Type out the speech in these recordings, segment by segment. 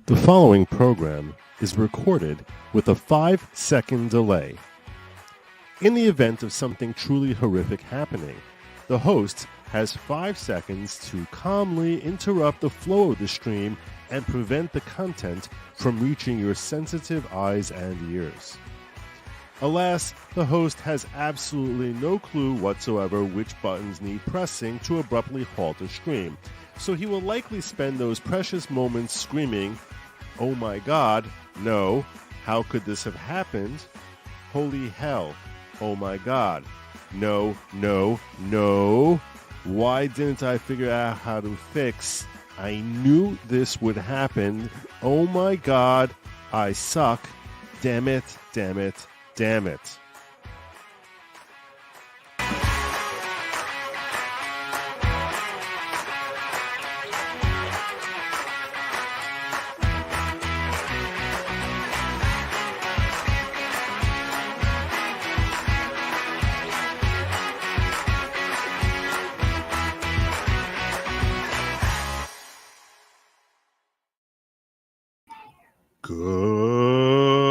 The following program is recorded with a 5-second delay. In the event of something truly horrific happening, the host has 5 seconds to calmly interrupt the flow of the stream and prevent the content from reaching your sensitive eyes and ears. Alas, the host has absolutely no clue whatsoever which buttons need pressing to abruptly halt a stream, so he will likely spend those precious moments screaming, "Oh my God, no, how could this have happened? Holy hell, oh my God, no, no, no, why didn't I figure out how to fix? I knew this would happen, oh my God, I suck, damn it, damn it, damn it." Good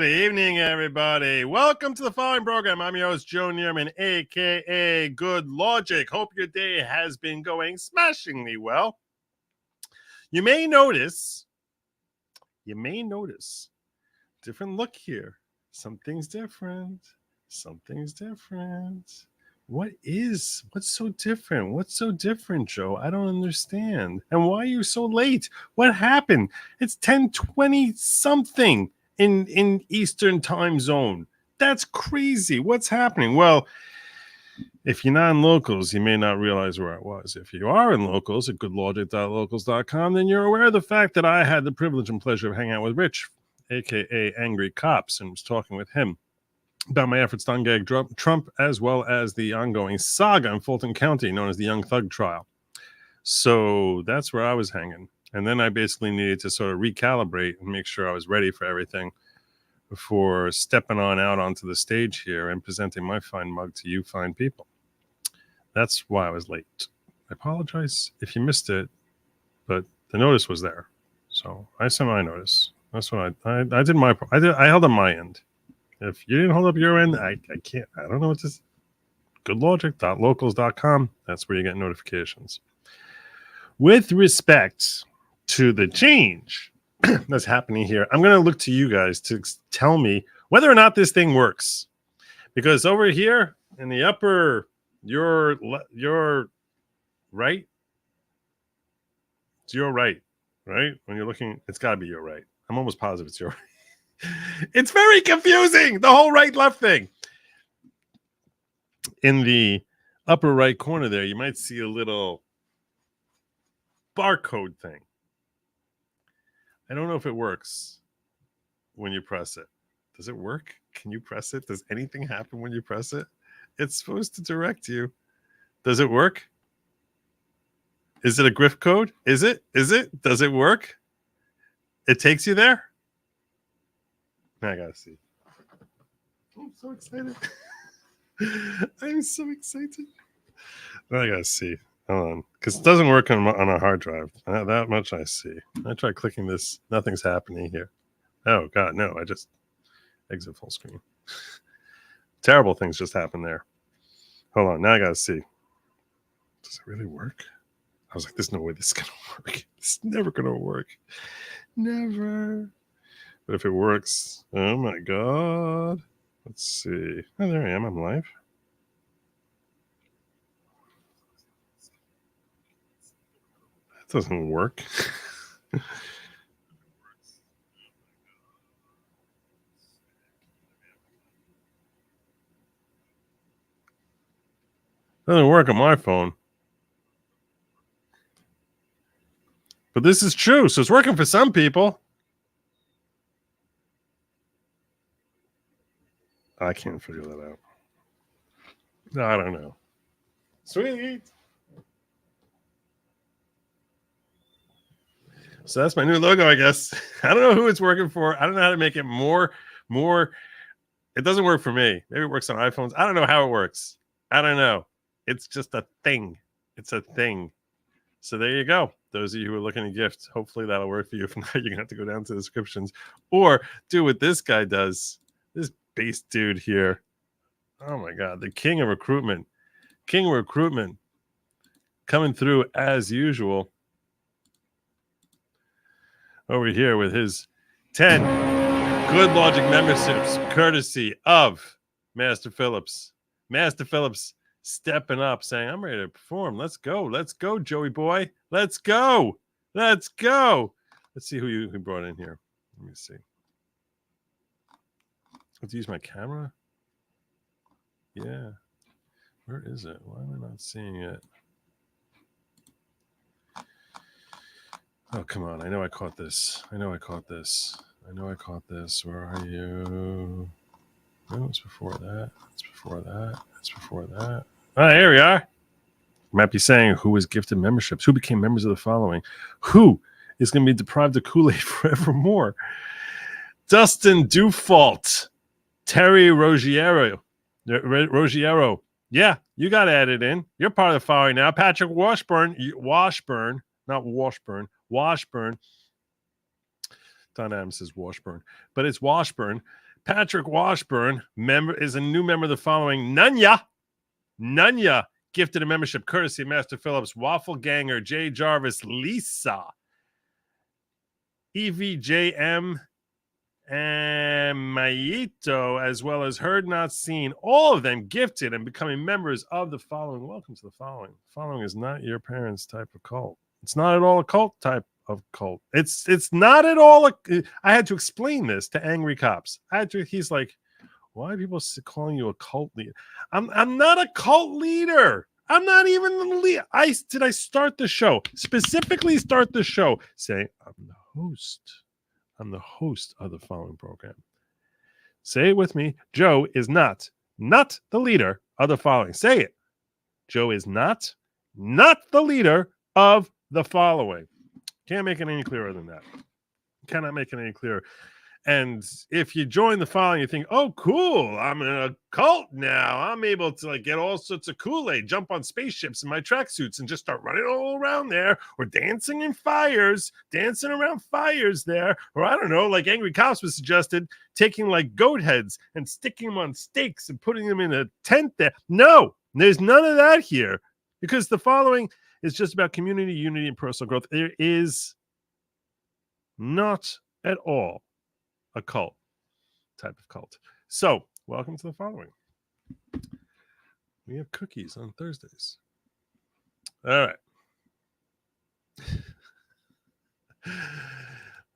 evening, everybody. Welcome to the following program. I'm your host, Joe Neerman, a.k.a. Good Lawgic. Hope your day has been going smashingly well. You may notice, different look here. Something's different. What's so different? What's so different, Joe? I don't understand. And why are you so late? What happened? It's 10:20 something in Eastern time zone. That's crazy. What's happening? Well, if you're not in locals, you may not realize where I was. If you are in locals at goodlawgic.locals.com, then you're aware of the fact that I had the privilege and pleasure of hanging out with Rich, a.k.a. Angry Cops, and was talking with him about my efforts to ungag Trump, as well as the ongoing saga in Fulton County known as the Young Thug trial. So that's where I was hanging. And then I basically needed to sort of recalibrate and make sure I was ready for everything before stepping on out onto the stage here and presenting my fine mug to you fine people. That's why I was late. I apologize if you missed it, but the notice was there. So I sent my notice. That's what I did. I held on my end. If you didn't hold up your end, I can't. I don't know what this. Goodlawgic.locals.com. That's where you get notifications. With respect to the change that's happening here, I'm going to look to you guys to tell me whether or not this thing works. Because over here in the upper, your right. It's your right, right? When you're looking, it's got to be your right. I'm almost positive it's your right. It's very confusing, the whole right-left thing. In the upper right corner there, you might see a little barcode thing. I don't know if it works when you press it. Does it work? Can you press it? Does anything happen when you press it? It's supposed to direct you. Does it work? Is it a grift code? Is it? Does it work? It takes you there? I gotta see. I'm so excited. I'm so excited. I gotta see. Hold on. Because it doesn't work on a hard drive. That much I see. I try clicking this. Nothing's happening here. Oh, God, no. I just exit full screen. Terrible things just happened there. Hold on. Now I gotta see. Does it really work? I was like, there's no way this is going to work. It's never going to work. Never. But if it works, oh my God. Let's see. Oh, there I am. I'm live. That doesn't work. Doesn't work on my phone. But this is true, so it's working for some people. I can't figure that out. I don't know. Sweet. So that's my new logo, I guess. I don't know who it's working for. I don't know how to make it more. It doesn't work for me. Maybe it works on iPhones. I don't know how it works. I don't know. It's just a thing. It's a thing. So there you go. those of you who are looking to gift, hopefully that'll work for you. If not, you're gonna have to go down to the descriptions or do what this guy does. This base dude here. Oh my God, the king of recruitment. King of recruitment coming through as usual. Over here with his 10 Good Lawgic memberships, courtesy of Master Phillips. Master Phillips stepping up, saying, I'm ready to perform. Let's go. Let's go, Joey boy. Let's go. Let's go. Let's see who you brought in here. Let me see. Let's use my camera. Yeah. Where is it? Why am I not seeing it? Oh, come on. I know I caught this. I know I caught this. Where are you? No, it's before that. It's before that. It's before that. Ah, here we are. You might be saying, who was gifted memberships? Who became members of the following? Who is going to be deprived of Kool-Aid forevermore? Dustin Dufault. Terry Roggiero. Yeah, you got added in. You're part of the following now. Patrick Washburn. Not Washburn. Washburn. Don Adams says Washburn, but it's Washburn. Patrick Washburn is a new member of the following. Nunya gifted a membership courtesy of Master Phillips. Waffle Ganger, Jay Jarvis, Lisa, EVJM, and Mayito, as well as Heard Not Seen. All of them gifted and becoming members of the following. Welcome to the following. The following is not your parents' type of cult. It's not at all a cult type of cult. It's not at all. I had to explain this to angry cops. He's like, why are people calling you a cult leader? I'm not a cult leader. I'm not even the leader. I start the show, specifically start the show saying I'm the host. I'm the host of the following program. Say it with me. Joe is not the leader of the following. Say it. Joe is not the leader of the following. Can't make it any clearer than that. Cannot make it any clearer. And if you join the following, you think, oh, cool, I'm in a cult now. I'm able to get all sorts of Kool-Aid, jump on spaceships in my tracksuits and just start running all around there, or dancing around fires there. Or I don't know, like Angry Cops was suggested, taking goat heads and sticking them on stakes and putting them in a tent there. No, there's none of that here, because the following is just about community, unity, and personal growth. There is not at all a cult type of cult. So, welcome to the following. We have cookies on Thursdays. All right.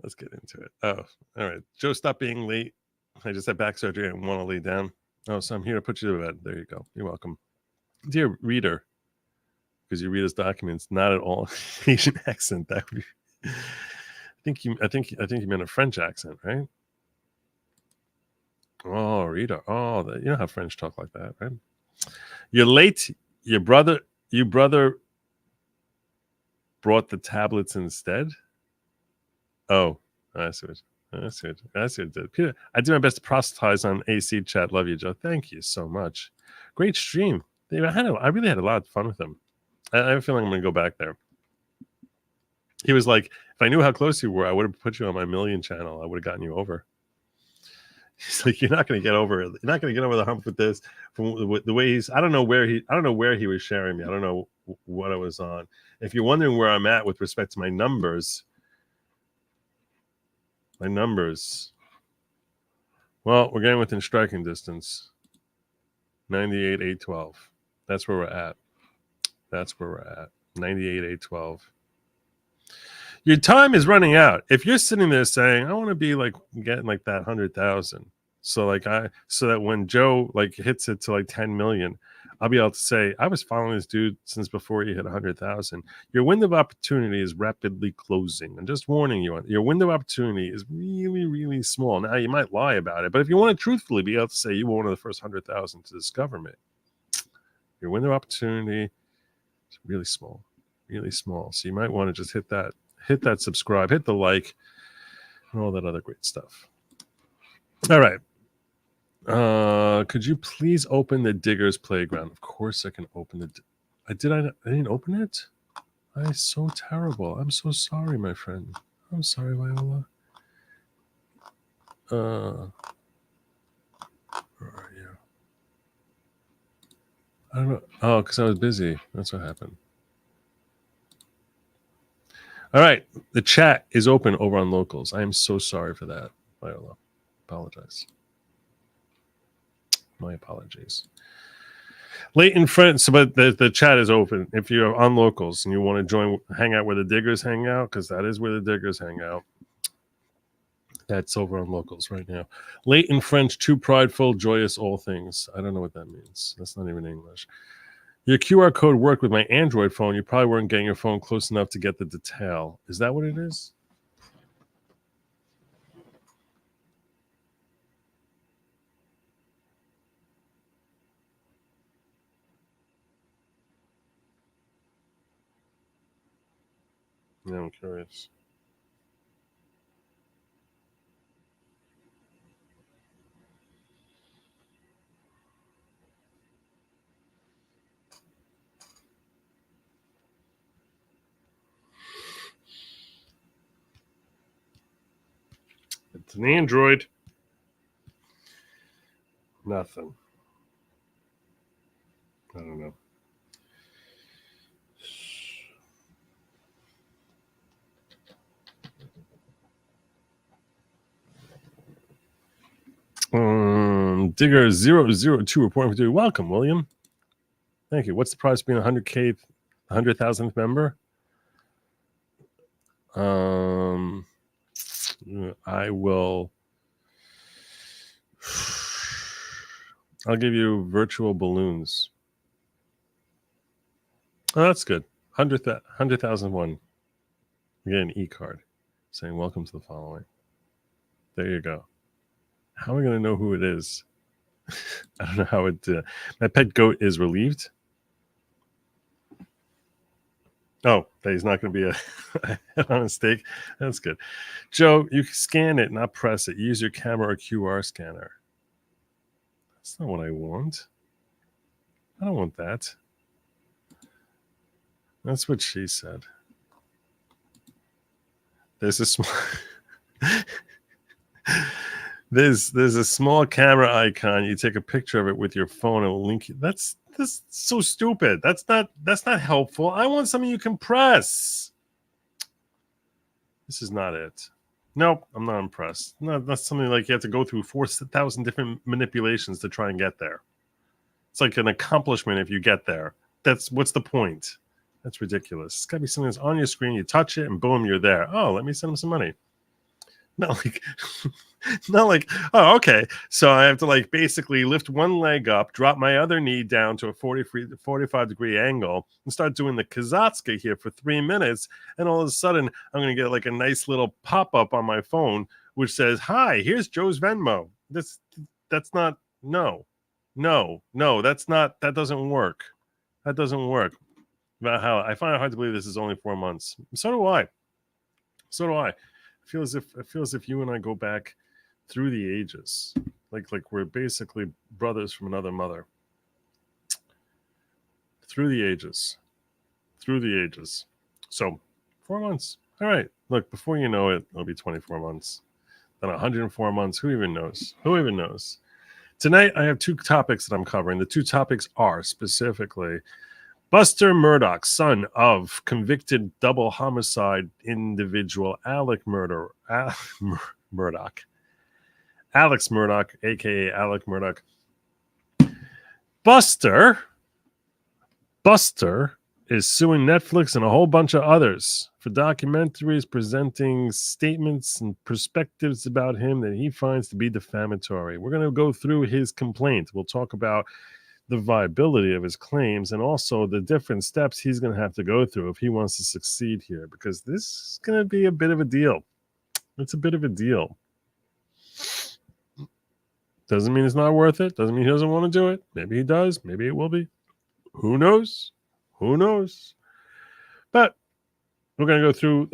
Let's get into it. Oh, all right. Joe, stop being late. I just had back surgery and want to lay down. Oh, so I'm here to put you to bed. There you go. You're welcome. Dear reader, because you read his documents, not at all Asian accent. That would be, I think you meant a French accent, right? Oh, reader. Oh, you know how French talk like that, right? You're late. Your brother brought the tablets instead. Oh, I see what it did. Peter, I do my best to proselytize on AC chat. Love you, Joe. Thank you so much. Great stream. I really had a lot of fun with him. I have a feeling I'm going to go back there. He was like, if I knew how close you were, I would have put you on my million channel. I would have gotten you over. He's like, you're not going to get over it. You're not going to get over the hump with this. From the way he's, I don't know where he was sharing me. I don't know what I was on. If you're wondering where I'm at with respect to my numbers, well, we're getting within striking distance. 98,812. That's where we're at. 98,812. Your time is running out. If you're sitting there saying, I want to be getting that 100,000. So that when Joe hits it to 10 million, I'll be able to say, I was following this dude since before he hit 100,000. Your window of opportunity is rapidly closing. I'm just warning you, your window of opportunity is really, really small. Now, you might lie about it, but if you want to truthfully be able to say you were one of the first 100,000 to discover me, your window of opportunity is really small, really small. So you might want to just hit that subscribe, hit the like, and all that other great stuff. All right. Could you please open the Digger's Playground? Of course I can open it. I didn't open it? I'm so terrible. I'm so sorry, my friend. I'm sorry, Viola. Where are you? I don't know. Oh, because I was busy. That's what happened. All right. The chat is open over on Locals. I am so sorry for that, Viola. Apologize. My apologies. Leighton friends, but the chat is open. If you're on Locals and you want to join, hang out where the diggers hang out, because that is where the diggers hang out. That's over on Locals right now. Leighton French, too prideful, joyous, all things. I don't know what that means. That's not even English. Your QR code worked with my Android phone. You probably weren't getting your phone close enough to get the detail. Is that what it is? Yeah, I'm curious. It's an Android. Nothing. I don't know. Digger 002 reporting for duty. Welcome, William. Thank you. What's the price of being 100K, 100,000th member? I will. I'll give you virtual balloons. Oh, that's good. 100,001. You get an e-card saying welcome to the following. There you go. How am I going to know who it is? I don't know how it. My pet goat is relieved. Oh, that he's not going to be a mistake. That's good. Joe, you can scan it, not press it. Use your camera or QR scanner. That's not what I want. I don't want that. That's what she said. There's a small there's a small camera icon. You take a picture of it with your phone and it'll link you. That's so stupid. That's not helpful. I want something you can press. This is not it. Nope, I'm not impressed. No, that's something like you have to go through 4,000 different manipulations to try and get there. It's like an accomplishment if you get there. That's what's the point? That's ridiculous. It's got to be something that's on your screen. You touch it, and boom, you're there. Oh, let me send him some money. Not like, not like. Oh, okay. So I have to like basically lift one leg up, drop my other knee down to a 45-degree angle, and start doing the Kazatska here for 3 minutes. And all of a sudden, I'm going to get like a nice little pop up on my phone which says, "Hi, here's Joe's Venmo." That's not. No, that's not. That doesn't work. That doesn't work. About how I find it hard to believe this is only 4 months. So do I. I feel as if you and I go back through the ages, like we're basically brothers from another mother. Through the ages. So 4 months. All right. Look, before you know it, it'll be 24 months. Then 104 months. Who even knows? Tonight, I have 2 topics that I'm covering. The 2 topics are specifically Buster Murdoch, son of convicted double homicide individual Alex Murdoch. Alex Murdoch, a.k.a. Alex Murdoch. Buster is suing Netflix and a whole bunch of others for documentaries presenting statements and perspectives about him that he finds to be defamatory. We're going to go through his complaint. We'll talk about the viability of his claims and also the different steps he's going to have to go through if he wants to succeed here, because this is going to be a bit of a deal. It's a bit of a deal. Doesn't mean it's not worth it. Doesn't mean he doesn't want to do it. Maybe he does. Maybe it will be. Who knows? But we're going to go through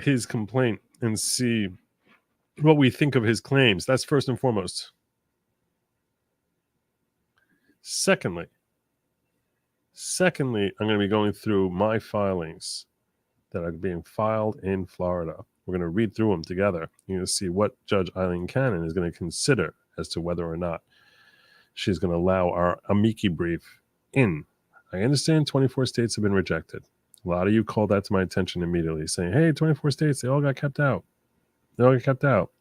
his complaint and see what we think of his claims. That's first and foremost. Secondly, I'm going to be going through my filings that are being filed in Florida. We're going to read through them together. You're going to see what Judge Eileen Cannon is going to consider as to whether or not she's going to allow our amici brief in. I understand 24 states have been rejected. A lot of you called that to my attention immediately, saying, hey, 24 states, they all got kept out. They all got kept out.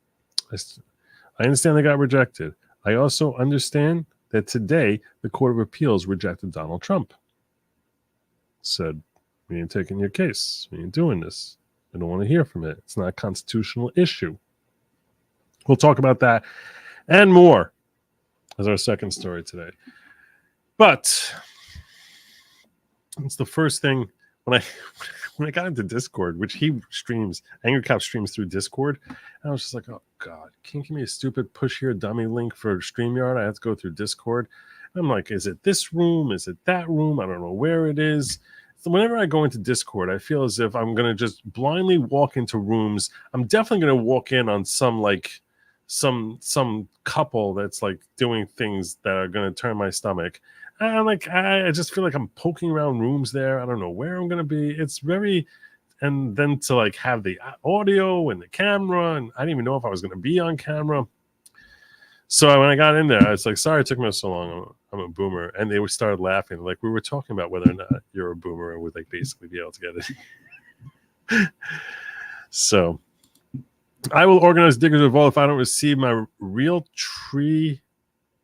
I understand they got rejected. I also understand that today the Court of Appeals rejected Donald Trump. Said, we ain't taking your case. We ain't doing this. We don't want to hear from it. It's not a constitutional issue. We'll talk about that and more as our second story today. But it's the first thing when I got into Discord, which he streams, Angry Cop streams through Discord, and I was just like, oh God, can't you give me a stupid push here dummy link for StreamYard? I have to go through Discord. I'm like, is it this room? Is it that room? I don't know where it is. So whenever I go into Discord, I feel as if I'm going to just blindly walk into rooms. I'm definitely going to walk in on some couple that's like doing things that are going to turn my stomach. And I just feel like I'm poking around rooms there. I don't know where I'm going to be. It's very, and then to like have the audio and the camera, and I didn't even know if I was going to be on camera. So when I got in there, I was like, sorry it took me so long. I'm a boomer. And they started laughing. Like we were talking about whether or not you're a boomer and would like basically be able to get it. So I will organize Diggers of All if I don't receive my real tree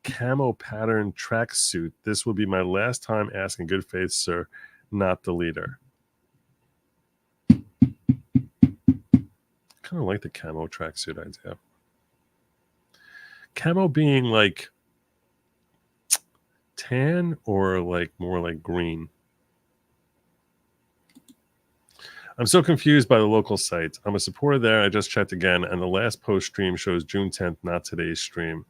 camo pattern tracksuit. This will be my last time asking good faith, sir, not the leader. Kind of like the camo tracksuit idea. Camo being like tan or like more like green. I'm so confused by the local site. I'm a supporter there. I just checked again, and the last post stream shows June 10th, not today's stream.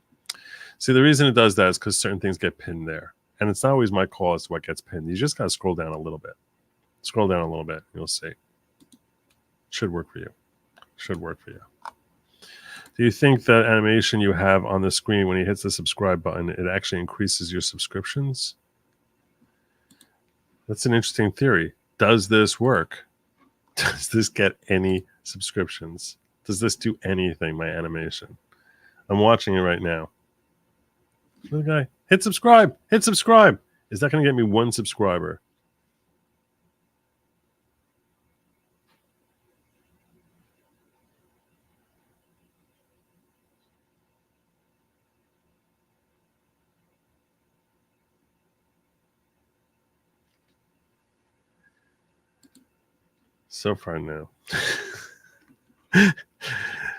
See, the reason it does that is because certain things get pinned there. And it's not always my call as to what gets pinned. You just got to scroll down a little bit. Scroll down a little bit. You'll see. Should work for you. Should work for you. Do you think that animation you have on the screen when he hits the subscribe button, it actually increases your subscriptions? That's an interesting theory. Does this work? Does this get any subscriptions? Does this do anything, my animation? I'm watching it right now. The guy, hit subscribe. Hit subscribe. Is that going to get me one subscriber? So far, no.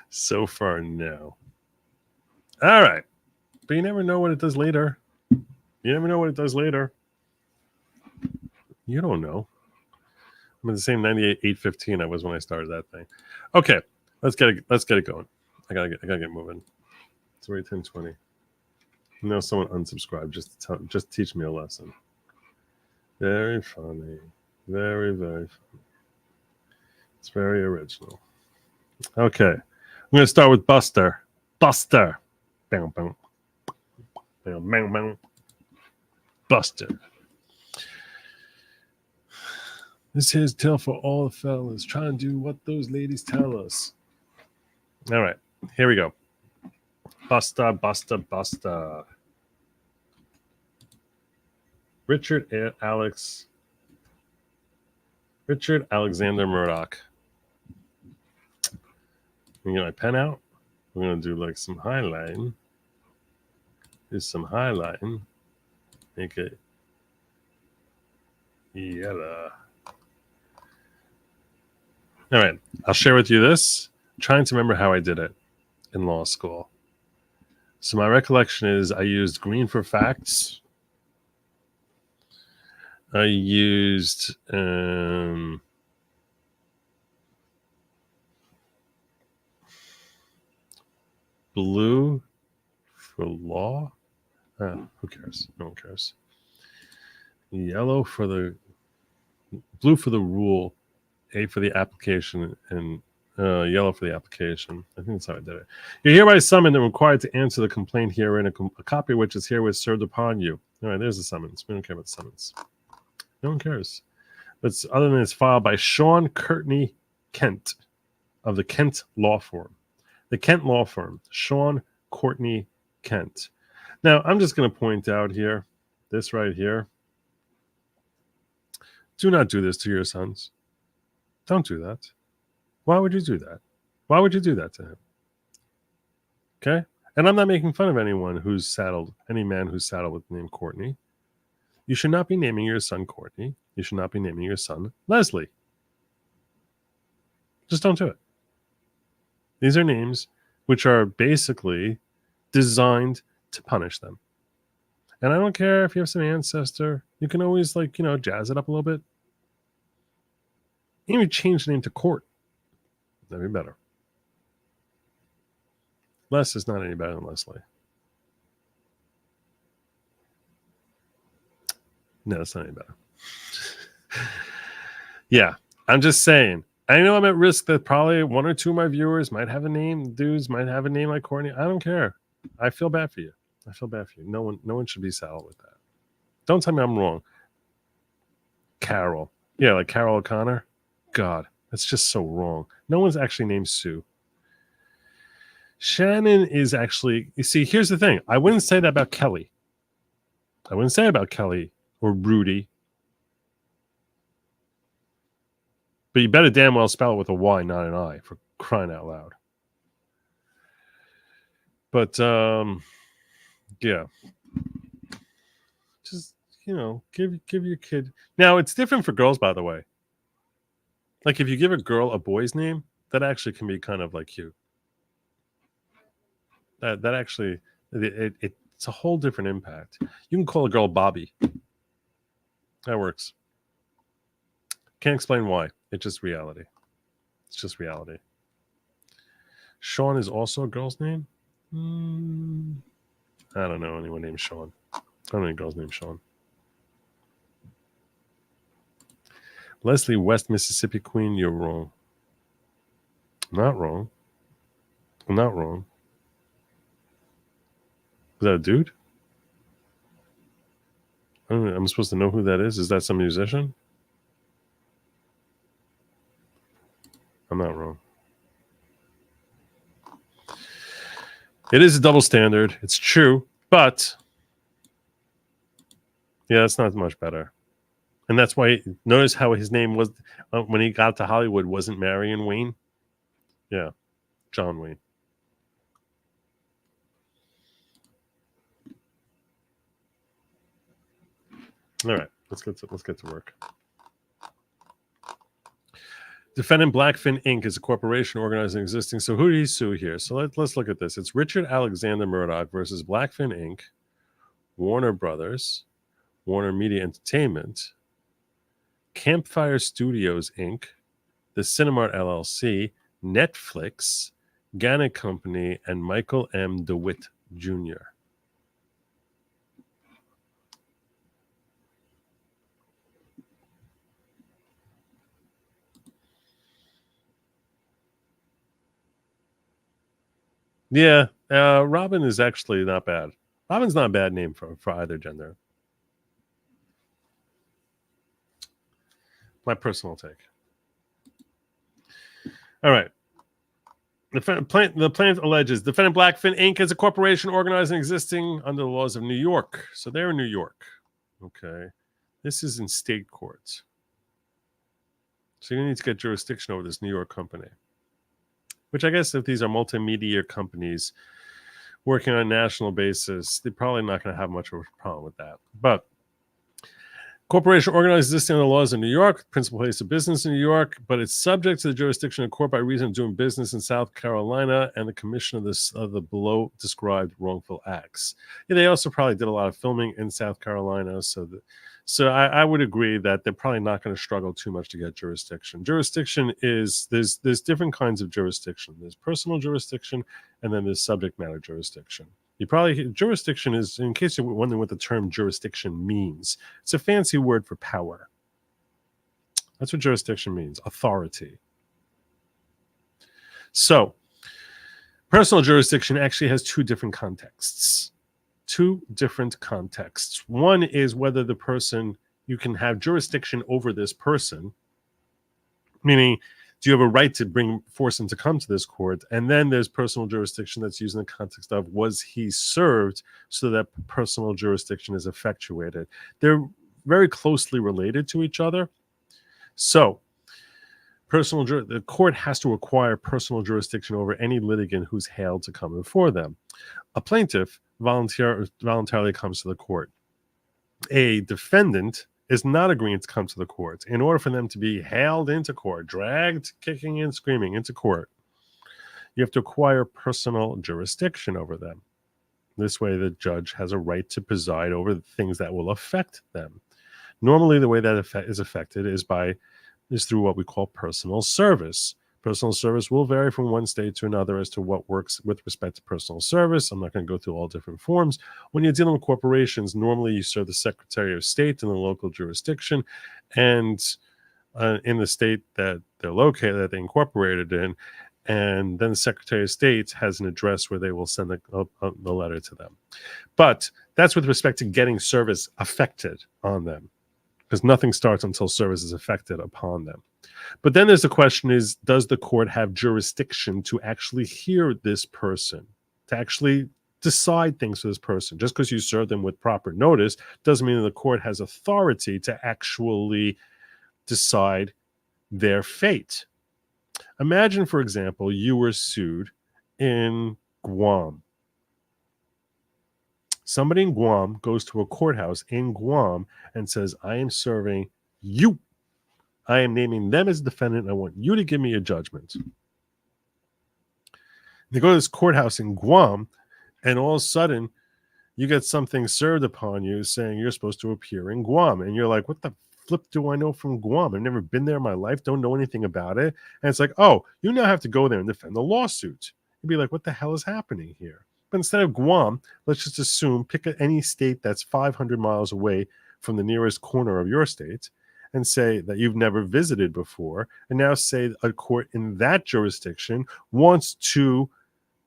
So far, no. All right. But you never know what it does later. You never know what it does later. You don't know. I'm at the same 98,815 I was when I started that thing. Okay, let's get it going. I gotta get moving. It's already 10:20. No, someone unsubscribed just teach me a lesson. Very funny. Very, very funny. It's very original. Okay. I'm going to start with Buster. Buster. Bang, bang. Bang, bang, bang. Buster. This here's tale for all the fellas. Try and do what those ladies tell us. All right. Here we go. Buster, Buster, Buster. Richard Alexander Murdoch. I'm going to get my pen out. We're going to do like some highlighting. Do some highlighting. Make it yellow. All right. I'll share with you this. I'm trying to remember how I did it in law school. So my recollection is I used green for facts. I used blue for law. Who cares? No one cares. Yellow for the blue for the rule, A for the application, and yellow for the application. I think that's how I did it. You're hereby summoned and required to answer the complaint herein, a copy of which is herewith served upon you. All right, there's the summons. We don't care about the summons. No one cares. But other than it's filed by Sean Courtney Kent of the Kent Law Firm. The Kent Law Firm, Sean Courtney Kent. Now, I'm just going to point out here, this right here. Do not do this to your sons. Don't do that. Why would you do that? Why would you do that to him? Okay? And I'm not making fun of anyone who's saddled, any man who's saddled with the name Courtney. You should not be naming your son Courtney. You should not be naming your son Leslie. Just don't do it. These are names which are basically designed to punish them. And I don't care if you have some ancestor. You can always, like, jazz it up a little bit. Even change the name to Court. That'd be better. Les is not any better than Leslie. No, it's not any better. Yeah, I'm just saying. I know I'm at risk that probably one or two of my viewers might have a name. Dudes might have a name like Courtney. I don't care. I feel bad for you. I feel bad for you. No one should be saddled with that. Don't tell me I'm wrong. Carol. Yeah, like Carol O'Connor. God, that's just so wrong. No one's actually named Sue. Shannon is actually, you see, here's the thing. I wouldn't say that about Kelly. I wouldn't say about Kelly or Rudy. But you better damn well spell it with a Y, not an I, for crying out loud. But, yeah. Just, give your kid. Now, it's different for girls, by the way. Like, if you give a girl a boy's name, that actually can be kind of like cute. That actually, it's a whole different impact. You can call a girl Bobby. That works. Can't explain why. It's just reality. It's just reality. Sean is also a girl's name? I don't know anyone named Sean. I don't know any girls named Sean. Leslie, West Mississippi Queen, you're wrong. Not wrong. I'm not wrong. Is that a dude? I don't know. I'm supposed to know who that is? Is that some musician? I'm not wrong. It is a double standard. It's true. But, yeah, it's not much better. And that's why, notice how his name was, when he got to Hollywood, wasn't Marion Wayne? Yeah, John Wayne. All right, let's get to work. Defendant Blackfin Inc. is a corporation organized and existing. So who did he sue here? So let's look at this. It's Richard Alexander Murdoch versus Blackfin Inc., Warner Brothers, Warner Media Entertainment, Campfire Studios Inc., the Cinemark LLC, Netflix, Gannett Company, and Michael M. DeWitt Jr. Yeah, Robin is actually not bad. Robin's not a bad name for either gender. My personal take. All right. The plaintiff alleges defendant Blackfin Inc. is a corporation organized and existing under the laws of New York. So they're in New York. Okay. This is in state courts. So you need to get jurisdiction over this New York company. Which I guess if these are multimedia companies working on a national basis, they're probably not going to have much of a problem with that. But corporation organized existing under the laws of New York, principal place of business in New York, but it's subject to the jurisdiction of court by reason of doing business in South Carolina and the commission of the below described wrongful acts. Yeah, they also probably did a lot of filming in South Carolina, so I would agree that they're probably not going to struggle too much to get jurisdiction. Jurisdiction is there's different kinds of jurisdiction. There's personal jurisdiction, and then there's subject matter jurisdiction. Jurisdiction is, in case you're wondering what the term jurisdiction means, it's a fancy word for power. That's what jurisdiction means, authority. So, personal jurisdiction actually has two different contexts. One is whether the person you can have jurisdiction over this person, meaning, do you have a right to force him to come to this court? And then there's personal jurisdiction that's used in the context of, was he served, so that personal jurisdiction is effectuated. They're very closely related to each other. So the court has to acquire personal jurisdiction over any litigant who's hailed to come before them. A plaintiff voluntarily comes to the court. A defendant is not agreeing to come to the court. In order for them to be hailed into court, dragged, kicking and screaming into court, you have to acquire personal jurisdiction over them. This way, the judge has a right to preside over the things that will affect them. Normally, the way that is affected is through what we call personal service. Personal service will vary from one state to another as to what works with respect to personal service. I'm not going to go through all different forms. When you're dealing with corporations, normally you serve the Secretary of State in the local jurisdiction, and in the state that they're located, that they incorporated in, and then the Secretary of State has an address where they will send the letter to them. But that's with respect to getting service affected on them, because nothing starts until service is affected upon them. But then there's the question is, does the court have jurisdiction to actually hear this person, to actually decide things for this person? Just because you serve them with proper notice doesn't mean that the court has authority to actually decide their fate. Imagine, for example, you were sued in Guam. Somebody in Guam goes to a courthouse in Guam and says, I am serving you. I am naming them as a defendant, and I want you to give me a judgment. They go to this courthouse in Guam, and all of a sudden, you get something served upon you saying you're supposed to appear in Guam. And you're like, what the flip do I know from Guam? I've never been there in my life, don't know anything about it. And it's like, oh, you now have to go there and defend the lawsuit. You'd be like, what the hell is happening here? But instead of Guam, let's just assume, pick any state that's 500 miles away from the nearest corner of your state, and say that you've never visited before, and now say a court in that jurisdiction wants to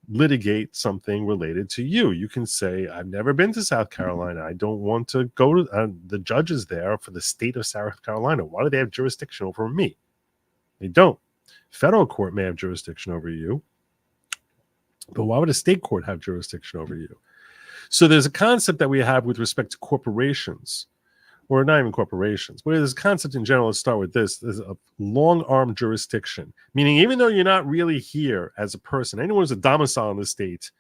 litigate something related to you. You can say, I've never been to South Carolina. I don't want to go to the judges there for the state of South Carolina. Why do they have jurisdiction over me? They don't. Federal court may have jurisdiction over you, but why would a state court have jurisdiction over you? So there's a concept that we have with respect to corporations, or not even corporations, but there's a concept in general. Let's start with this. There's a long-arm jurisdiction, meaning even though you're not really here as a person, anyone who's a domicile in the state,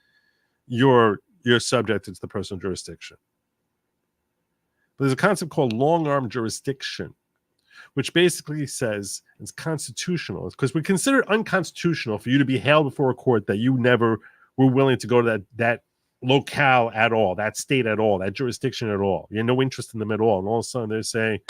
you're subjected to the personal jurisdiction. But there's a concept called long-arm jurisdiction, which basically says it's constitutional. It's because we consider it unconstitutional for you to be hailed before a court that you never were willing to go to that locale at all, that state at all, that jurisdiction at all. You have no interest in them at all. And all of a sudden they're saying,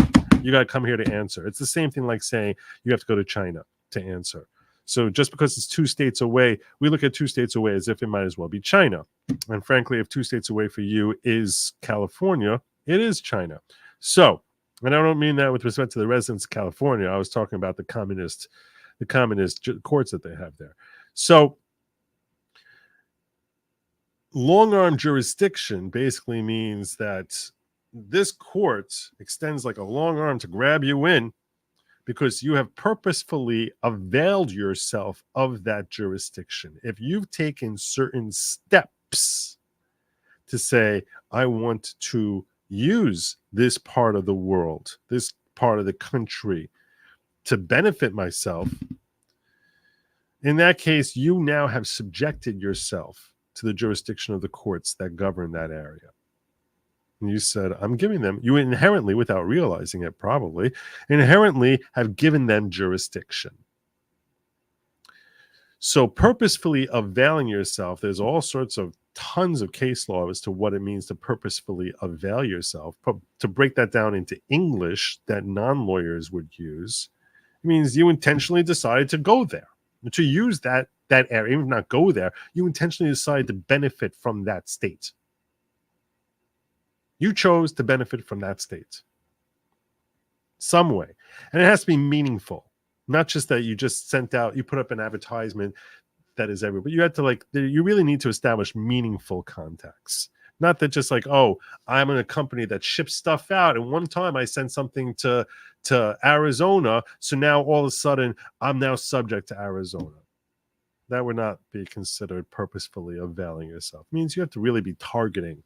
you got to come here to answer. It's the same thing like saying you have to go to China to answer. So just because it's 2 states away, we look at 2 states away as if it might as well be China. And frankly, if 2 states away for you is California, it is China. So, and I don't mean that with respect to the residents of California. I was talking about the communist courts that they have there. So long-arm jurisdiction basically means that this court extends like a long arm to grab you in because you have purposefully availed yourself of that jurisdiction. If you've taken certain steps to say, I want to use this part of the world, this part of the country to benefit myself, in that case, you now have subjected yourself to the jurisdiction of the courts that govern that area. And you said, I'm giving them, you inherently, without realizing it probably, inherently have given them jurisdiction. So purposefully availing yourself, there's all sorts of tons of case law as to what it means to purposefully avail yourself. To break that down into English that non-lawyers would use, it means you intentionally decided to go there, to use that area, even if not go there, you intentionally decided to benefit from that state. You chose to benefit from that state some way. And it has to be meaningful, not just that you just sent out, you put up an advertisement that is everywhere, but you had to you really need to establish meaningful contacts. Not that just like, oh, I'm in a company that ships stuff out, and one time I sent something to Arizona, so now all of a sudden I'm now subject to Arizona. That would not be considered purposefully availing yourself. It means you have to really be targeting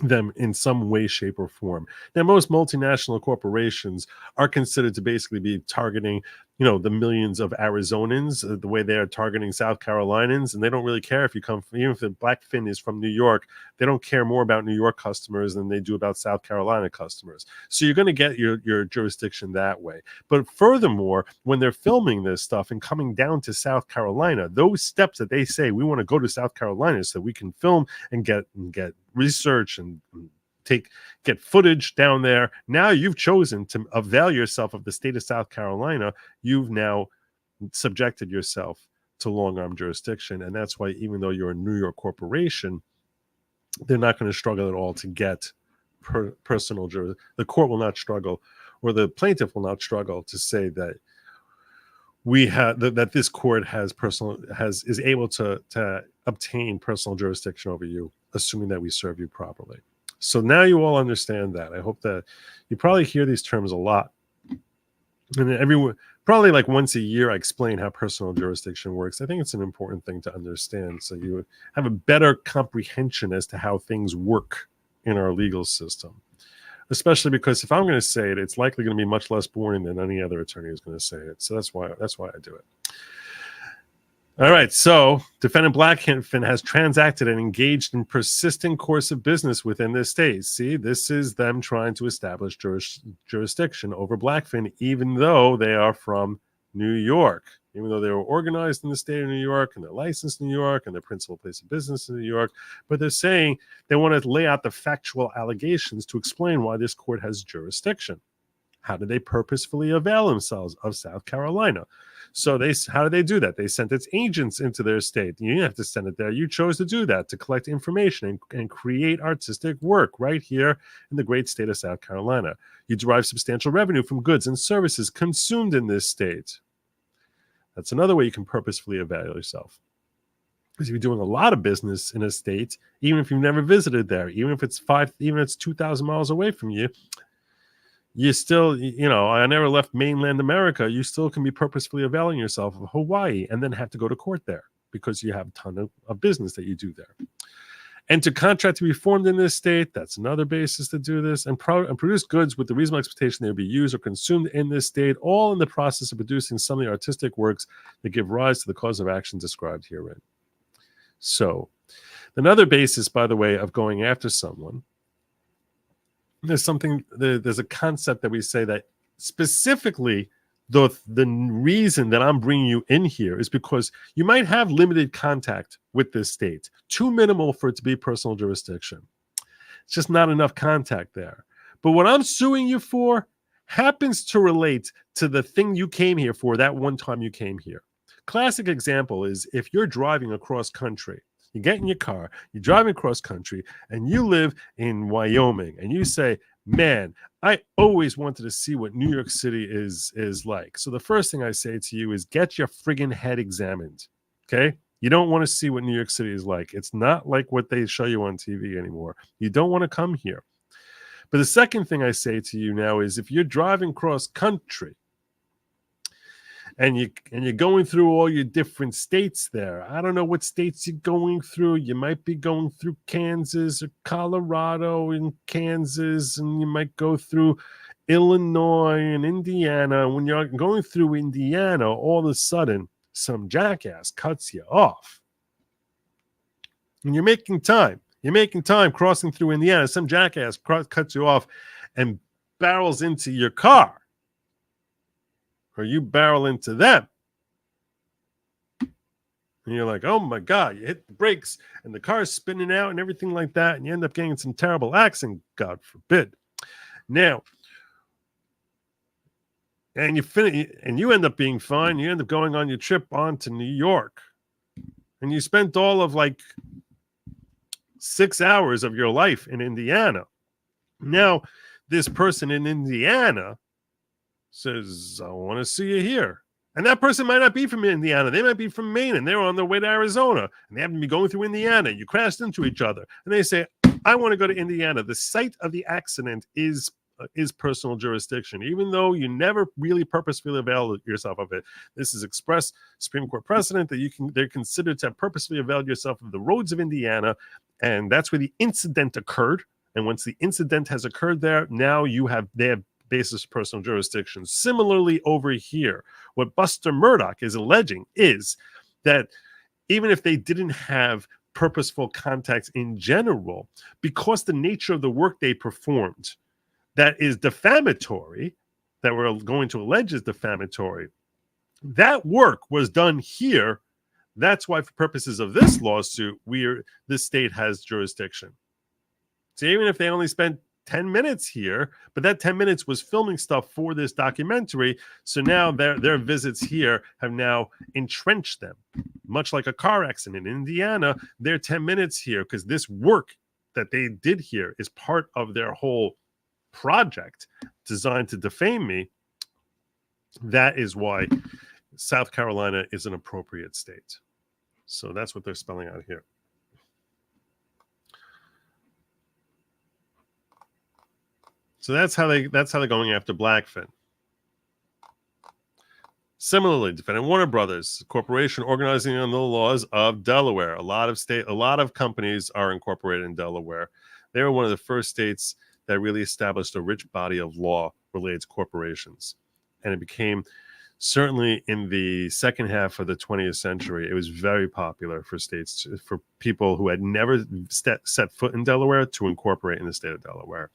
them in some way, shape, or form. Now, most multinational corporations are considered to basically be targeting, the millions of Arizonans, the way they are targeting South Carolinians, and they don't really care if you come from, even if the Blackfin is from New York, they don't care more about New York customers than they do about South Carolina customers. So you're going to get your jurisdiction that way. But furthermore, when they're filming this stuff and coming down to South Carolina, those steps that they say, we want to go to South Carolina so we can film and get research and get footage down there. Now you've chosen to avail yourself of the state of South Carolina. You've now subjected yourself to long-arm jurisdiction. And that's why, even though you're a New York corporation, they're not going to struggle at all to get personal jurisdiction. The court will not struggle, or the plaintiff will not struggle to say that that this court is able to obtain personal jurisdiction over you, assuming that we serve you properly. So now you all understand that. I hope that you probably hear these terms a lot. And probably like once a year, I explain how personal jurisdiction works. I think it's an important thing to understand, so you have a better comprehension as to how things work in our legal system. Especially because if I'm going to say it, it's likely going to be much less boring than any other attorney is going to say it. So that's why I do it. All right, so defendant Blackfin has transacted and engaged in persistent course of business within this state. See, this is them trying to establish jurisdiction over Blackfin, even though they are from New York, even though they were organized in the state of New York and they're licensed in New York and their principal place of business in New York. But they're saying they want to lay out the factual allegations to explain why this court has jurisdiction. How did they purposefully avail themselves of South Carolina? So how did they do that? They sent its agents into their state. You didn't have to send it there. You chose to do that, to collect information and create artistic work right here in the great state of South Carolina. You derive substantial revenue from goods and services consumed in this state. That's another way you can purposefully avail yourself. Because if you're doing a lot of business in a state, even if you've never visited there, even if it's 2,000 miles away from you, you still, I never left mainland America. You still can be purposefully availing yourself of Hawaii and then have to go to court there because you have a ton of business that you do there. And to contract to be formed in this state, that's another basis to do this, and produce goods with the reasonable expectation they will be used or consumed in this state, all in the process of producing some of the artistic works that give rise to the cause of action described herein. So another basis, by the way, of going after someone, there's a concept that we say that specifically the reason that I'm bringing you in here is because you might have limited contact with this state, too minimal for it to be personal jurisdiction. It's just not enough contact there. But what I'm suing you for happens to relate to the thing you came here for that one time you came here. Classic example is if you're driving across country. You get in your car, you're driving across country, and you live in Wyoming, and you say, man, I always wanted to see what New York City is like. So the first thing I say to you is get your friggin' head examined, okay? You don't want to see what New York City is like. It's not like what they show you on TV anymore. You don't want to come here. But the second thing I say to you now is if you're driving cross country, and you're going through all your different states there. I don't know what states you're going through. You might be going through Kansas or Colorado and Kansas, and you might go through Illinois and Indiana. When you're going through Indiana, all of a sudden, some jackass cuts you off. And you're making time. You're making time crossing through Indiana. Some jackass cuts you off and barrels into your car. Or you barrel into them. And you're like, oh my God, you hit the brakes and the car's spinning out and everything like that. And you end up getting some terrible accident, God forbid. Now, and you end up being fine. You end up going on your trip on to New York. And you spent all of like 6 hours of your life in Indiana. Now, this person in Indiana says, I want to see you here. And that person might not be from Indiana. They might be from Maine, and they're on their way to Arizona. And they happen to be going through Indiana. You crashed into each other. And they say, I want to go to Indiana. The site of the accident is personal jurisdiction, even though you never really purposefully availed yourself of it. This is express Supreme Court precedent that they're considered to have purposefully availed yourself of the roads of Indiana, and that's where the incident occurred. And once the incident has occurred there, now they have basis of personal jurisdiction. Similarly, over here, what Buster Murdoch is alleging is that even if they didn't have purposeful contacts in general, because the nature of the work they performed that is defamatory, that we're going to allege is defamatory, that work was done here. That's why, for purposes of this lawsuit, this state has jurisdiction. So even if they only spent 10 minutes here, but that 10 minutes was filming stuff for this documentary, so now their visits here have now entrenched them. Much like a car accident in Indiana, their 10 minutes here, because this work that they did here is part of their whole project designed to defame me. That is why South Carolina is an appropriate state. So that's what they're spelling out here. So that's how they're going after Blackfin. Similarly, defendant Warner Brothers, corporation organizing under the laws of Delaware. A lot of companies are incorporated in Delaware. They were one of the first states that really established a rich body of law related to corporations. And it became, certainly in the second half of the 20th century, it was very popular for for people who had never set foot in Delaware to incorporate in the state of Delaware.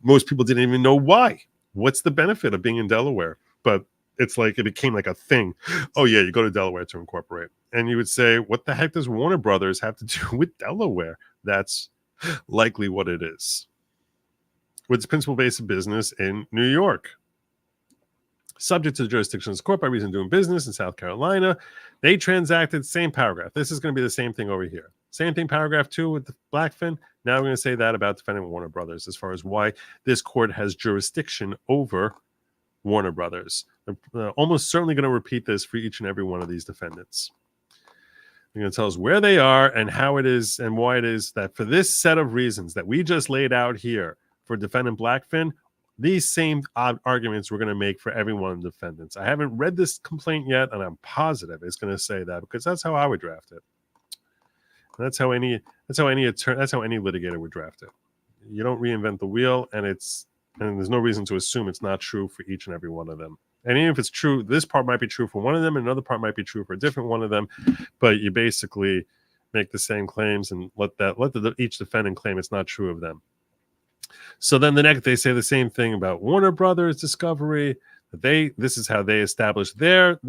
Most people didn't even know why. What's the benefit of being in Delaware? But it's like it became like a thing. Oh yeah, you go to Delaware to incorporate. And you would say, what the heck does Warner Brothers have to do with Delaware? That's likely what it is. With its principal base of business in New York. Subject to the jurisdiction of the court by reason of doing business in South Carolina. They transacted, same paragraph. This is going to be the same thing over here. Same thing, paragraph 2 with the Blackfin. Now we're going to say that about defendant Warner Brothers as far as why this court has jurisdiction over Warner Brothers. They're almost certainly going to repeat this for each and every one of these defendants. They're going to tell us where they are and how it is and why it is that for this set of reasons that we just laid out here for defendant Blackfin, these same arguments we're going to make for every one of the defendants. I haven't read this complaint yet, and I'm positive it's going to say that because that's how I would draft it. That's how any litigator would draft it. You don't reinvent the wheel, and there's no reason to assume it's not true for each and every one of them. And even if it's true, this part might be true for one of them, and another part might be true for a different one of them. But you basically make the same claims and let each defendant claim it's not true of them. So then they say the same thing about Warner Brothers Discovery. This is how they establish their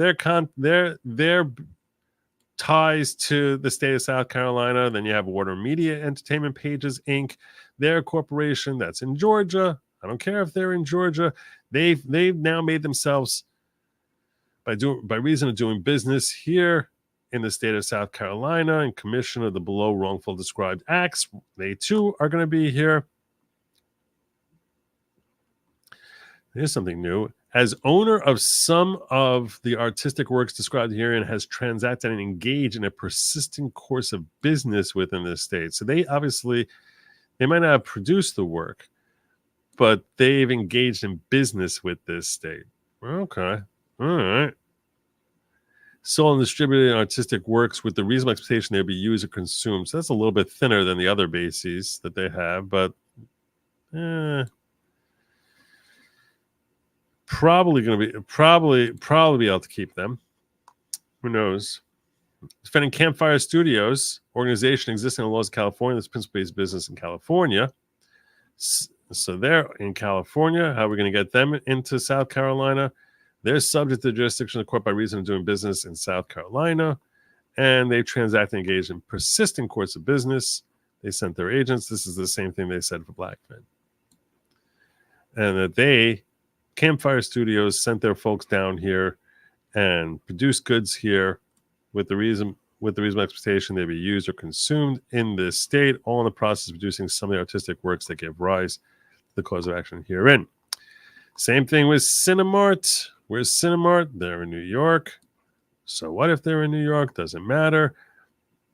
ties to the state of South Carolina. Then you have Warner Media Entertainment Pages Inc. Their corporation that's in Georgia. I don't care if they're in Georgia. They've now made themselves by reason of doing business here in the state of South Carolina and commission of the below wrongful described acts. They too are going to be here. Here's something new. As owner of some of the artistic works described herein, has transacted and engaged in a persistent course of business within the state. So they might not have produced the work, but they've engaged in business with this state. Okay. All right. Sold and distributed artistic works with the reasonable expectation they'll be used or consumed. So that's a little bit thinner than the other bases that they have, but probably be able to keep them. Who knows? Defending Campfire Studios, organization existing in the laws of California, that's principal-based business in California. So they're in California. How are we going to get them into South Carolina? They're subject to the jurisdiction of the court by reason of doing business in South Carolina, and they've transacted and engaged in persistent course of business. They sent their agents. This is the same thing they said for Blackfin. And that Campfire Studios sent their folks down here and produced goods here with the reasonable expectation they be used or consumed in this state, all in the process of producing some of the artistic works that gave rise to the cause of action herein. Same thing with Cinemart. Where's Cinemart? They're in New York. So what if they're in New York? Doesn't matter.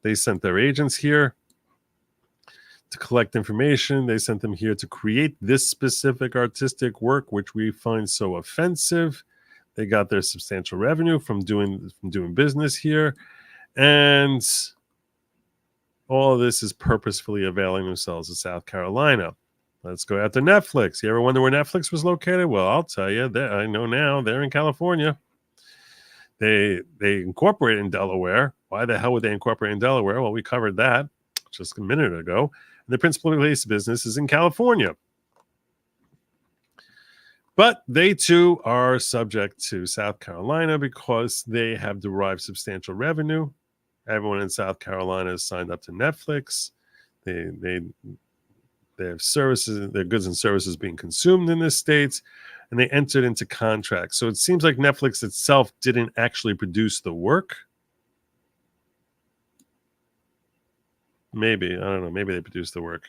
They sent their agents here to collect information. They sent them here to create this specific artistic work, which we find so offensive. They got their substantial revenue from doing business here. And all of this is purposefully availing themselves of South Carolina. Let's go after Netflix. You ever wonder where Netflix was located? Well, I'll tell you. I know now. They're in California. They incorporate in Delaware. Why the hell would they incorporate in Delaware? Well, we covered that just a minute ago. And the principal place of business is in California. But they too are subject to South Carolina because they have derived substantial revenue. Everyone in South Carolina is signed up to Netflix. They have services, their goods and services being consumed in this state, and they entered into contracts. So it seems like Netflix itself didn't actually produce the work. Maybe, I don't know, maybe they produced the work.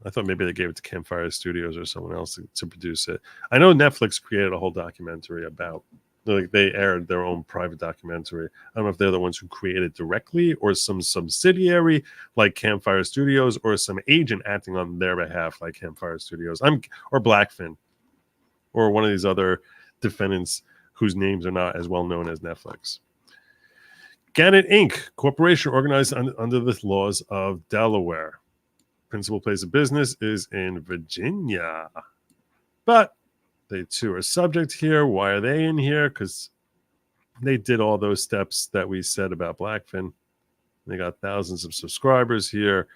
I thought maybe they gave it to Campfire Studios or someone else to produce it. I know Netflix created a whole documentary about, like, they aired their own private documentary. I don't know if they're the ones who created it directly or some subsidiary like Campfire Studios or some agent acting on their behalf like Campfire Studios or Blackfin or one of these other defendants whose names are not as well known as Netflix. Gannett Inc., corporation organized under the laws of Delaware. Principal place of business is in Virginia. But they too are subject here. Why are they in here? Because they did all those steps that we said about Blackfin. They got thousands of subscribers here.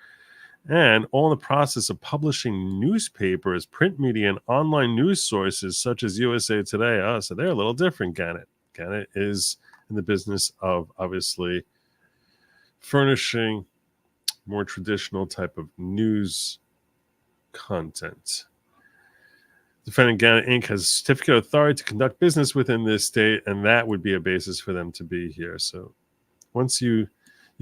And all in the process of publishing newspapers, print media, and online news sources such as USA Today. So they're a little different, Gannett. Gannett is in the business of obviously furnishing more traditional type of news content. Defendant Gannett Inc. has a certificate of authority to conduct business within this state, and that would be a basis for them to be here. So once you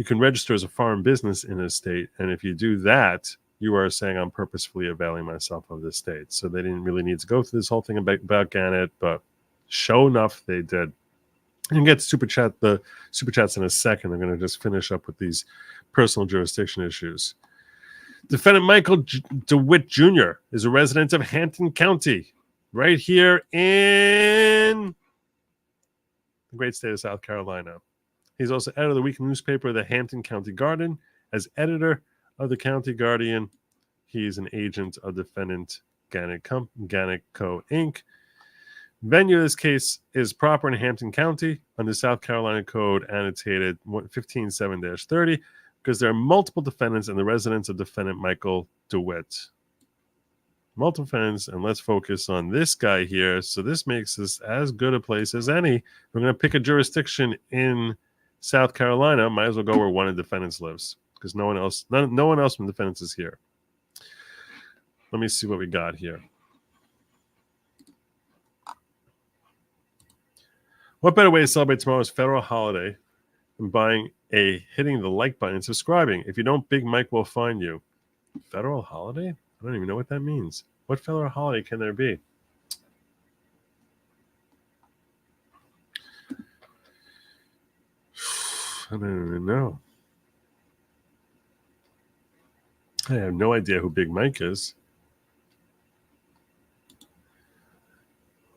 can register as a foreign business in a state, and if you do that, you are saying I'm purposefully availing myself of this state. So they didn't really need to go through this whole thing about Gannett, but sure enough, they did. And get the super chats in a second. I'm going to just finish up with these personal jurisdiction issues. Defendant Michael DeWitt Jr. is a resident of Hampton County, right here in the great state of South Carolina. He's also editor of the weekly newspaper, the Hampton County Guardian. As editor of the County Guardian, he's an agent of defendant Gannett Co. Inc. Venue of this case is proper in Hampton County under South Carolina Code annotated 157-30 because there are multiple defendants and the residence of defendant Michael DeWitt. Multiple defendants, and let's focus on this guy here. So this makes this as good a place as any. We're going to pick a jurisdiction in South Carolina. Might as well go where one of the defendants lives because no one else from the defendants is here. Let me see what we got here. What better way to celebrate tomorrow's federal holiday than hitting the like button and subscribing? If you don't, Big Mike will find you. Federal holiday? I don't even know what that means. What federal holiday can there be? I don't even know. I have no idea who Big Mike is.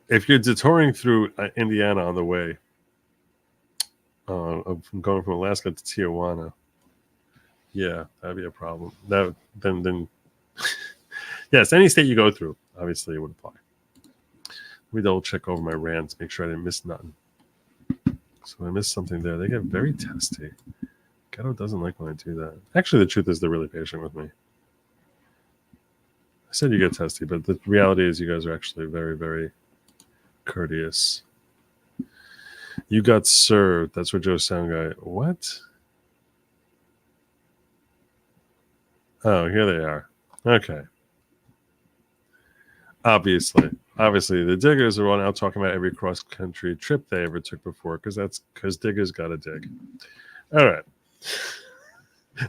If you're detouring through Indiana on the way, going from Alaska to Tijuana, yeah, that'd be a problem. Then yes, any state you go through, obviously it would apply. Let me double check over my rants, make sure I didn't miss nothing. So I missed something there. They get very testy. Ghetto doesn't like when I do that. Actually, the truth is they're really patient with me. I said you get testy, but the reality is you guys are actually very, very courteous. You got served. That's what Joe Sound Guy. What? Oh, here they are. Okay. Obviously, the diggers are all now talking about every cross-country trip they ever took before because diggers got to dig. All right.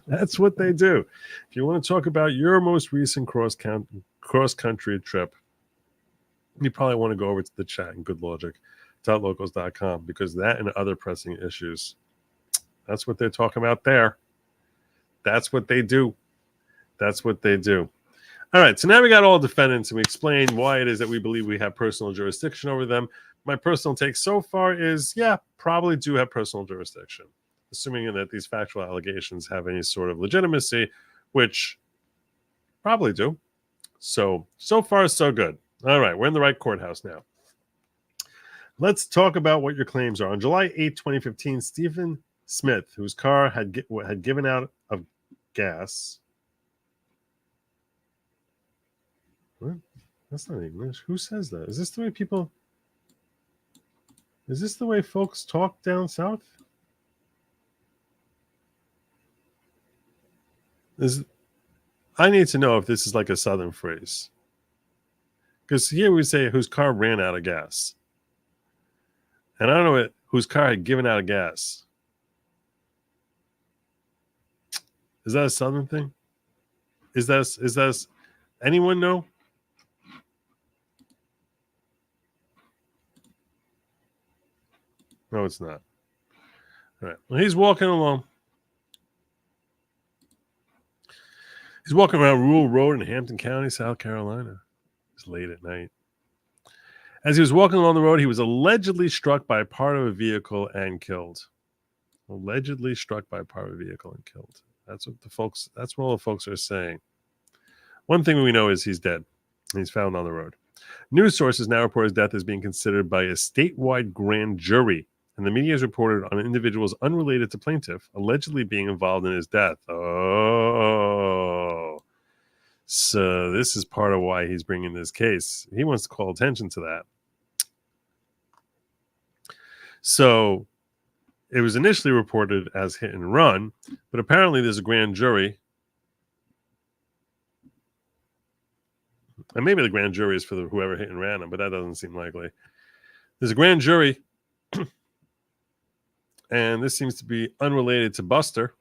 That's what they do. If you want to talk about your most recent cross-country trip, you probably want to go over to the chat in goodlawgic.locals.com because that and other pressing issues, that's what they're talking about there. That's what they do. That's what they do. All right, so now we got all defendants, and we explained why it is that we believe we have personal jurisdiction over them. My personal take so far is, yeah, probably do have personal jurisdiction, assuming that these factual allegations have any sort of legitimacy, which probably do. So far, so good. All right, we're in the right courthouse now. Let's talk about what your claims are. On July 8, 2015, Stephen Smith, whose car had given out of gas. What? That's not English. Who says that? Is this the way people... Is this the way folks talk down south? I need to know if this is like a southern phrase. Because here we say whose car ran out of gas. And I don't know whose car had given out of gas. Is that a southern thing? Is that anyone know? No, it's not. All right. Well, he's walking along. He's walking around Rural Road in Hampton County, South Carolina. It's late at night. As he was walking along the road, he was allegedly struck by a part of a vehicle and killed. Allegedly struck by a part of a vehicle and killed. That's what all the folks are saying. One thing we know is he's dead. He's found on the road. News sources now report his death as being considered by a statewide grand jury, and the media has reported on individuals unrelated to plaintiff allegedly being involved in his death. Oh. So this is part of why he's bringing this case. He wants to call attention to that. So it was initially reported as hit and run, but apparently there's a grand jury. And maybe the grand jury is for whoever hit and ran him, but that doesn't seem likely. There's a grand jury, and this seems to be unrelated to Buster.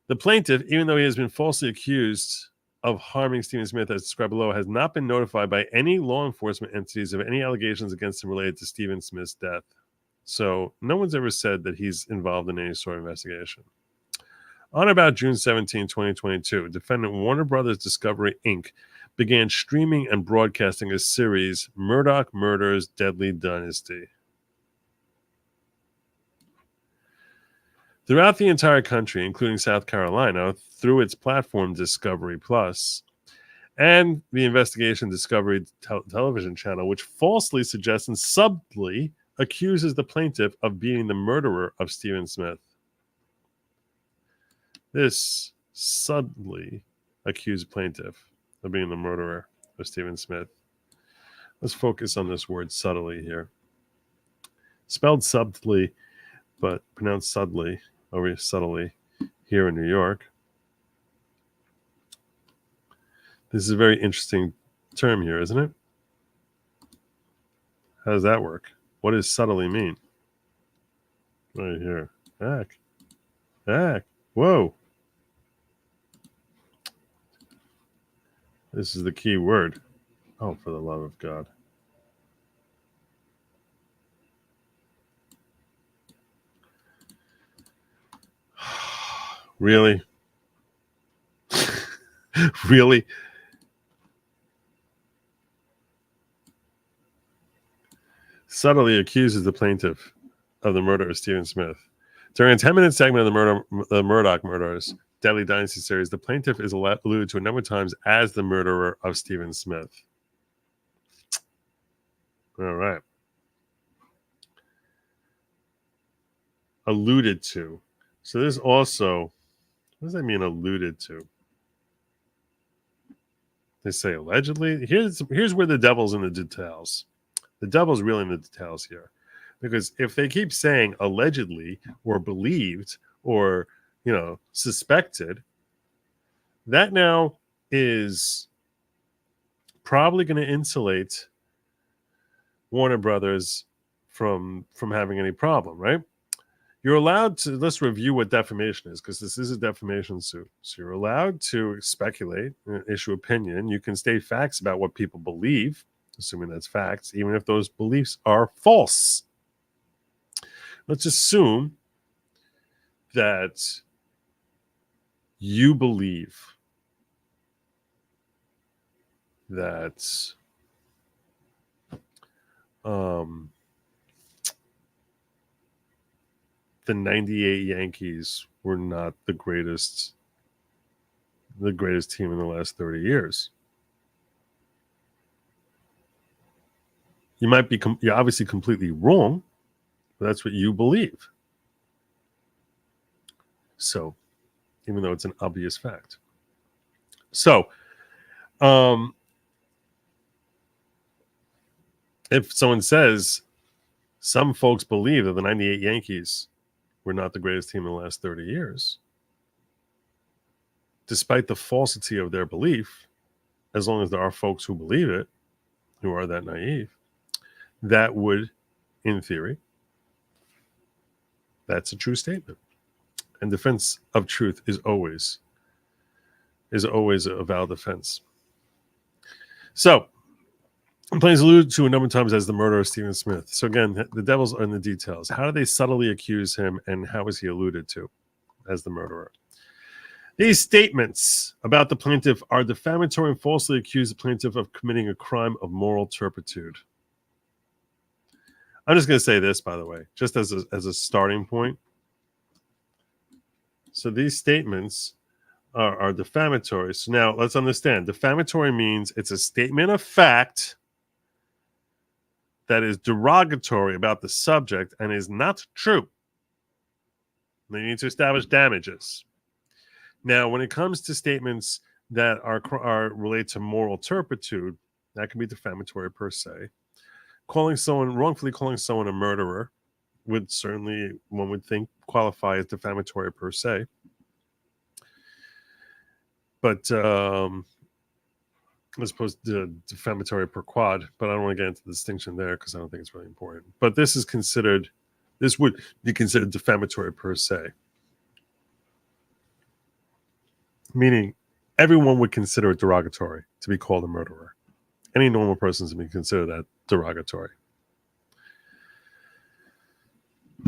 The plaintiff, even though he has been falsely accused of harming Stephen Smith, as described below, has not been notified by any law enforcement entities of any allegations against him related to Stephen Smith's death. So no one's ever said that he's involved in any sort of investigation. On about June 17, 2022, defendant Warner Brothers Discovery, Inc. began streaming and broadcasting a series, Murdoch Murders Deadly Dynasty. Throughout the entire country, including South Carolina, through its platform Discovery Plus and the Investigation Discovery television channel, which falsely suggests and subtly accuses the plaintiff of being the murderer of Stephen Smith. This subtly accused plaintiff of being the murderer of Stephen Smith. Let's focus on this word subtly here. Spelled subtly, but pronounced subtly here in New York. This is a very interesting term here, isn't it? How does that work? What does subtly mean? Right here. Back. Whoa. This is the key word. Oh, for the love of God. Really? Really? Subtly accuses the plaintiff of the murder of Stephen Smith. During a 10-minute segment of the Murdoch Murders Deadly Dynasty series, the plaintiff is alluded to a number of times as the murderer of Stephen Smith. All right. Alluded to. So this also, what does that mean, alluded to? They say allegedly. Here's where the devil's in the details. The devil's really in the details here. Because if they keep saying allegedly or believed or, suspected, that now is probably going to insulate Warner Brothers from having any problem, right? You're allowed to, let's review what defamation is, because this is a defamation suit. So you're allowed to speculate, issue opinion. You can state facts about what people believe, assuming that's facts, even if those beliefs are false. Let's assume that you believe that the 98 Yankees were not the greatest team in the last 30 years. You're obviously completely wrong, but that's what you believe. So, even though it's an obvious fact. So, if someone says some folks believe that the 98 Yankees were not the greatest team in the last 30 years, despite the falsity of their belief, as long as there are folks who believe it, who are that naive, that would, in theory, that's a true statement. And defense of truth is always a valid defense. So, complaints alluded to a number of times as the murderer of Stephen Smith. So again, the devil's are in the details. How do they subtly accuse him, and how is he alluded to as the murderer? These statements about the plaintiff are defamatory and falsely accuse the plaintiff of committing a crime of moral turpitude. I'm just going to say this, by the way, just as a starting point. So these statements are defamatory. So now let's understand. Defamatory means it's a statement of fact that is derogatory about the subject and is not true. They need to establish damages. Now, when it comes to statements that are related to moral turpitude, that can be defamatory per se. Wrongfully calling someone a murderer would certainly, one would think, qualify as defamatory per se. But as opposed to defamatory per quad, but I don't want to get into the distinction there because I don't think it's really important. But this would be considered defamatory per se. Meaning everyone would consider it derogatory to be called a murderer. Any normal person would consider that derogatory.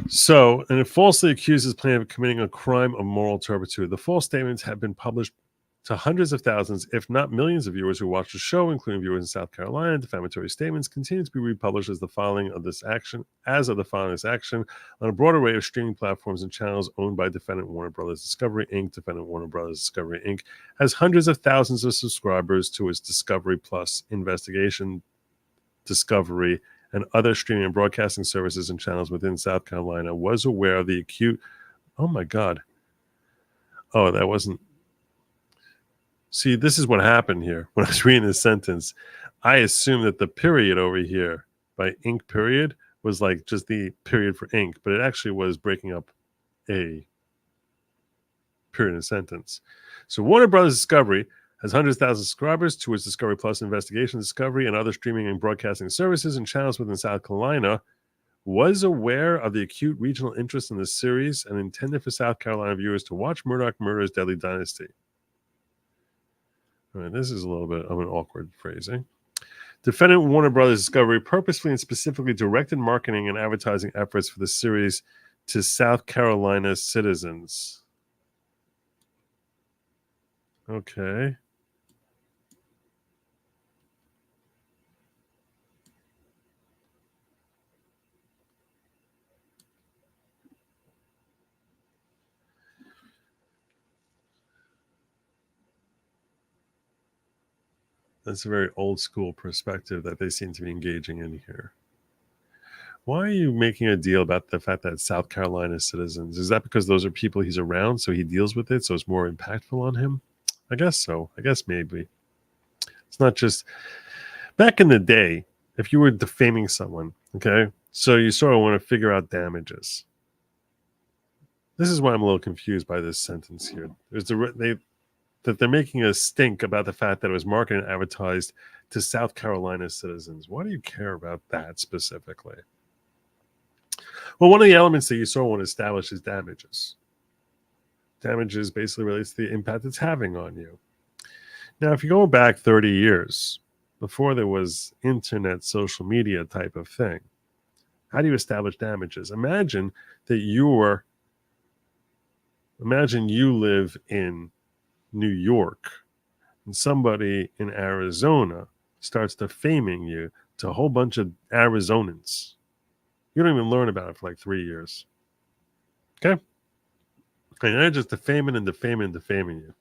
So, and it falsely accuses plaintiff of committing a crime of moral turpitude. The false statements have been published to hundreds of thousands, if not millions of viewers who watch the show, including viewers in South Carolina. Defamatory statements continue to be republished as the filing of this action on a broad array of streaming platforms and channels owned by defendant Warner Brothers Discovery Inc. Defendant Warner Brothers Discovery Inc. has hundreds of thousands of subscribers to its Discovery Plus, Investigation, Discovery, and other streaming and broadcasting services and channels within South Carolina. Was aware of the acute. Oh my God. Oh, that wasn't. See, this is what happened here. When I was reading this sentence, I assumed that the period over here by ink period was like just the period for ink, but it actually was breaking up a period in a sentence. So Warner Brothers Discovery has hundreds of thousands of subscribers to its Discovery Plus, Investigation, Discovery, and other streaming and broadcasting services and channels within South Carolina. Was aware of the acute regional interest in this series and intended for South Carolina viewers to watch Murdoch Murder's Deadly Dynasty. All right, this is a little bit of an awkward phrasing. Defendant Warner Brothers Discovery purposefully and specifically directed marketing and advertising efforts for the series to South Carolina citizens. Okay. That's a very old school perspective that they seem to be engaging in here. Why are you making a deal about the fact that South Carolina citizens? Is that because those are people he's around, so he deals with it, so it's more impactful on him? I guess so. I guess maybe. It's not just... Back in the day, if you were defaming someone, okay, so you sort of want to figure out damages. This is why I'm a little confused by this sentence here. That they're making a stink about the fact that it was marketed and advertised to South Carolina citizens. Why do you care about that specifically? Well, one of the elements that you sort of want to establish is damages. Damages basically relates to the impact it's having on you. Now, if you go back 30 years, before there was internet, social media type of thing, how do you establish damages? Imagine you live in New York, and somebody in Arizona starts defaming you to a whole bunch of Arizonans. You don't even learn about it for like 3 years. Okay? And they're just defaming and defaming and defaming you.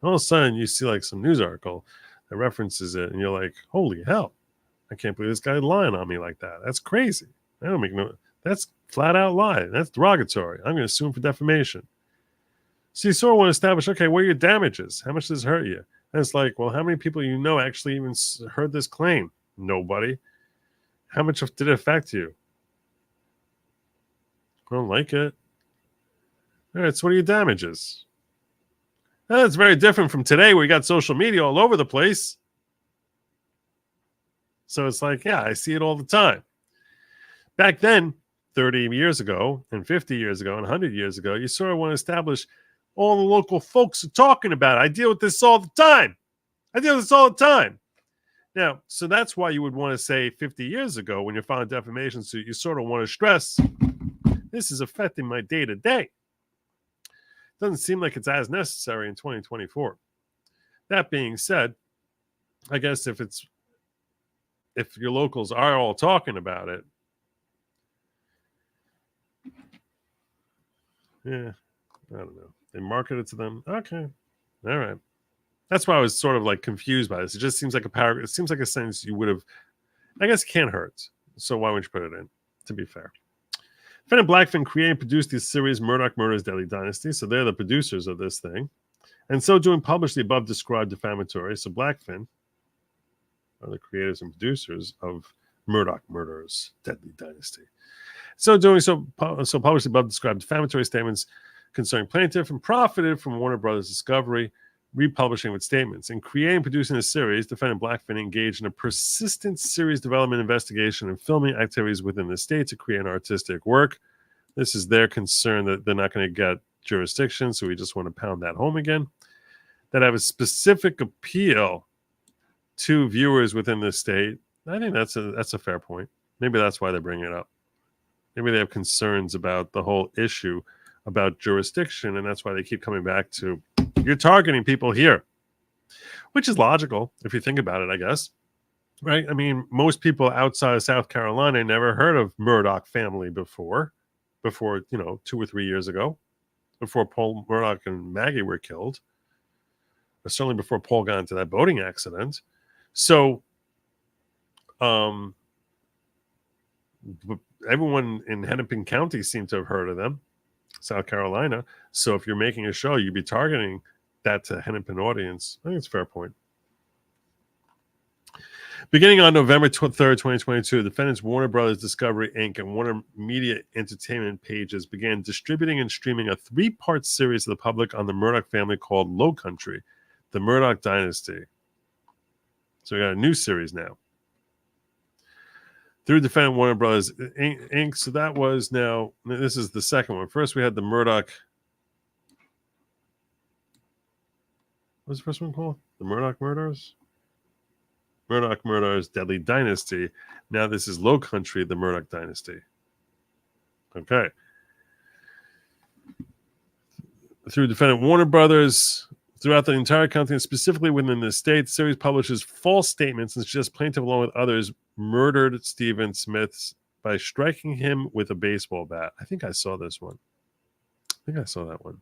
All of a sudden, you see like some news article that references it, and you're like, holy hell, I can't believe this guy's lying on me like that. That's crazy. I don't make no, that's flat out lie. That's derogatory. I'm going to sue him for defamation. So you sort of want to establish, okay, what are your damages? How much does this hurt you? And it's like, well, how many people you know actually even heard this claim? Nobody. How much did it affect you? I don't like it. All right, so what are your damages? That's very different from today where you got social media all over the place. So it's like, yeah, I see it all the time. Back then, 30 years ago and 50 years ago and 100 years ago, you sort of want to establish all the local folks are talking about it. I deal with this all the time. Now, so that's why you would want to say 50 years ago when you're filing a defamation suit, you sort of want to stress, this is affecting my day-to-day. Doesn't seem like it's as necessary in 2024. That being said, I guess if your locals are all talking about it, yeah, I don't know. They market it to them. Okay. All right. That's why I was sort of like confused by this. It just seems like a paragraph. It seems like a sentence you would have, I guess it can't hurt. So why wouldn't you put it in, to be fair? Defendant Blackfin created and produced the series Murdoch Murders Deadly Dynasty. So they're the producers of this thing. And so doing published the above described defamatory. So Blackfin are the creators and producers of Murdoch Murders Deadly Dynasty. So doing so published the above described defamatory statements concerning plaintiff and profited from Warner Brothers Discovery, republishing with statements. In creating and producing a series, defendant Blackfin engaged in a persistent series development, investigation, and filming activities within the state to create an artistic work. This is their concern that they're not going to get jurisdiction, so we just want to pound that home again. That have a specific appeal to viewers within the state. I think that's a fair point. Maybe that's why they're bringing it up. Maybe they have concerns about the whole issue about jurisdiction, and that's why they keep coming back to, you're targeting people here, which is logical if you think about it, I guess. Right? I mean, most people outside of South Carolina never heard of Murdoch family before, 2 or 3 years ago, before Paul Murdoch and Maggie were killed, or certainly before Paul got into that boating accident. So, everyone in Hennepin County seemed to have heard of them, South Carolina. So if you're making a show, you'd be targeting that to Hennepin audience. I think it's a fair point. Beginning on November 3rd, 2022, the defendants Warner Brothers Discovery Inc. and Warner Media Entertainment pages began distributing and streaming a 3-part series to the public on the Murdoch family called Low Country, the Murdoch Dynasty. So we got a new series now. Through defendant Warner Brothers Inc. So that was now, this is the second one. First, we had the Murdoch. What was the first one called? The Murdoch Murders? Murdoch Murders Deadly Dynasty. Now this is Low Country, the Murdoch Dynasty. Okay. Through defendant Warner Brothers, throughout the entire country, and specifically within the state, the series publishes false statements and suggests plaintiff, along with others, murdered Stephen Smith by striking him with a baseball bat. I think I saw this one. I think I saw that one.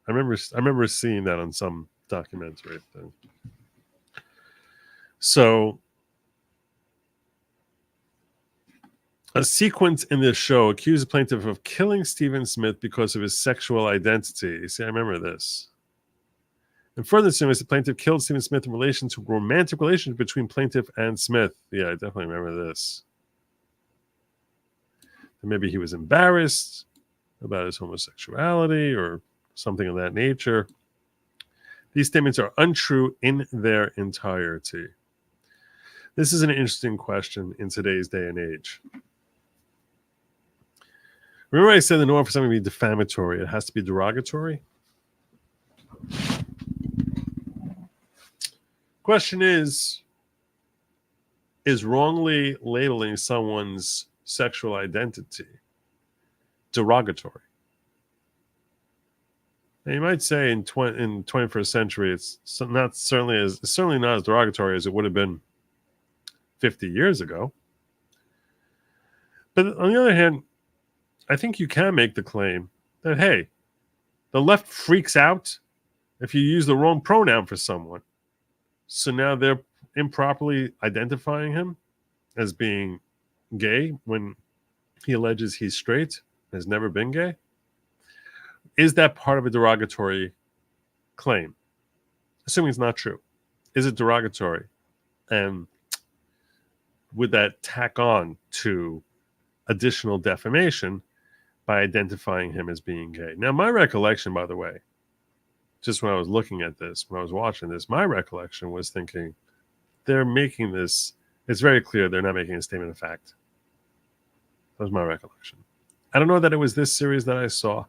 I remember seeing that on some documentary thing. So, a sequence in this show accused the plaintiff of killing Stephen Smith because of his sexual identity. See, I remember this. And further series, the plaintiff killed Stephen Smith in relation to a romantic relationship between plaintiff and Smith. Yeah, I definitely remember this. And maybe he was embarrassed about his homosexuality or something of that nature. These statements are untrue in their entirety. This is an interesting question in today's day and age. Remember I said the norm for something to be defamatory, it has to be derogatory? Question is wrongly labeling someone's sexual identity derogatory? And you might say in 21st century, it's certainly not as derogatory as it would have been 50 years ago. But on the other hand, I think you can make the claim that, hey, the left freaks out if you use the wrong pronoun for someone. So now they're improperly identifying him as being gay when he alleges he's straight, has never been gay. Is that part of a derogatory claim? Assuming it's not true. Is it derogatory? And would that tack on to additional defamation by identifying him as being gay? Now, my recollection, by the way, just when I was looking at this, when I was watching this, my recollection was thinking they're making this, it's very clear they're not making a statement of fact. That was my recollection. I don't know that it was this series that I saw.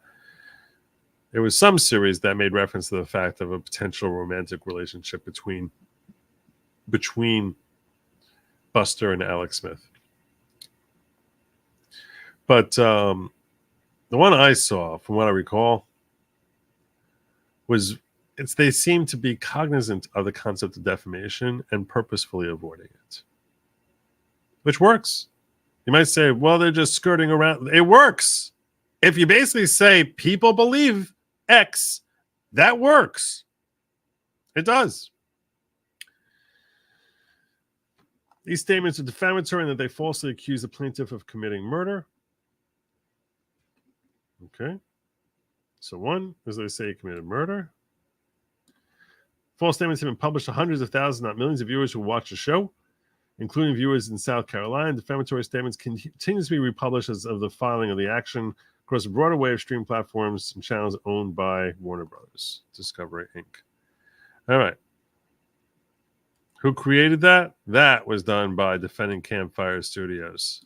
There was some series that made reference to the fact of a potential romantic relationship between Buster and Alex Smith. But the one I saw, from what I recall, was they seem to be cognizant of the concept of defamation and purposefully avoiding it, which works. You might say, well, they're just skirting around. It works. If you basically say people believe X, that works. It does. These statements are defamatory in that they falsely accuse the plaintiff of committing murder. Okay. So one, as they say, he committed murder. False statements have been published to hundreds of thousands, not millions of viewers who watch the show, including viewers in South Carolina. Defamatory statements continue to be republished as of the filing of the action across a broader array of streaming platforms and channels owned by Warner Brothers Discovery Inc. All right. Who created that? That was done by Defending Campfire Studios.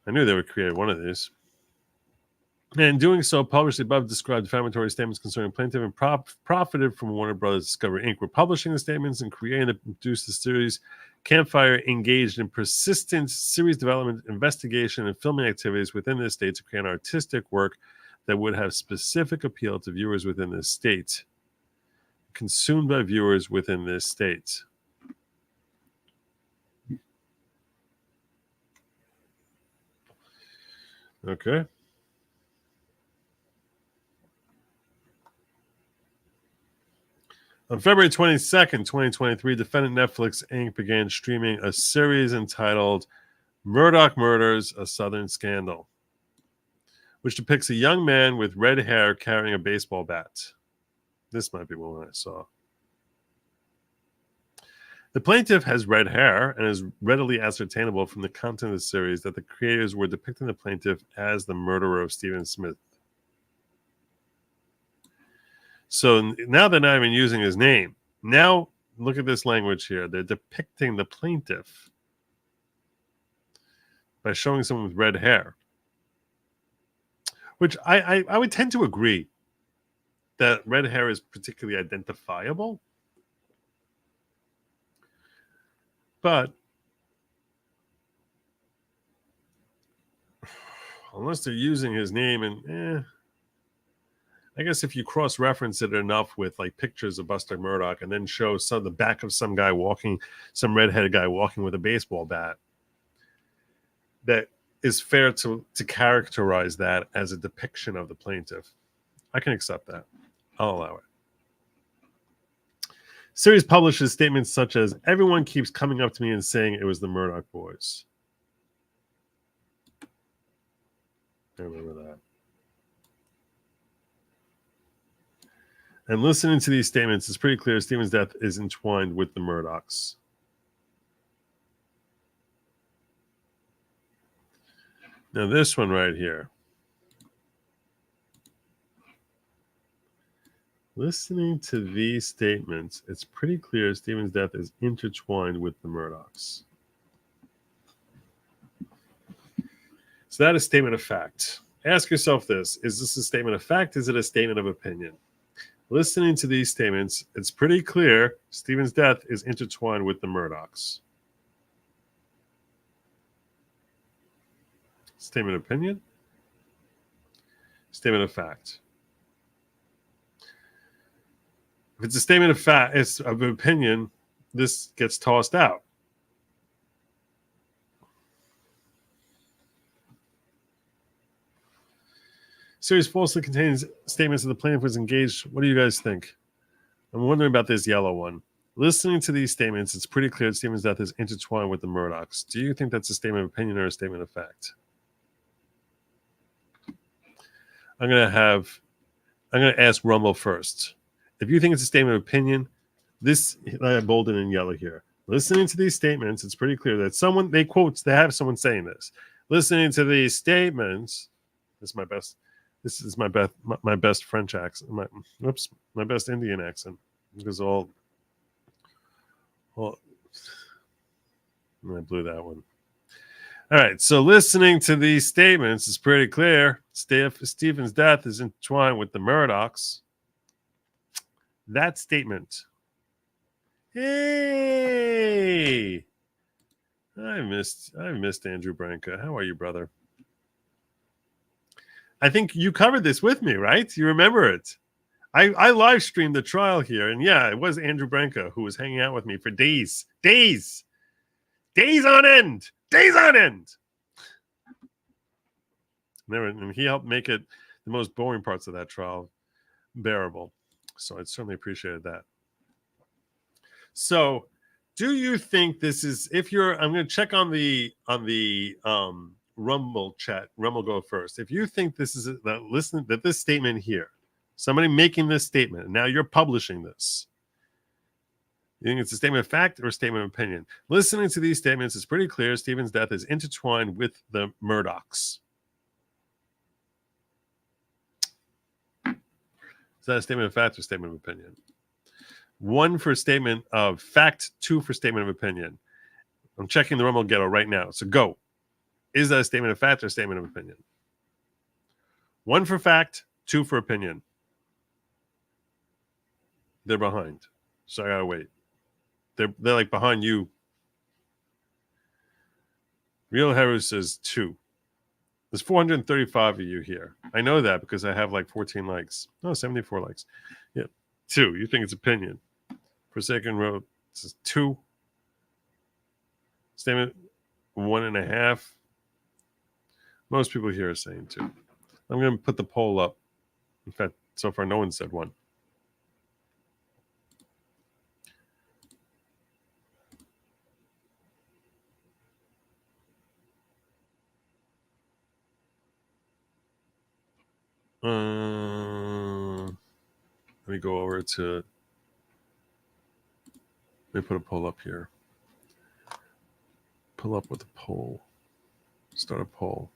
I knew they would create one of these. And in doing so, published the above described defamatory statements concerning plaintiff and profited from Warner Brothers Discovery Inc. We're publishing the statements and creating and produced the series. Campfire engaged in persistent series development, investigation, and filming activities within this state to create an artistic work that would have specific appeal to viewers within this state, consumed by viewers within this state. Okay. On February 22nd, 2023, defendant Netflix Inc. began streaming a series entitled Murdoch Murders, A Southern Scandal, which depicts a young man with red hair carrying a baseball bat. This might be one I saw. The plaintiff has red hair and is readily ascertainable from the content of the series that the creators were depicting the plaintiff as the murderer of Stephen Smith. So now they're not even using his name. Now, look at this language here. They're depicting the plaintiff by showing someone with red hair, which I would tend to agree that red hair is particularly identifiable. But unless they're using his name, and I guess if you cross-reference it enough with like pictures of Buster Murdoch and then show the back of some guy walking, some redheaded guy walking with a baseball bat, that is fair to characterize that as a depiction of the plaintiff. I can accept that. I'll allow it. Series publishes statements such as, everyone keeps coming up to me and saying it was the Murdoch boys. I remember that. And listening to these statements, it's pretty clear Stephen's death is entwined with the Murdochs. Now this one right here. Listening to these statements, it's pretty clear Stephen's death is intertwined with the Murdochs. Is that a statement of fact? Ask yourself this. Is this a statement of fact? Is it a statement of opinion? Listening to these statements, it's pretty clear Stephen's death is intertwined with the Murdochs. Statement of opinion? Statement of fact. If it's a statement of fact, it's of opinion, this gets tossed out. Series falsely contains statements that the plaintiff was engaged. What do you guys think? I'm wondering about this yellow one. Listening to these statements, it's pretty clear that Stephen's death is intertwined with the Murdochs. Do you think that's a statement of opinion or a statement of fact? I'm going to ask Rumble first. If you think it's a statement of opinion, this I have bolded in yellow here. Listening to these statements, it's pretty clear that they have someone saying this. Listening to these statements, this is my best French accent. My best Indian accent. Because all I blew that one. All right, so listening to these statements is pretty clear. Stephen's death is entwined with the Murdochs. That statement. Hey, I missed Andrew Branca. How are you, brother? I think you covered this with me, right? You remember it. I live streamed the trial here, and yeah, it was Andrew Branca who was hanging out with me for days on end. And he helped make it the most boring parts of that trial bearable. So I certainly appreciated that. So, do you think this is? I'm going to check on the Rumble chat. Rumble, go first. If you think this is that this statement here, somebody making this statement, and now you're publishing this. You think it's a statement of fact or a statement of opinion? Listening to these statements, it's pretty clear Stephen's death is intertwined with the Murdochs. Is that a statement of fact or statement of opinion? 1 for statement of fact, 2 for statement of opinion. I'm checking the Rumble Ghetto right now. So go. Is that a statement of fact or a statement of opinion? 1 for fact, 2 for opinion. They're behind. So I gotta wait. They're like behind you. Real Hero says 2. There's 435 of you here. I know that because I have like 14 likes. No, 74 likes. Yeah. 2. You think it's opinion. Forsaken Road says 2. Statement 1.5. Most people here are saying 2. I'm going to put the poll up. In fact, so far no one said 1. Let me go over to. Let me put a poll up here. Pull up with a poll. Start a poll.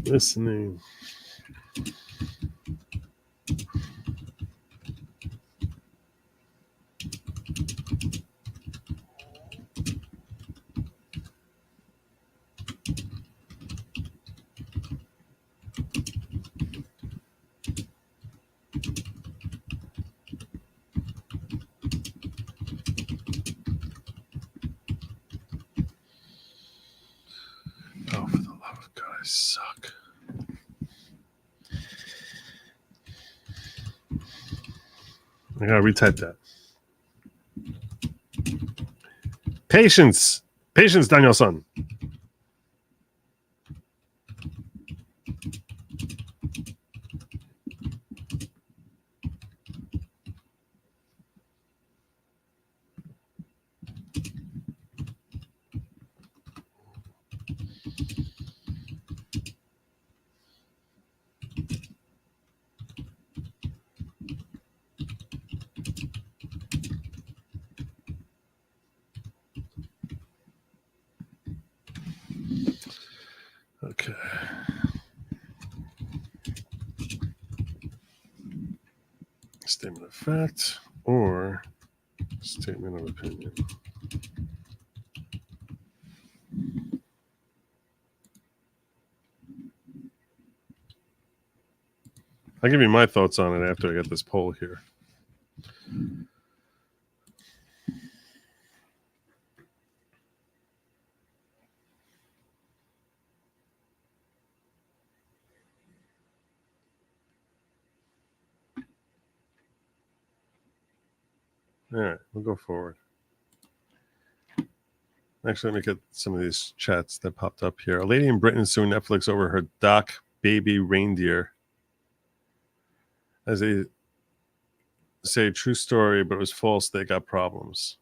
Listening. Oh, for the love of God, I suck. I gotta retype that. Patience, Danielson. Okay. Statement of fact or statement of opinion. I'll give you my thoughts on it after I get this poll here. All right, we'll go forward. Actually, let me get some of these chats that popped up here. A lady in Britain suing Netflix over her Doc baby reindeer. As they say, true story, but it was false. They got problems.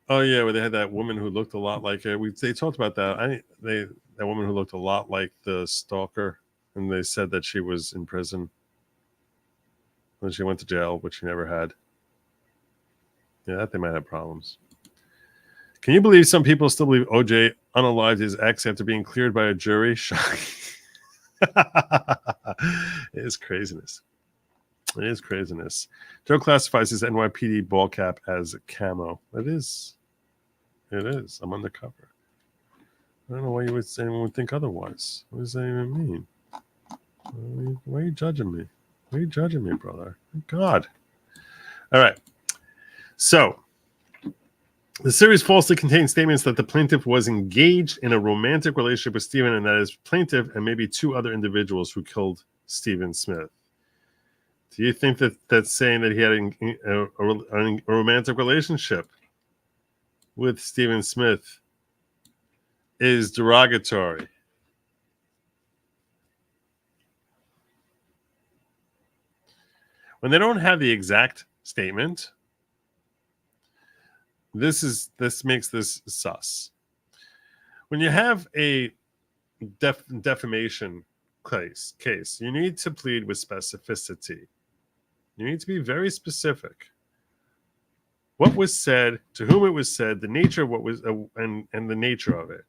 Oh yeah, where they had that woman who looked a lot like her. They talked about that. That woman who looked a lot like the stalker, and they said that she was in prison. When she went to jail, which she never had. Yeah, that they might have problems. Can you believe some people still believe OJ unalived his ex after being cleared by a jury? Shocking. It is craziness. It is craziness. Joe classifies his NYPD ball cap as camo. It is. It is. I'm undercover. I don't know why anyone would think otherwise. What does that even mean? Why are you judging me? Why are you judging me, brother? God. All right. So, the series falsely contains statements that the plaintiff was engaged in a romantic relationship with Stephen, and that is plaintiff and maybe two other individuals who killed Stephen Smith. Do you think that that's saying that he had a romantic relationship with Stephen Smith is derogatory? When they don't have the exact statement, this makes this sus. When you have a defamation case, you need to plead with specificity. You need to be very specific. What was said, to whom it was said, the nature of what was, and the nature of it.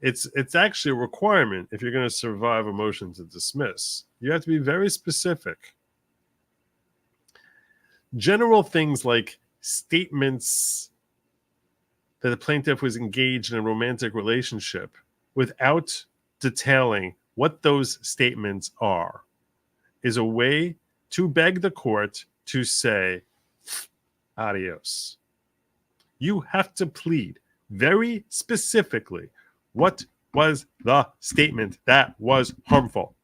It's actually a requirement if you're going to survive a motion to dismiss. You have to be very specific. General things like statements that the plaintiff was engaged in a romantic relationship without detailing what those statements are is a way to beg the court to say adios. You have to plead very specifically what was the statement that was harmful.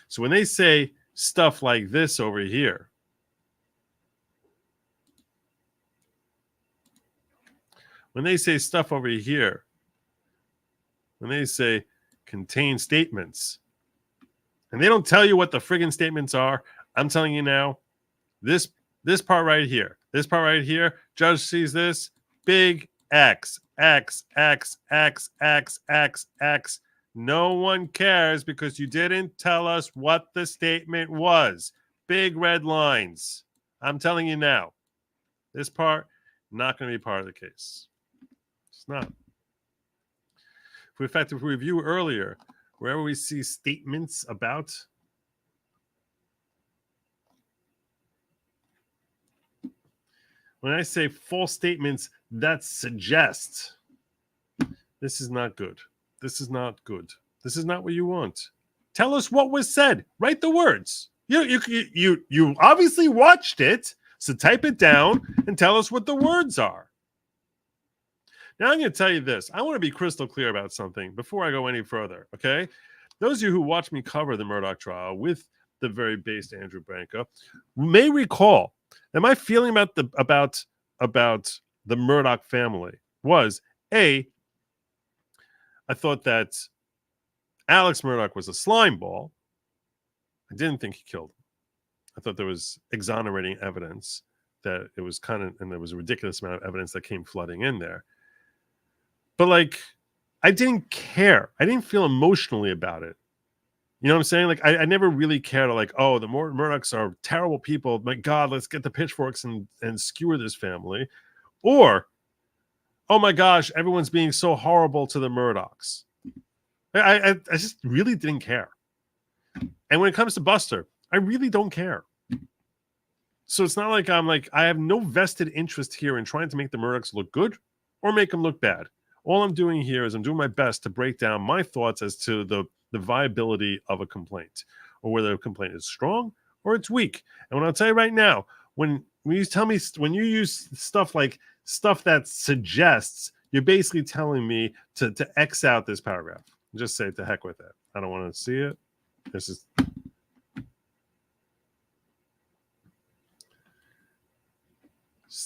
So when they say stuff like this over here, when they say contain statements, and they don't tell you what the friggin' statements are, I'm telling you now, this part right here, judge sees this, big X, X, X, X, X, X, X. No one cares because you didn't tell us what the statement was. Big red lines. I'm telling you now, this part, not going to be part of the case. It's not. If we review earlier, wherever we see statements about when I say false statements that suggest, this is not good. This is not good. This is not what you want. Tell us what was said. Write the words. You obviously watched it, so type it down and tell us what the words are. Now I'm going to tell you this. I want to be crystal clear about something before I go any further, okay? Those of you who watched me cover the Murdoch trial with the very based Andrew Branca may recall that my feeling about the Murdoch family was, I thought that Alex Murdoch was a slime ball. I didn't think he killed him. I thought there was exonerating evidence that it was and there was a ridiculous amount of evidence that came flooding in there. But I didn't care. I didn't feel emotionally about it. You know what I'm saying? I never really cared. Oh, the Murdochs are terrible people. My God, let's get the pitchforks and skewer this family. Or, oh my gosh, everyone's being so horrible to the Murdochs. I just really didn't care. And when it comes to Buster, I really don't care. So it's not like I have no vested interest here in trying to make the Murdochs look good or make them look bad. All I'm doing here is I'm doing my best to break down my thoughts as to the viability of a complaint, or whether a complaint is strong or it's weak. And when I'll tell you right now, when you use stuff like stuff that suggests, you're basically telling me to X out this paragraph. Just say to heck with it. I don't want to see it. This is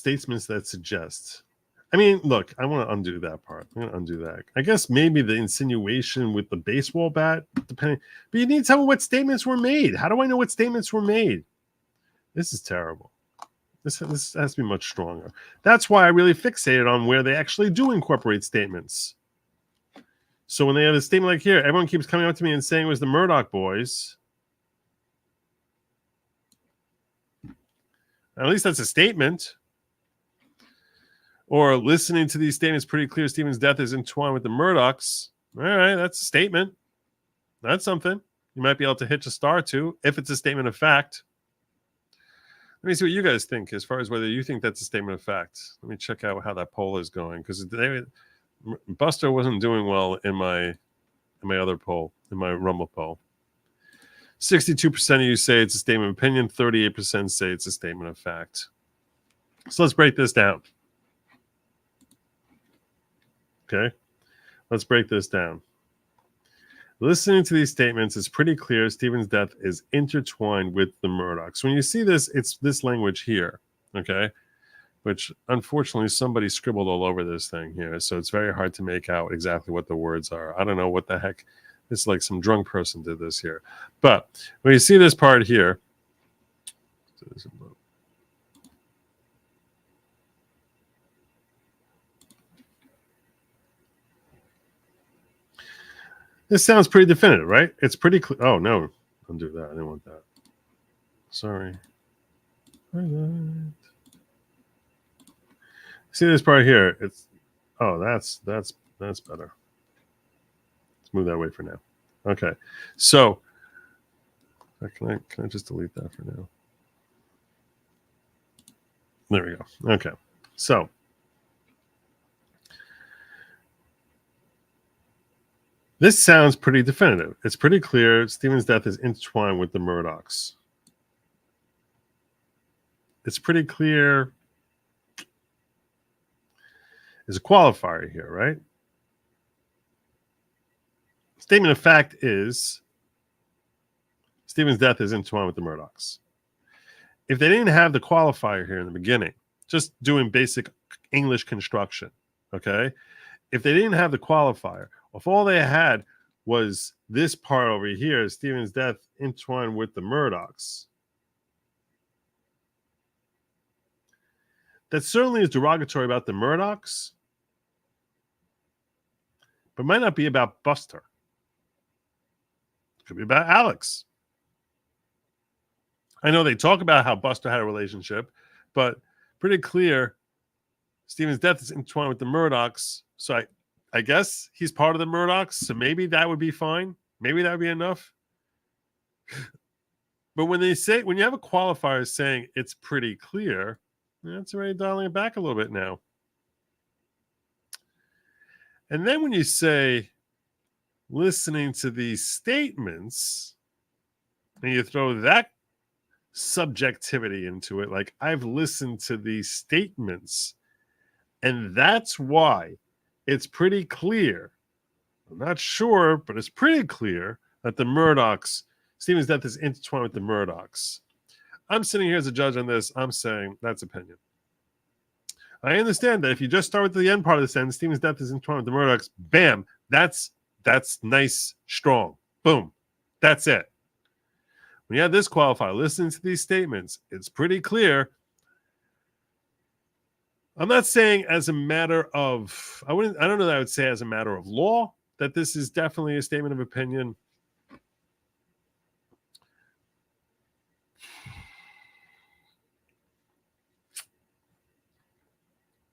statements that suggest. I mean, look, I want to undo that part. I'm going to undo that. I guess maybe the insinuation with the baseball bat, depending. But you need to tell me what statements were made. How do I know what statements were made? This is terrible. This has to be much stronger. That's why I really fixated on where they actually do incorporate statements. So when they have a statement like here, everyone keeps coming up to me and saying it was the Murdoch boys. At least that's a statement. Or listening to these statements, pretty clear Stephen's death is entwined with the Murdochs. All right, that's a statement. That's something. You might be able to hitch a star to if it's a statement of fact. Let me see what you guys think as far as whether you think that's a statement of fact. Let me check out how that poll is going, because Buster wasn't doing well in my other poll, in my Rumble poll. 62% of you say it's a statement of opinion. 38% say it's a statement of fact. So let's break this down. Okay, let's break this down. Listening to these statements, it's pretty clear Stephen's death is intertwined with the Murdochs. When you see this, it's this language here, okay, which unfortunately somebody scribbled all over this thing here, so it's very hard to make out exactly what the words are. I don't know what the heck. It's like some drunk person did this here. But when you see this part here, this sounds pretty definitive, right? It's pretty clear. Oh, no. Don't do that. I didn't want that. Sorry. See this part here? It's that's better. Let's move that away for now. Okay. So can I just delete that for now? There we go. Okay. So this sounds pretty definitive. It's pretty clear Stephen's death is intertwined with the Murdochs. It's pretty clear. There's a qualifier here, right? Statement of fact is Stephen's death is intertwined with the Murdochs. If they didn't have the qualifier here in the beginning, just doing basic English construction, okay? If they didn't have the qualifier, if all they had was this part over here, Stephen's death intertwined with the Murdochs, that certainly is derogatory about the Murdochs, but might not be about Buster. It could be about Alex. I know they talk about how Buster had a relationship, but pretty clear Stephen's death is intertwined with the Murdochs. So I guess he's part of the Murdochs, so maybe that would be fine. Maybe that would be enough. But when you have a qualifier saying it's pretty clear, that's already dialing it back a little bit now. And then when you say listening to these statements, and you throw that subjectivity into it, like I've listened to these statements, and that's why it's pretty clear. I'm not sure, but it's pretty clear that the Murdochs, Stephen's death is intertwined with the Murdochs. I'm sitting here as a judge on this. I'm saying that's opinion. I understand that if you just start with the end part of the sentence, Stephen's death is intertwined with the Murdochs, bam, that's nice, strong. Boom. That's it. When you have this qualifier, listening to these statements, it's pretty clear. I'm not saying as a matter of, I don't know that I would say as a matter of law that this is definitely a statement of opinion.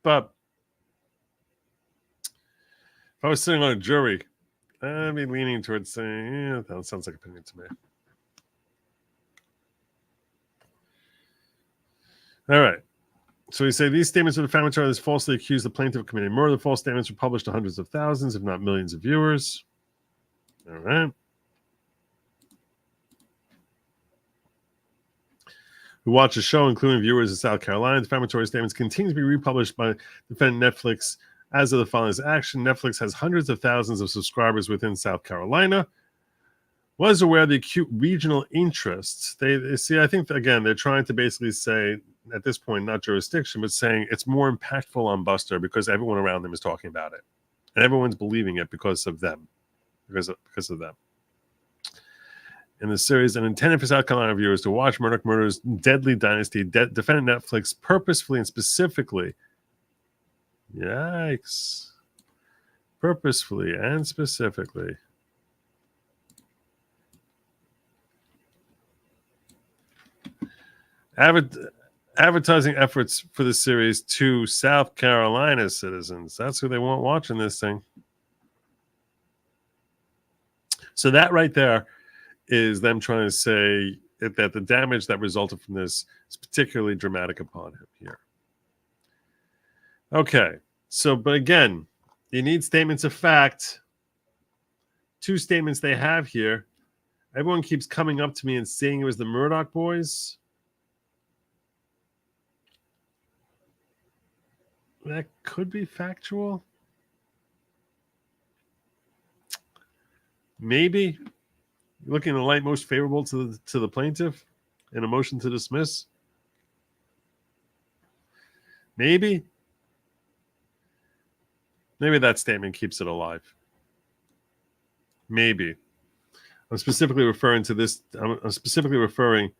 But if I was sitting on a jury, I'd be leaning towards saying, yeah, that sounds like opinion to me. All right. So we say these statements are defamatory. This falsely accused the plaintiff of committing murder. The false statements were published to hundreds of thousands, if not millions of viewers. All right. Who watch the show, including viewers in South Carolina. Defamatory statements continue to be republished by defendant Netflix as of the filings action. Netflix has hundreds of thousands of subscribers within South Carolina. Was aware of the acute regional interests. They see, I think, again, they're trying to basically say at this point, not jurisdiction, but saying it's more impactful on Buster because everyone around them is talking about it. And everyone's believing it because of them. Because of them. In the series, and intended for South Carolina viewers to watch Murdoch Murders Deadly Dynasty, defendant Netflix purposefully and specifically. Yikes. Purposefully and specifically. Advertising efforts for the series to South Carolina citizens. That's who they want watching this thing. So that right there is them trying to say that the damage that resulted from this is particularly dramatic upon him here. Okay. So, but again, you need statements of fact. Two statements they have here. Everyone keeps coming up to me and saying it was the Murdoch boys. That could be factual. Maybe. Looking at the light most favorable to the plaintiff in a motion to dismiss. Maybe. Maybe that statement keeps it alive. Maybe. I'm specifically referring to this. I'm specifically referring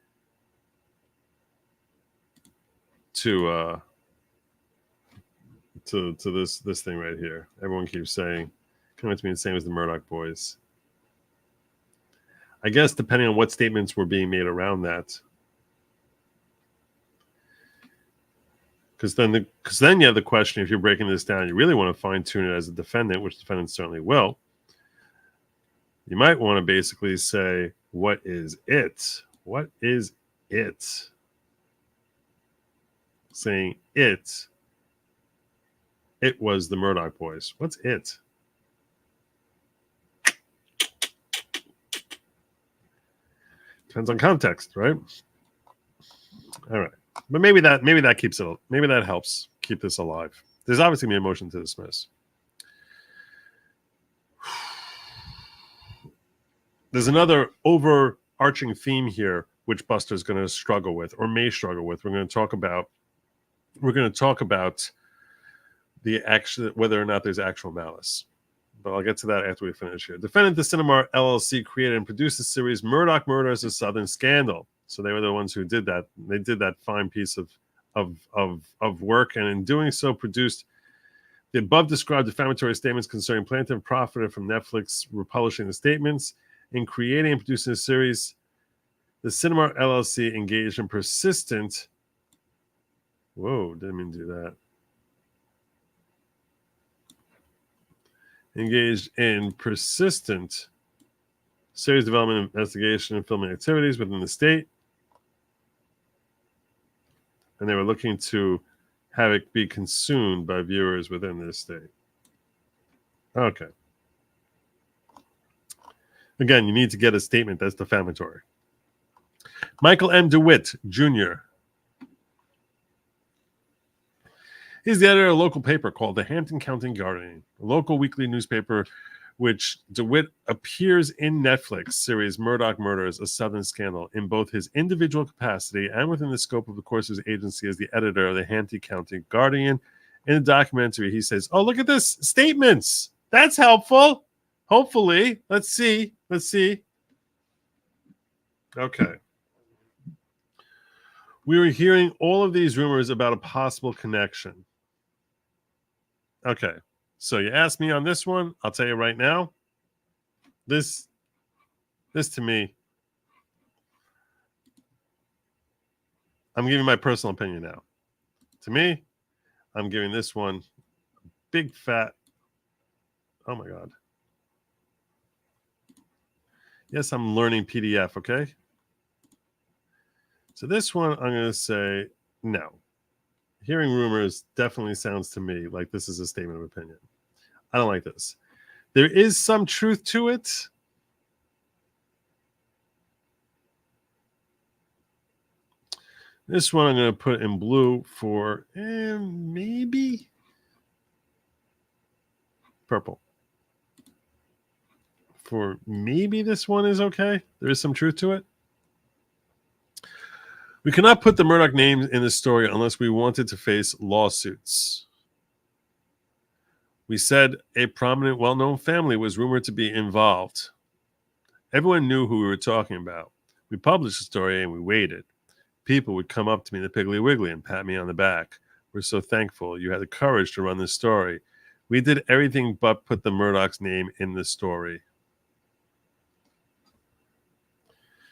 to this thing right here. Everyone keeps saying, coming to me and saying it was the Murdoch boys. I guess depending on what statements were being made around that. Because then you have the question, if you're breaking this down, you really want to fine-tune it as a defendant, which defendants certainly will. You might want to basically say, what is it? What is it? Saying it was the Murdoch boys. What's it? Depends on context, right? All right. But maybe that keeps it. Maybe that helps keep this alive. There's obviously going to be a motion to dismiss. There's another overarching theme here, which Buster's going to struggle with, or may struggle with. We're going to talk about the action, whether or not there's actual malice. But I'll get to that after we finish here. Defendant the Cinema LLC created and produced the series Murdoch Murders: A Southern Scandal. So they were the ones who did that. They did that fine piece of work, and in doing so, produced the above described defamatory statements concerning plaintiff, profited from Netflix republishing the statements. In creating and producing the series, the Cinema LLC engaged in persistent. Whoa, didn't mean to do that. Engaged in persistent series development, investigation, and filming activities within the state. And they were looking to have it be consumed by viewers within this state. Okay. Again, you need to get a statement that's defamatory. Michael M. DeWitt, Jr. He's the editor of a local paper called the Hampton County Guardian, a local weekly newspaper which DeWitt appears in Netflix series Murdoch Murders: A Southern Scandal in both his individual capacity and within the scope of the course of his agency as the editor of the Hampton County Guardian. In the documentary, he says, oh, look at this. Statements. That's helpful. Hopefully. Let's see. Okay. We were hearing all of these rumors about a possible connection. Okay. So you asked me on this one. I'll tell you right now. This to me, I'm giving my personal opinion now. To me, I'm giving this one big fat. Oh my God. Yes, I'm learning PDF, okay? So this one, I'm going to say no. Hearing rumors definitely sounds to me like this is a statement of opinion. I don't like this. There is some truth to it. This one I'm going to put in blue for maybe purple. For maybe this one is okay. There is some truth to it. We cannot put the Murdoch name in the story unless we wanted to face lawsuits. We said a prominent, well-known family was rumored to be involved. Everyone knew who we were talking about. We published the story and we waited. People would come up to me in the Piggly Wiggly and pat me on the back. We're so thankful you had the courage to run this story. We did everything but put the Murdoch's name in the story.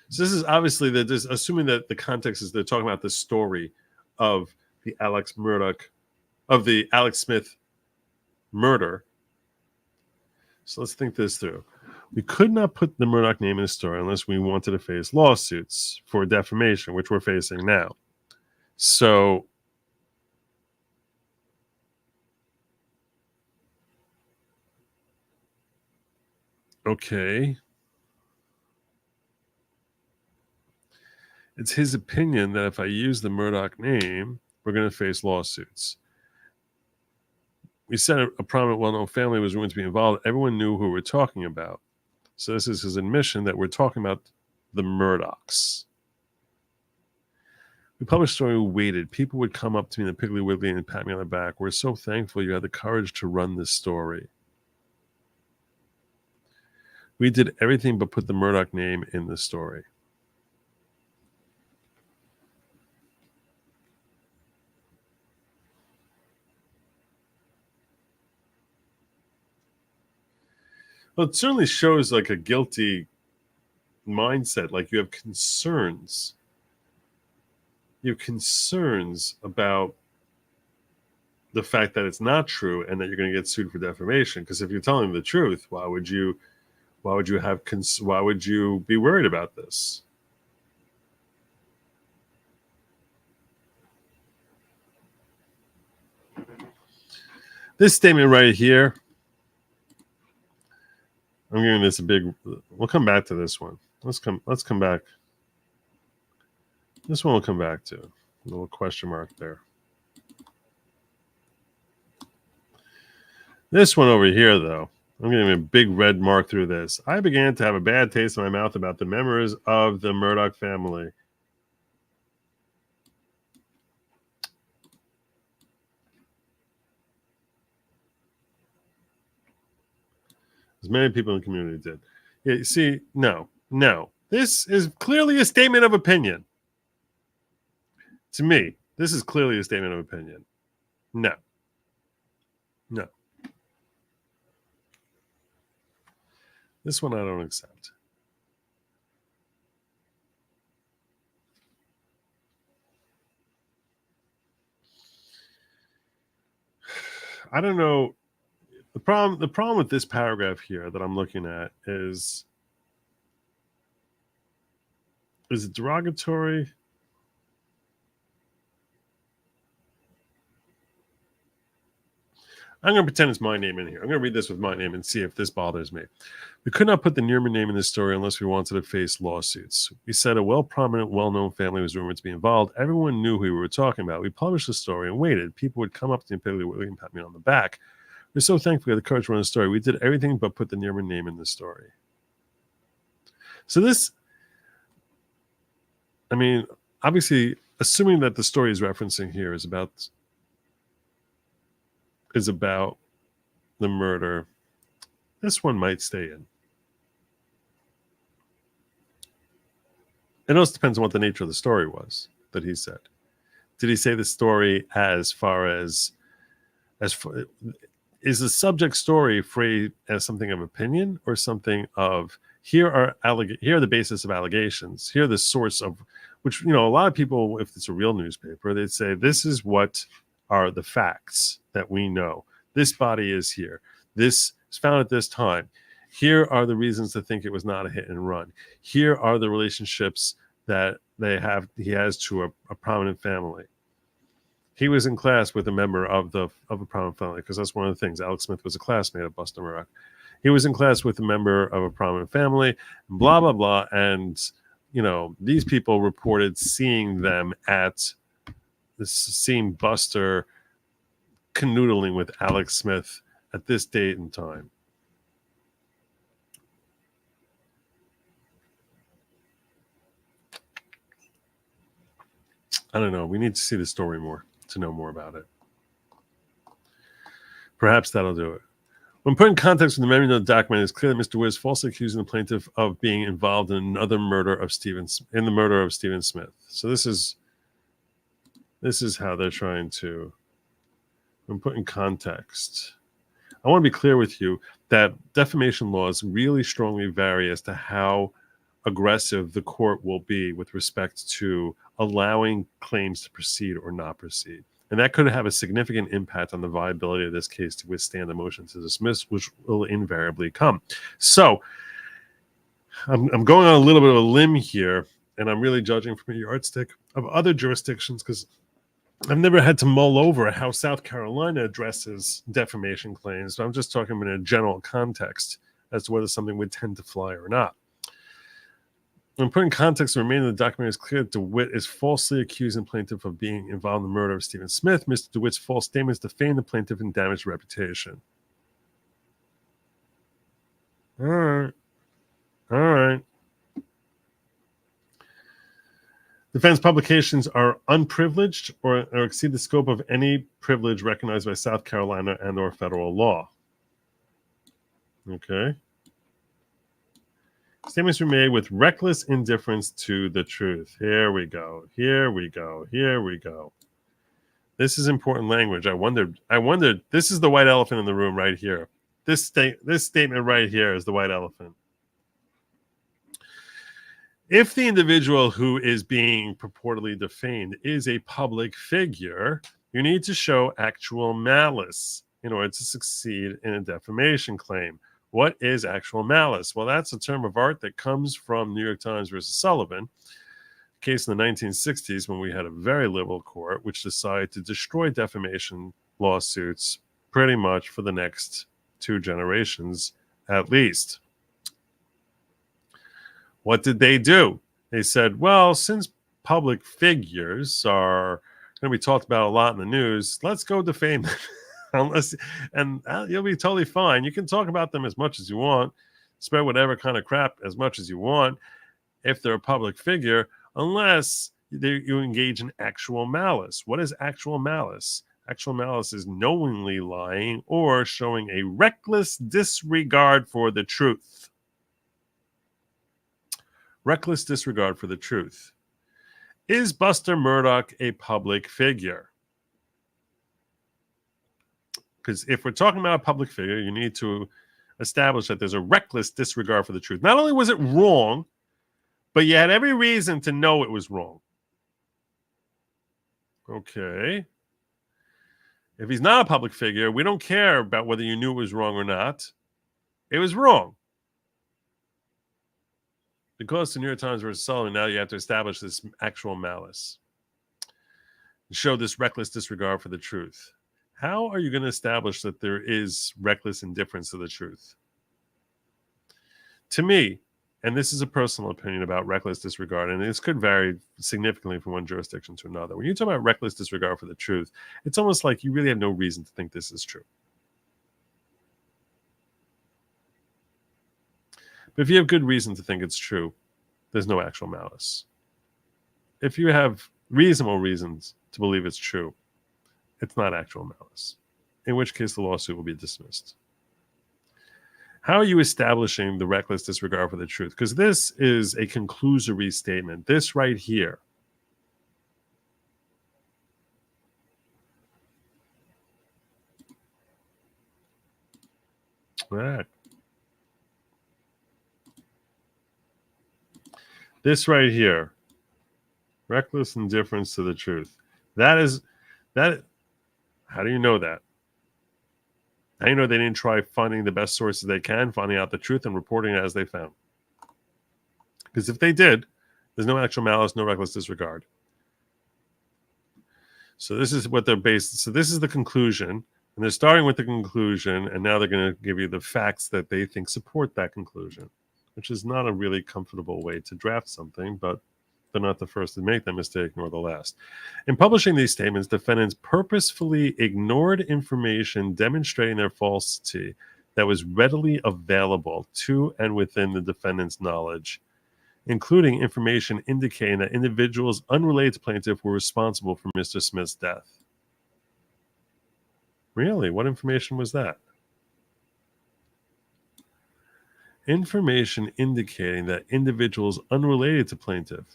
So this is obviously assuming that the context is they're talking about the story of the Alex Smith murder. So let's think this through. We could not put the Murdoch name in the story unless we wanted to face lawsuits for defamation, which we're facing now. So okay. It's his opinion that if I use the Murdoch name, we're going to face lawsuits. We said a prominent, well-known family was rumored to be involved. Everyone knew who we were talking about. So this is his admission that we're talking about the Murdochs. We published a story, we waited. People would come up to me in the Piggly Wiggly and pat me on the back. We're so thankful you had the courage to run this story. We did everything but put the Murdoch name in the story. Well, it certainly shows like a guilty mindset, like you have concerns. You have concerns about the fact that it's not true and that you're going to get sued for defamation. Because if you're telling the truth, why would you be worried about this? This statement right here, I'm giving this a big. We'll come back to this one. Let's come back. This one we'll come back to. A little question mark there. This one over here, though, I'm giving a big red mark through this. I began to have a bad taste in my mouth about the members of the Murdoch family. As many people in the community did. Yeah, see, no. This is clearly a statement of opinion. To me, this is clearly a statement of opinion. No. This one I don't accept. I don't know. The problem with this paragraph here that I'm looking at is it derogatory? I'm going to pretend it's my name in here. I'm going to read this with my name and see if this bothers me. We could not put the Nierman name in this story unless we wanted to face lawsuits. We said a prominent, well-known family was rumored to be involved. Everyone knew who we were talking about. We published the story and waited. People would come up to me and pat me on the back. We're so thankful we had the courage to run the story. We did everything but put the Nierman name in the story. So this, I mean, obviously, assuming that the story is referencing here is about the murder, this one might stay in. It also depends on what the nature of the story was that he said. Did he say the story as far as is the subject story phrased as something of opinion or something of here are the basis of allegations, here are the source of which, a lot of people, if it's a real newspaper, they'd say this is what are the facts that we know. This body is here. This is found at this time. Here are the reasons to think it was not a hit and run. Here are the relationships that he has to a prominent family. He was in class with a member of a prominent family, because that's one of the things. Alex Smith was a classmate of Buster Murdoch. He was in class with a member of a prominent family, blah, blah, blah. And, these people reported seeing Buster canoodling with Alex Smith at this date and time. I don't know. We need to see the story more to know more about it. Perhaps that'll do it. When put in context with the memory of the document, it's clear that Mr. Wood is falsely accusing the plaintiff of being involved in another murder of Stephen Smith. So this is how they're trying to, when put in context. I want to be clear with you that defamation laws really strongly vary as to how aggressive the court will be with respect to allowing claims to proceed or not proceed. And that could have a significant impact on the viability of this case to withstand a motion to dismiss, which will invariably come. So I'm going on a little bit of a limb here, and I'm really judging from a yardstick of other jurisdictions because I've never had to mull over how South Carolina addresses defamation claims. So I'm just talking in a general context as to whether something would tend to fly or not. When put in context, the remainder of the document is clear that DeWitt is falsely accusing the plaintiff of being involved in the murder of Stephen Smith. Mr. DeWitt's false statements defame the plaintiff and damage reputation. All right. Defense publications are unprivileged or exceed the scope of any privilege recognized by South Carolina and or federal law. Okay. Statements were made with reckless indifference to the truth. Here we go. This is important language. I wondered. This is the white elephant in the room right here. This statement right here is the white elephant. If the individual who is being purportedly defamed is a public figure, you need to show actual malice in order to succeed in a defamation claim. What is actual malice? Well, that's a term of art that comes from New York Times versus Sullivan, a case in the 1960s when we had a very liberal court which decided to destroy defamation lawsuits pretty much for the next 2 generations at least. What did they do? They said, well, since public figures are going to be talked about a lot in the news, let's go defame them. You'll be totally fine. You can talk about them as much as you want, spread whatever kind of crap as much as you want if they're a public figure, unless you engage in actual malice. What is actual malice? Actual malice is knowingly lying or showing a reckless disregard for the truth. Reckless disregard for the truth. Is Buster Murdoch a public figure? Because if we're talking about a public figure, you need to establish that there's a reckless disregard for the truth. Not only was it wrong, but you had every reason to know it was wrong. Okay. If he's not a public figure, we don't care about whether you knew it was wrong or not. It was wrong. Because the New York Times versus Sullivan, now you have to establish this actual malice. Show this reckless disregard for the truth. How are you going to establish that there is reckless indifference to the truth? To me, and this is a personal opinion about reckless disregard, and this could vary significantly from one jurisdiction to another. When you talk about reckless disregard for the truth, it's almost like you really have no reason to think this is true. But if you have good reason to think it's true, there's no actual malice. If you have reasonable reasons to believe it's true, it's not actual malice, in which case the lawsuit will be dismissed. How are you establishing the reckless disregard for the truth? Because this is a conclusory statement. This right here. Right. This right here. Reckless indifference to the truth. That. How do you know that? How do you know they didn't try finding the best sources they can, finding out the truth, and reporting it as they found? Because if they did, there's no actual malice, no reckless disregard. So this is what they're based. So this is the conclusion, and they're starting with the conclusion, and now they're going to give you the facts that they think support that conclusion, which is not a really comfortable way to draft something, but they're not the first to make that mistake, nor the last. In publishing these statements, defendants purposefully ignored information demonstrating their falsity that was readily available to and within the defendant's knowledge. including information indicating that individuals unrelated to plaintiff were responsible for Mr. Smith's death. Really? What information was that? Information indicating that individuals unrelated to plaintiff.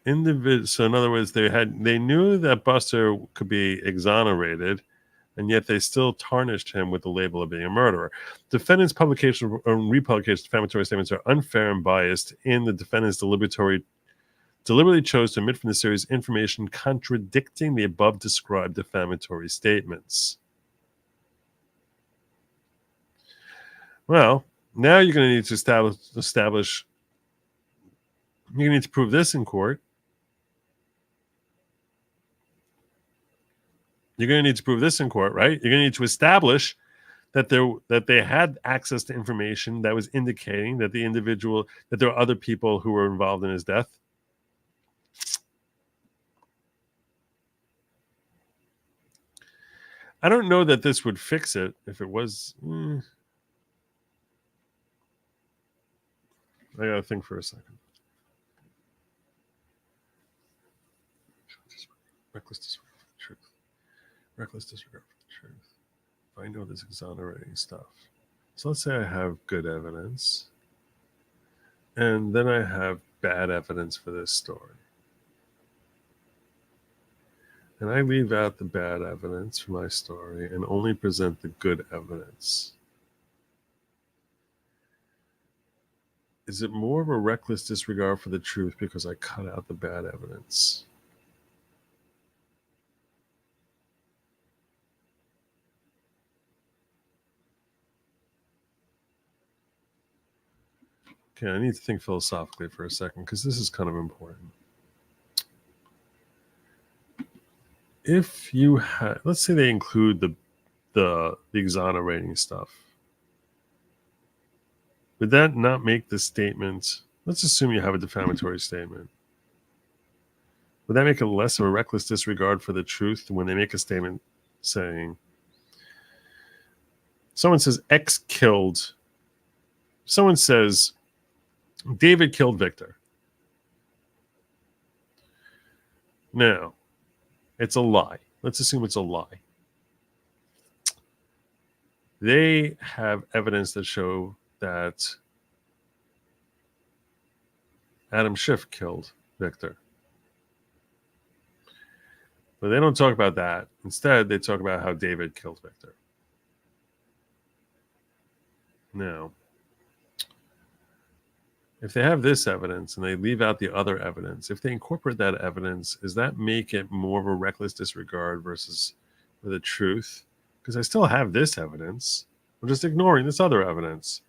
So in other words, they knew that Buster could be exonerated, and yet they still tarnished him with the label of being a murderer. Defendants' publication or republication of defamatory statements are unfair and biased, and the defendants deliberately chose to omit from the series information contradicting the above described defamatory statements. Well, now you're going to need to establish you're going to need to prove this in court. You're going to need to prove this in court, right? You're going to need to establish that they had access to information that was indicating that that there are other people who were involved in his death. I don't know that this would fix it if it was. I gotta think for a second. Reckless disregard for the truth. Reckless disregard for the truth. If I know this exonerating stuff. So let's say I have good evidence, and then I have bad evidence for this story. And I leave out the bad evidence for my story and only present the good evidence. Is it more of a reckless disregard for the truth because I cut out the bad evidence? Okay, I need to think philosophically for a second because this is kind of important. If you had, let's say they include the exonerating stuff, would that not make the statement? Let's assume you have a defamatory statement. Would that make it less of a reckless disregard for the truth when they make a statement saying, someone says X killed, someone says David killed Victor. Now, it's a lie. Let's assume it's a lie. They have evidence that show that Adam Schiff killed Victor. But they don't talk about that. Instead, they talk about how David killed Victor. Now, if they have this evidence and they leave out the other evidence, if they incorporate that evidence, does that make it more of a reckless disregard versus for the truth? Because I still have this evidence. I'm just ignoring this other evidence.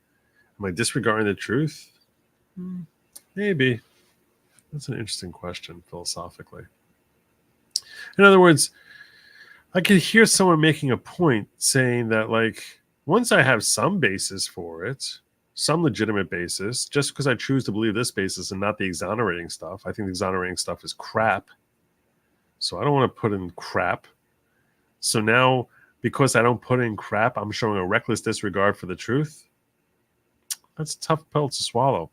Am I disregarding the truth? Maybe. That's an interesting question philosophically. In other words, I could hear someone making a point saying that, like, once I have some basis for it, some legitimate basis, just because I choose to believe this basis and not the exonerating stuff, I think the exonerating stuff is crap. So I don't want to put in crap. So now, because I don't put in crap, I'm showing a reckless disregard for the truth. That's a tough pill to swallow.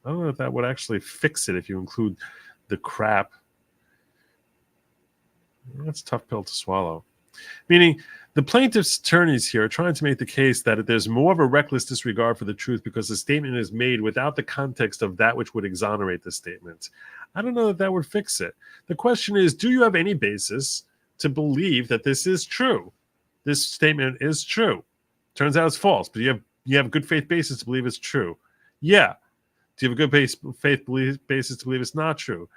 I don't know if that would actually fix it if you include the crap. That's a tough pill to swallow. Meaning, the plaintiff's attorneys here are trying to make the case that there's more of a reckless disregard for the truth because the statement is made without the context of that which would exonerate the statement. I don't know that that would fix it. The question is, do you have any basis to believe that this is true? This statement is true. Turns out it's false, but you have good faith basis to believe it's true. Yeah. Do you have a good faith basis to believe it's not true?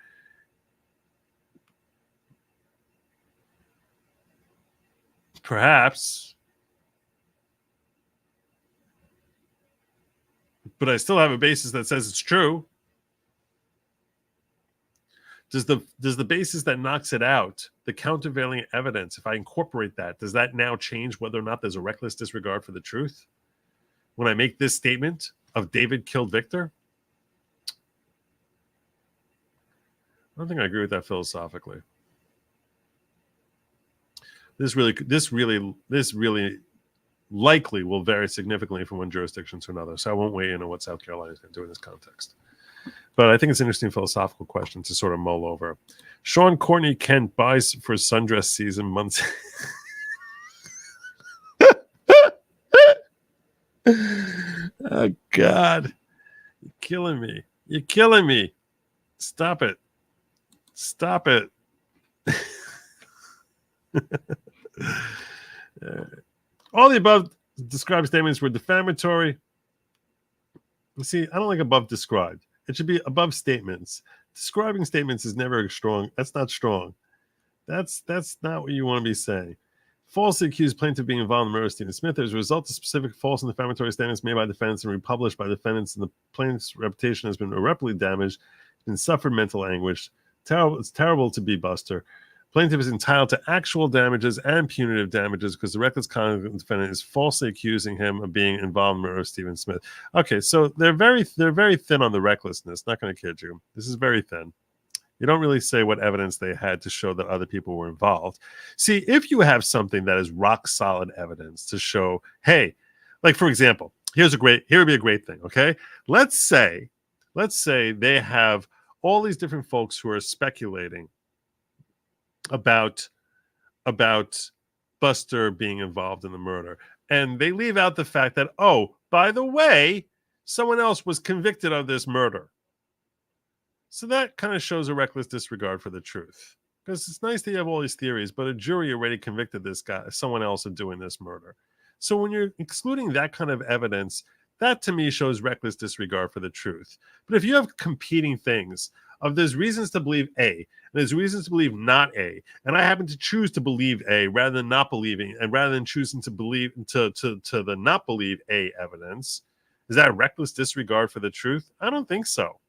Perhaps. But I still have a basis that says it's true. Does the basis that knocks it out, the countervailing evidence, if I incorporate that, does that now change whether or not there's a reckless disregard for the truth? When I make this statement of David killed Victor? I don't think I agree with that philosophically. This really likely will vary significantly from one jurisdiction to another. So I won't weigh in on what South Carolina is going to do in this context. But I think it's an interesting philosophical question to sort of mull over. Sean Courtney Kent buys for sundress season months. Oh, God. You're killing me. You're killing me. Stop it. Stop it. All the above described statements were defamatory. See, I don't like above described. It should be above statements. Describing statements is never strong. That's not strong. That's not what you want to be saying. Falsely accused plaintiff being involved in the murder of Stephen Smith as a result of specific false and defamatory statements made by defendants and republished by defendants, and the plaintiff's reputation has been irreparably damaged and suffered mental anguish. It's terrible to be Buster. Plaintiff is entitled to actual damages and punitive damages because the reckless conduct of the defendant is falsely accusing him of being involved in the murder of Stephen Smith. Okay, so they're very thin on the recklessness. Not going to kid you. This is very thin. You don't really say what evidence they had to show that other people were involved. See, if you have something that is rock solid evidence to show, hey, like for example, here would be a great thing. Okay, let's say they have all these different folks who are speculating about Buster being involved in the murder, and they leave out the fact that, oh, by the way, someone else was convicted of this murder. So that kind of shows a reckless disregard for the truth, because it's nice that you have all these theories, but a jury already convicted this guy, someone else, of doing this murder. So when you're excluding that kind of evidence, that to me shows reckless disregard for the truth. But if you have competing things of there's reasons to believe A, and there's reasons to believe not A, and I happen to choose to believe A rather than not believing, and rather than choosing to believe to the not believe A evidence, is that reckless disregard for the truth? I don't think so.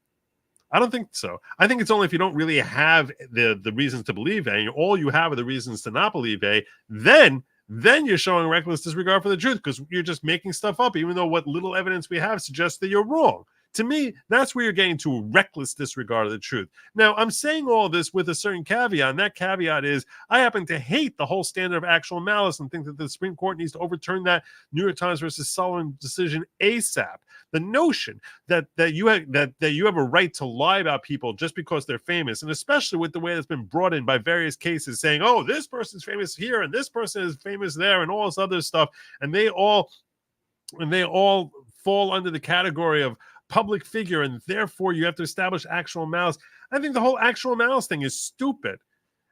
I don't think so. I think it's only if you don't really have the reasons to believe A, and all you have are the reasons to not believe A, then you're showing reckless disregard for the truth, because you're just making stuff up, even though what little evidence we have suggests that you're wrong. To me, that's where you're getting to a reckless disregard of the truth. Now, I'm saying all this with a certain caveat, and that caveat is I happen to hate the whole standard of actual malice and think that the Supreme Court needs to overturn that New York Times versus Sullivan decision ASAP. The notion that you have a right to lie about people just because they're famous, and especially with the way that's been brought in by various cases saying, oh, this person's famous here and this person is famous there and all this other stuff, and they all fall under the category of public figure, and therefore you have to establish actual malice. I think the whole actual malice thing is stupid.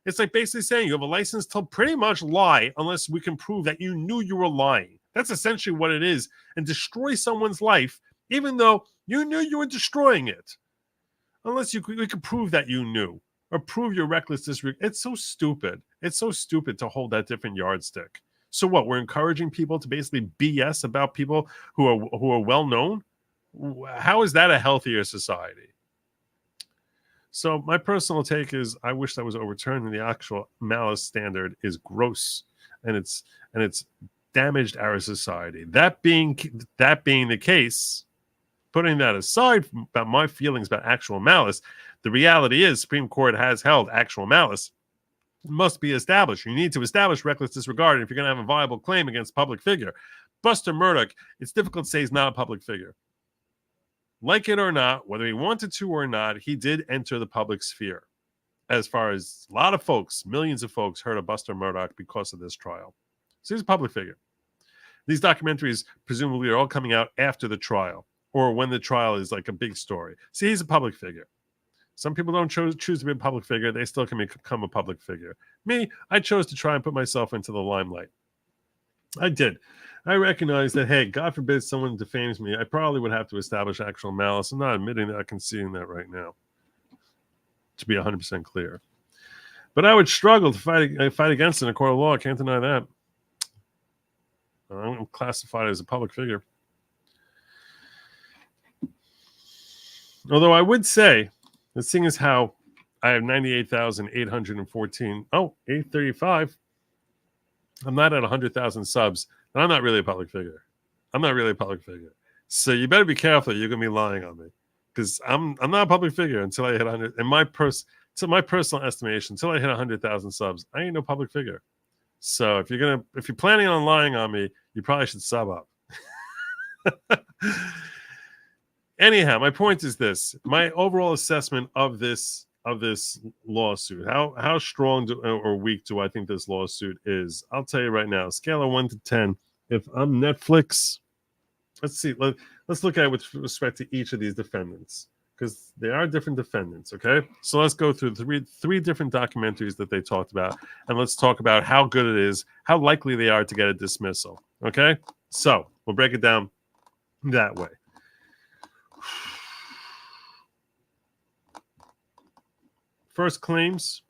It's like basically saying you have a license to pretty much lie unless we can prove that you knew you were lying. That's essentially what it is, and destroy someone's life even though you knew you were destroying it, unless we could prove that you knew or prove your reckless disregard. It's so stupid. It's so stupid to hold that different yardstick. So what? We're encouraging people to basically BS about people who are well known. How is that a healthier society? So my personal take is I wish that was overturned, and the actual malice standard is gross, and it's damaged our society. That being the case, putting that aside about my feelings about actual malice, the reality is Supreme Court has held actual malice must be established. You need to establish reckless disregard if you're going to have a viable claim against a public figure. Buster Murdoch, it's difficult to say he's not a public figure. Like it or not, whether he wanted to or not, he did enter the public sphere. As far as a lot of folks, millions of folks heard of Buster Murdoch because of this trial. So he's a public figure. These documentaries presumably are all coming out after the trial, or when the trial is like a big story. See, he's a public figure. Some people don't choose to be a public figure. They still can become a public figure. Me, I chose to try and put myself into the limelight. I did. I recognize that, hey, God forbid someone defames me, I probably would have to establish actual malice. I'm not admitting that, I'm conceding that right now, to be 100% clear. But I would struggle to fight against it in a court of law. I can't deny that. I'm classified as a public figure. Although I would say, the thing is how I have 98,814, 835. I'm not at 100,000 subs, and I'm not really a public figure. So you better be careful. You're going to be lying on me, because I'm not a public figure until I hit 100. And my personal estimation, until I hit 100,000 subs, I ain't no public figure. So if you're planning on lying on me, You probably should sub up. Anyhow, my point is this: my overall assessment of this lawsuit. How strong or weak do I think this lawsuit is? I'll tell you right now, scale of 1 to 10. If I'm Netflix, let's see. Let's look at it with respect to each of these defendants, because they are different defendants. Okay, so let's go through three different documentaries that they talked about, and let's talk about how good it is, how likely they are to get a dismissal. Okay, so we'll break it down that way. First claims.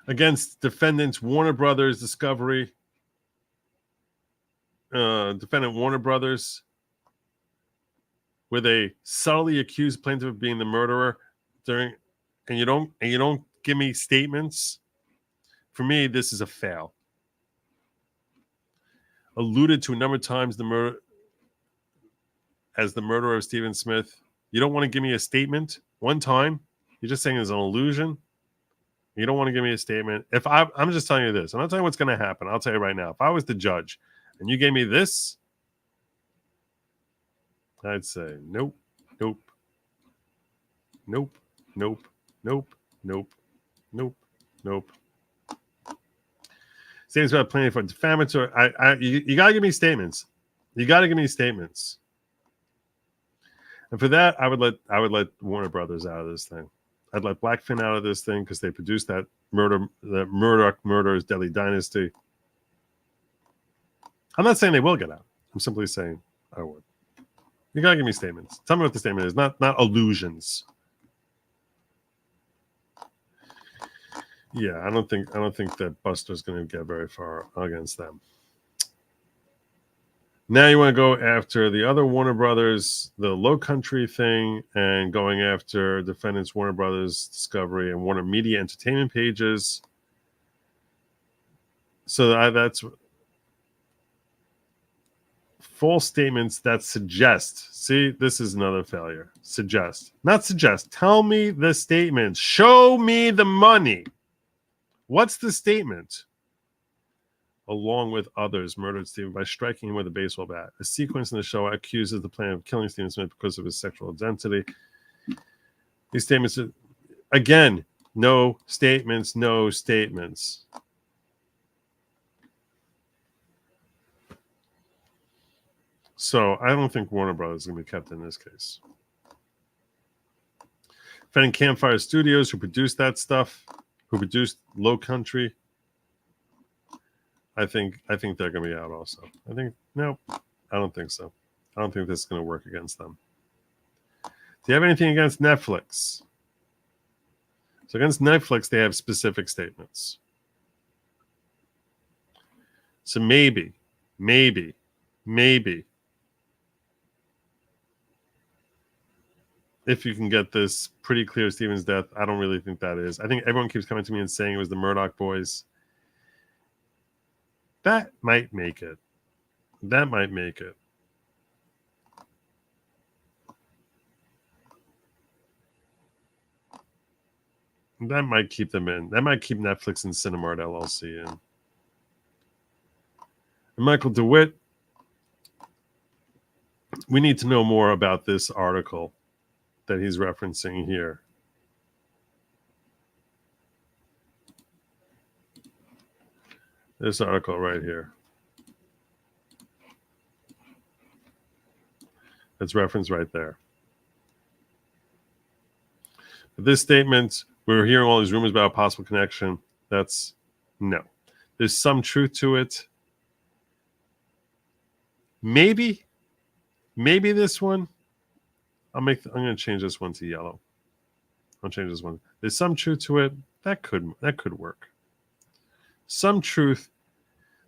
Against defendants Warner Brothers Discovery, defendant Warner Brothers, where they subtly accuse plaintiff of being the murderer and you don't give me statements. For me, this is a fail. Alluded to a number of times as the murderer of Stephen Smith. You don't want to give me a statement one time. You're just saying it's an illusion. You don't want to give me a statement. If I'm just telling you this, I'm not telling you what's going to happen. I'll tell you right now. If I was the judge and you gave me this, I'd say nope, nope, nope, nope, nope, nope, nope, nope. Statements about planning for defamatory. You got to give me statements. You got to give me statements. And for that, I would let Warner Brothers out of this thing. I'd let Blackfin out of this thing because they produced that Murdoch Murder's Deadly Dynasty. I'm not saying they will get out. I'm simply saying I would. You gotta give me statements. Tell me what the statement is, not illusions. Yeah, I don't think that Buster's going to get very far against them. Now you want to go after the other Warner Brothers, the Low Country thing, and going after defendants Warner Brothers Discovery and Warner Media Entertainment pages. So that's false statements that suggest. See, this is another failure. Suggest. Not suggest. Tell me the statement. Show me the money. What's the statement? Along with others, murdered Stephen by striking him with a baseball bat. A sequence in the show accuses the plan of killing Stephen Smith because of his sexual identity. These statements, again, no statements, no statements. So I don't think Warner Brothers is going to be kept in this case. Defending Campfire Studios, who produced that stuff, who produced Low Country, I think they're going to be out also. No, I don't think so. I don't think this is going to work against them. Do you have anything against Netflix? So against Netflix, they have specific statements. So maybe, if you can get this pretty clear Stephen's death, I don't really think that is. I think everyone keeps coming to me and saying it was the Murdoch boys. That might make it. That might keep them in. That might keep Netflix and Cinemart LLC in. And Michael DeWitt, we need to know more about this article that he's referencing here. This article right here. It's referenced right there. This statement, we're hearing all these rumors about a possible connection. That's no. There's some truth to it. Maybe this one. I'm going to change this one to yellow. I'll change this one. There's some truth to it. That could work. Some truth.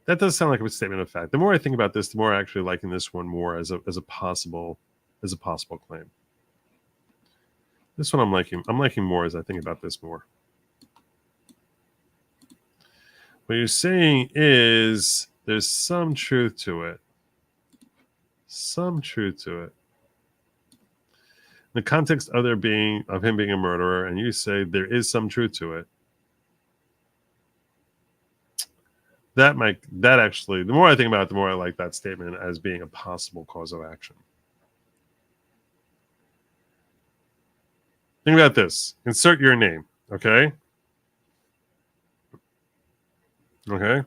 That does sound like a statement of fact. The more I think about this, the more I actually liking this one more as a possible claim. This one I'm liking more as I think about this more. What you're saying is there's some truth to it. Some truth to it. the context of him being a murderer, and you say there is some truth to it, that actually, the more I think about it, the more I like that statement as being a possible cause of action. Think about this. Insert your name, okay? Okay?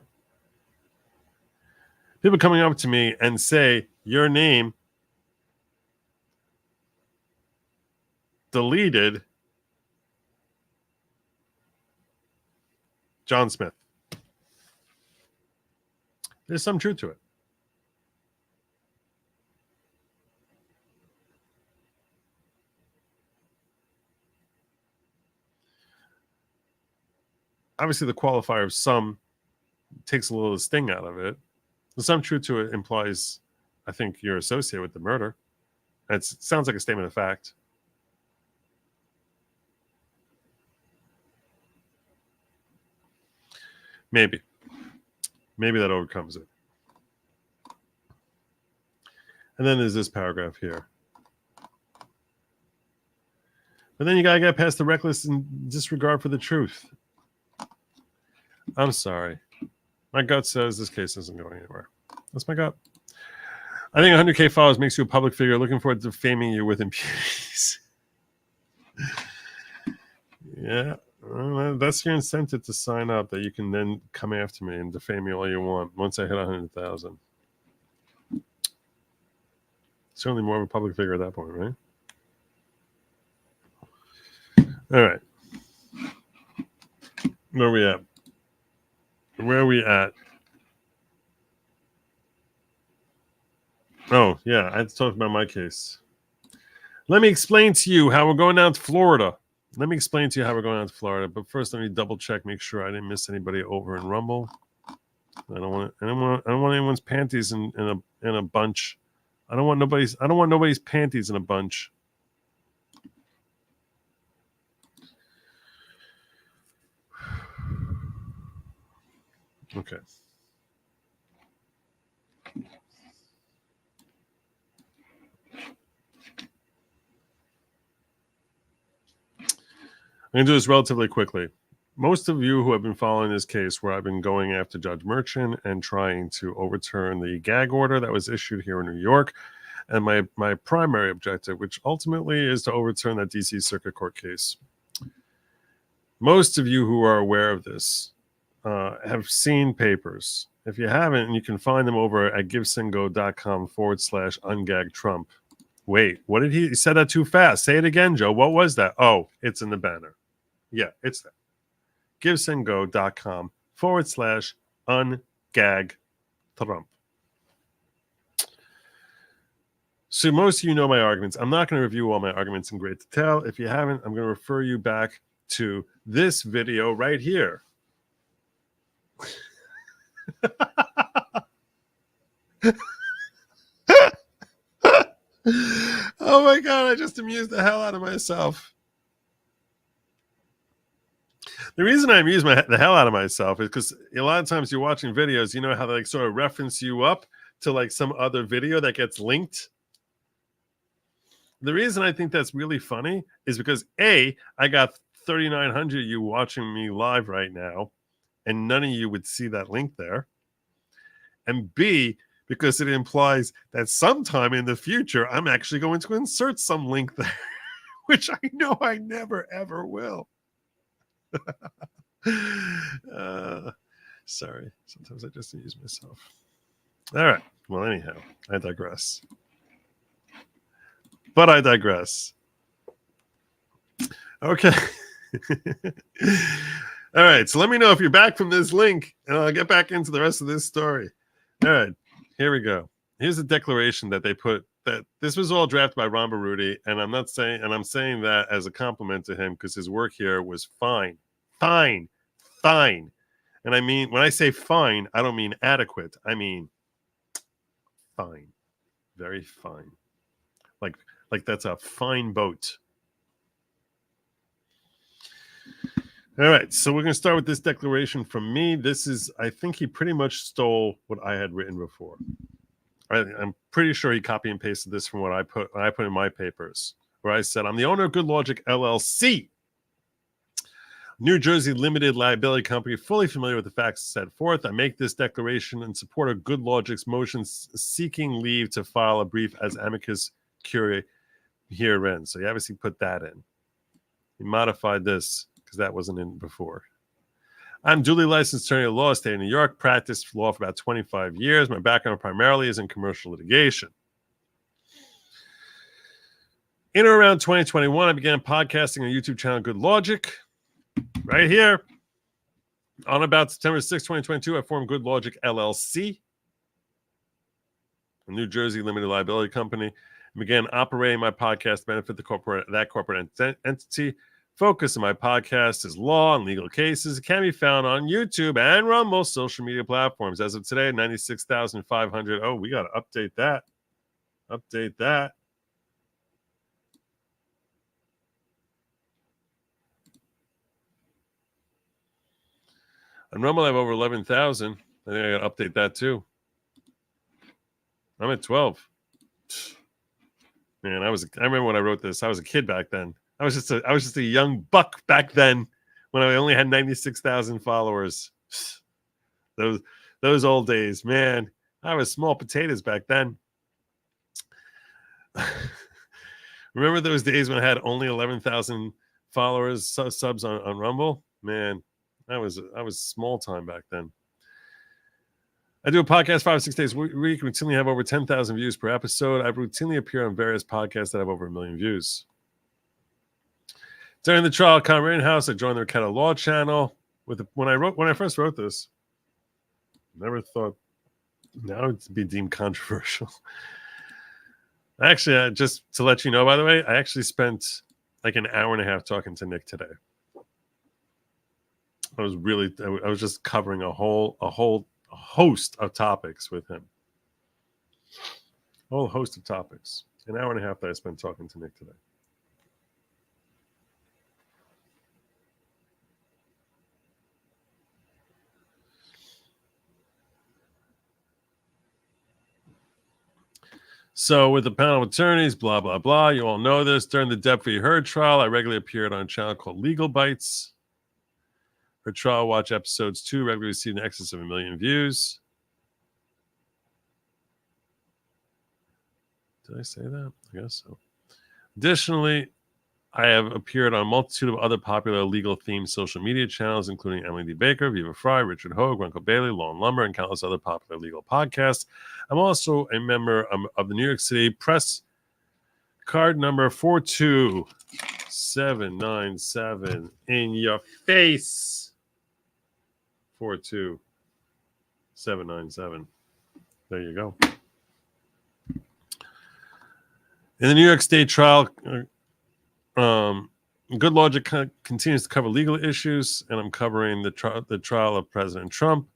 People coming up to me and say, your name deleted John Smith. There's some truth to it. Obviously, the qualifier of some takes a little sting out of it. Some truth to it implies, I think, you're associated with the murder. It sounds like a statement of fact. Maybe that overcomes it. And then there's this paragraph here. But then you gotta get past the reckless and disregard for the truth. I'm sorry. My gut says this case isn't going anywhere. That's my gut. I think 100K followers makes you a public figure. Looking forward to defaming you with impunities. Yeah. Well, that's your incentive to sign up, that you can then come after me and defame me all you want once I hit 100,000. Certainly more of a public figure at that point, right? All right. Where are we at? Oh, yeah, I had to talk about my case. Let me explain to you how we're going down to Florida. But first, let me double check, make sure I didn't miss anybody over in Rumble. I don't want anyone's panties in a bunch. I don't want nobody's panties in a bunch. Okay. I'm going to do this relatively quickly. Most of you who have been following this case, where I've been going after Judge Merchant and trying to overturn the gag order that was issued here in New York, and my primary objective, which ultimately is to overturn that DC Circuit Court case. Most of you who are aware of this have seen papers. If you haven't, you can find them over at givesendgo.com/ungagtrump. Wait, what did he said that too fast? Say it again, Joe. What was that? Oh, it's in the banner. Yeah, it's that. givesendgo.com/ungagtrump. So most of you know my arguments. I'm not going to review all my arguments in great detail. If you haven't, I'm going to refer you back to this video right here. Oh my God, I just amused the hell out of myself. The reason I amuse the hell out of myself is because a lot of times you're watching videos, you know how they like sort of reference you up to like some other video that gets linked. The reason I think that's really funny is because A, I got 3,900 of you watching me live right now, and none of you would see that link there. And B, because it implies that sometime in the future, I'm actually going to insert some link there, which I know I never, ever will. Sorry. Sometimes I just use myself. All right. Well, anyhow, I digress. But I digress. Okay. All right. So let me know if you're back from this link, and I'll get back into the rest of this story. All right. Here we go. Here's a declaration that they put, that this was all drafted by Ron Baruti, and I'm saying that as a compliment to him because his work here was fine. Fine. And I mean, when I say fine, I don't mean adequate. I mean fine. Very fine. Like that's a fine boat. All right, so we're going to start with this declaration from me. This is, I think he pretty much stole what I had written before. I'm pretty sure he copy and pasted this from what I put in my papers, where I said, I'm the owner of Good Lawgic LLC, New Jersey limited liability company, fully familiar with the facts set forth. I make this declaration in support of Good Lawgic's motion seeking leave to file a brief as amicus curiae herein. So you obviously put that in. He modified this because that wasn't in before. I'm duly licensed attorney of law, state of New York, practiced law for about 25 years. My background primarily is in commercial litigation. In or around 2021, I began podcasting on YouTube channel Good Lawgic. Right here. On about September 6, 2022, I formed Good Lawgic LLC, a New Jersey limited liability company, and began operating my podcast to benefit that corporate entity. Focus of my podcast is law and legal cases. It can be found on YouTube and on most social media platforms. As of today, 96,500. Oh, we got to update that. Update that. On Rumble, I have over 11,000. I think I got to update that too. I'm at 12. Man, I remember when I wrote this. I was a kid back then. I was just a young buck back then when I only had 96,000 followers. Those old days, man. I was small potatoes back then. Remember those days when I had only 11,000 followers, subs on Rumble? Man, I was small time back then. I do a podcast 5 or 6 days a week. Routinely have over 10,000 views per episode. I routinely appear on various podcasts that have over 1 million views. During the trial at Conrad House, I joined the Ricardo Law channel. When I first wrote this, never thought now it'd be deemed controversial. Actually, just to let you know, by the way, I actually spent like an hour and a half talking to Nick today. I was just covering a whole host of topics with him. A whole host of topics. An hour and a half that I spent talking to Nick today. So with the panel of attorneys, blah, blah, blah, you all know this. During the Depp v. Heard trial, I regularly appeared on a channel called Legal Bites. Her trial watch episodes 2 regularly received in excess of 1 million views. Did I say that? I guess so. Additionally, I have appeared on a multitude of other popular legal-themed social media channels, including Emily D. Baker, Viva Fry, Richard Hogue, Runkle Bailey, Law and Lumber, and countless other popular legal podcasts. I'm also a member of the New York City Press card number 42797. In your face. 42797. There you go. In the New York State trial, Good Lawgic continues to cover legal issues, and I'm covering the trial of President Trump.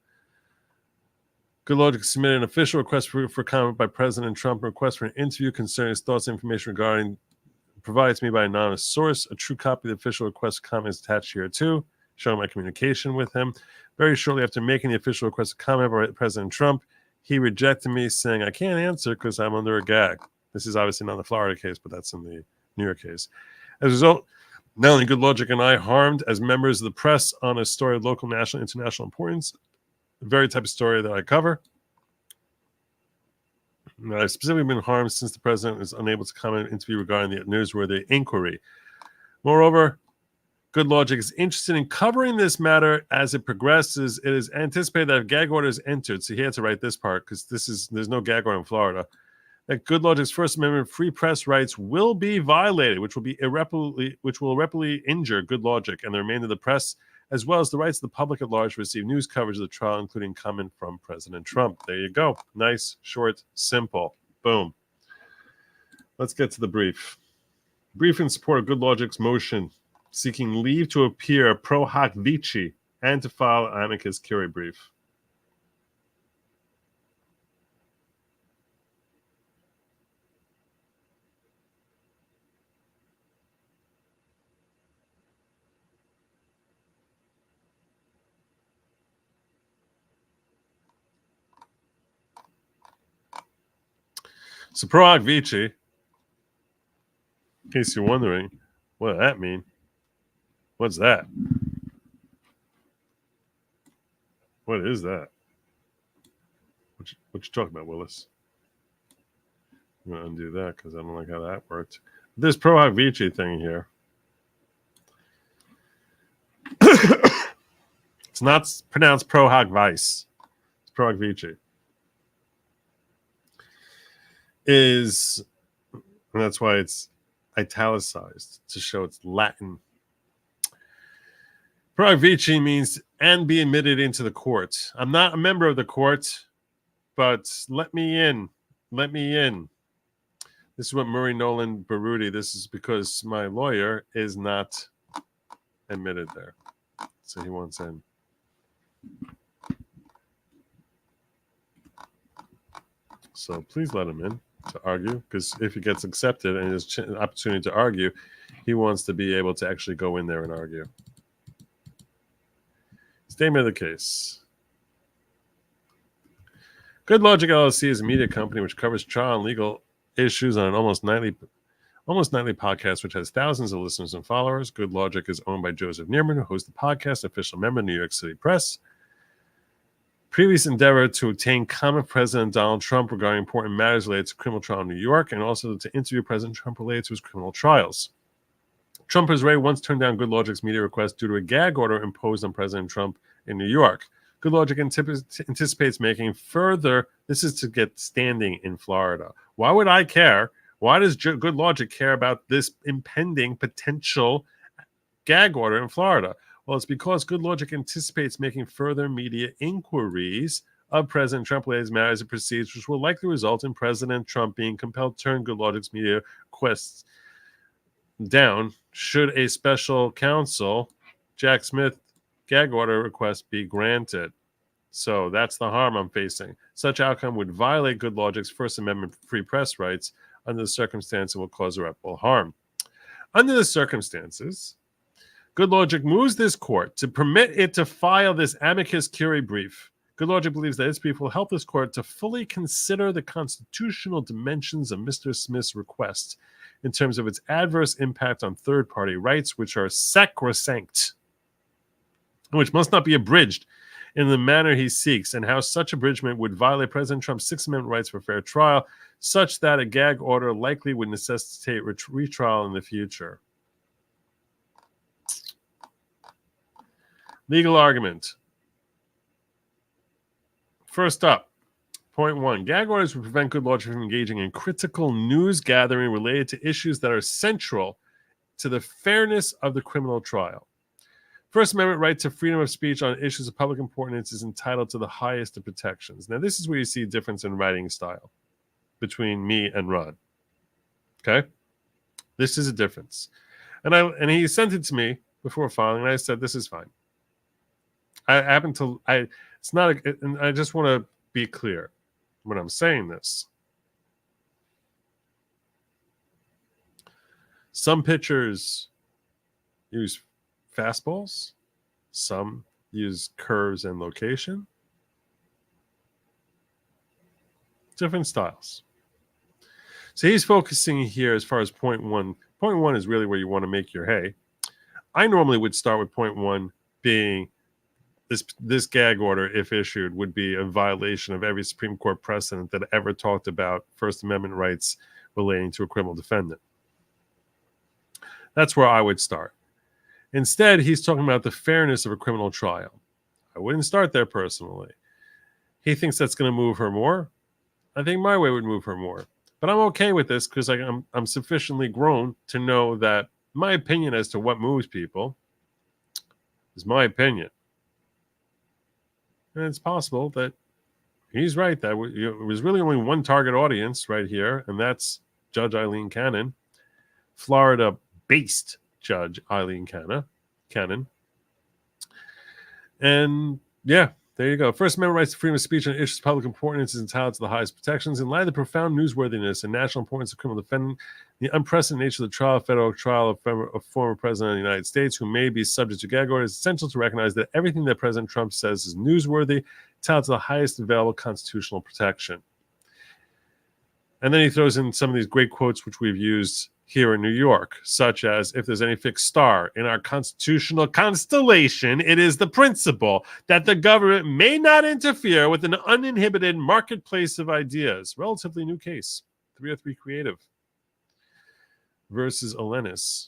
Good Lawgic submitted an official request for comment by President Trump, a request for an interview concerning his thoughts and information regarding provided to me by an anonymous source. A true copy of the official request comment is attached here too, showing my communication with him. Very shortly after making the official request of comment by President Trump, he rejected me, saying, I can't answer because I'm under a gag. This is obviously not the Florida case, but that's in the New York case. As a result, not only Good Lawgic and I harmed as members of the press on a story of local, national, international importance, the very type of story that I cover. And I've specifically been harmed since the president is unable to comment on interview regarding the newsworthy inquiry. Moreover, Good Lawgic is interested in covering this matter as it progresses. It is anticipated that if gag order is entered, so he had to write this part because there's no gag order in Florida, that Good Lawgic's First Amendment free press rights will be violated, which will irreparably injure Good Lawgic and the remainder of the press, as well as the rights of the public at large to receive news coverage of the trial, including comment from President Trump. There you go. Nice, short, simple. Boom. Let's get to the brief. Brief in support of Good Lawgic's motion seeking leave to appear pro hoc vici and to file an amicus curiae brief. So pro hoc vici In case you're wondering, what does that mean? What's that? What is that? What you talking about, Willis? I'm going to undo that because I don't like how that worked. This pro hoc vici thing here. It's not pronounced pro hoc vice. It's pro hoc vici. And that's why it's italicized to show it's Latin. Pro hoc vici means and be admitted into the court. I'm not a member of the court, but let me in. Let me in. This is what Murray Nolan Baruti. This is because my lawyer is not admitted there. So he wants in. So please let him in to argue, because if he gets accepted and there's an opportunity to argue, he wants to be able to actually go in there and argue. Statement of the case. Good Lawgic LLC is a media company which covers trial and legal issues on an almost nightly podcast, which has thousands of listeners and followers. Good Lawgic is owned by Joseph Neerman, who hosts the podcast, official member of New York City Press. Previous endeavor to obtain comment President Donald Trump regarding important matters related to criminal trial in New York, and also to interview President Trump related to his criminal trials. Trump has already once turned down Good Lawgic's media request due to a gag order imposed on President Trump in New York. Good Lawgic anticipates making further. This is to get standing in Florida. Why would I care? Why does Good Lawgic care about this impending potential gag order in Florida? Well, it's because Good Lawgic anticipates making further media inquiries of President Trump related matters and proceeds, which will likely result in President Trump being compelled to turn Good Lawgic's media requests down should a special counsel, Jack Smith, gag order request be granted. So that's the harm I'm facing. Such outcome would violate Good Lawgic's First Amendment free press rights. Under the circumstances, it will cause irreparable harm. Under the circumstances, Good Lawgic moves this court to permit it to file this amicus curiae brief. Good Lawgic believes that its brief will help this court to fully consider the constitutional dimensions of Mr. Smith's request in terms of its adverse impact on third-party rights, which are sacrosanct, which must not be abridged in the manner he seeks, and how such abridgment would violate President Trump's Sixth Amendment rights for fair trial, such that a gag order likely would necessitate retrial in the future. Legal argument. First up, point one. Gag orders would prevent Good Lawgic from engaging in critical news gathering related to issues that are central to the fairness of the criminal trial. First Amendment right to freedom of speech on issues of public importance is entitled to the highest of protections. Now, this is where you see a difference in writing style between me and Ron. Okay? This is a difference. And he sent it to me before filing, and I said, this is fine. And I just want to be clear when I'm saying this. Some pitchers use fastballs, some use curves and location. Different styles. So he's focusing here as far as point one. Point one is really where you want to make your hay. I normally would start with point one being this gag order, if issued, would be a violation of every Supreme Court precedent that ever talked about First Amendment rights relating to a criminal defendant. That's where I would start. Instead, he's talking about the fairness of a criminal trial. I wouldn't start there personally. He thinks that's going to move her more. I think my way would move her more. But I'm okay with this because I'm sufficiently grown to know that my opinion as to what moves people is my opinion. And it's possible that he's right, that it was really only one target audience right here, and that's Judge Eileen Cannon, Florida-based Judge Eileen Cannon. And yeah, there you go. First Amendment rights to freedom of speech on issues of public importance is entitled to the highest protections. In light of the profound newsworthiness and national importance of criminal defendant, the unprecedented nature of the trial, federal trial of former president of the United States who may be subject to gag orders, it's essential to recognize that everything that President Trump says is newsworthy, entitled to the highest available constitutional protection. And then he throws in some of these great quotes which we've used here in New York, such as if there's any fixed star in our constitutional constellation, it is the principle that the government may not interfere with an uninhibited marketplace of ideas. Relatively new case, 303 Creative versus Olenis.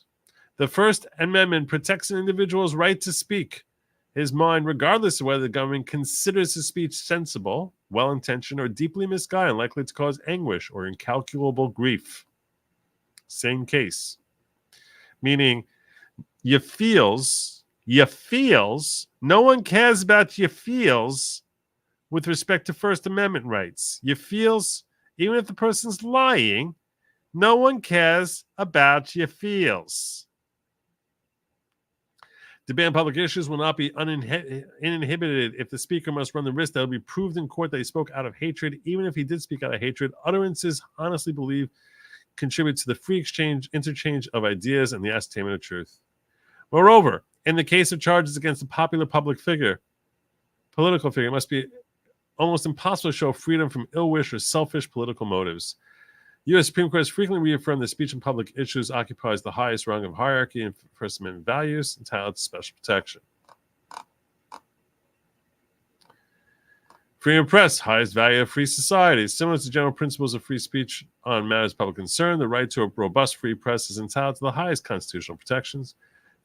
The First Amendment protects an individual's right to speak his mind, regardless of whether the government considers his speech sensible, well-intentioned, or deeply misguided, likely to cause anguish or incalculable grief. Same case. Meaning, you feels, no one cares about your feels with respect to First Amendment rights. Your feels, even if the person's lying, no one cares about your feels. Debate on public issues will not be uninhibited if the speaker must run the risk that it will be proved in court that he spoke out of hatred. Even if he did speak out of hatred, utterances honestly believed contribute to the free interchange of ideas and the ascertainment of truth. Moreover, in the case of charges against a popular political figure, it must be almost impossible to show freedom from ill wish or selfish political motives. The U.S. Supreme Court has frequently reaffirmed that speech on public issues occupies the highest rung of hierarchy in First Amendment values, entitled to special protection. Freedom of press, highest value of free society. Similar to general principles of free speech on matters of public concern, the right to a robust free press is entitled to the highest constitutional protections.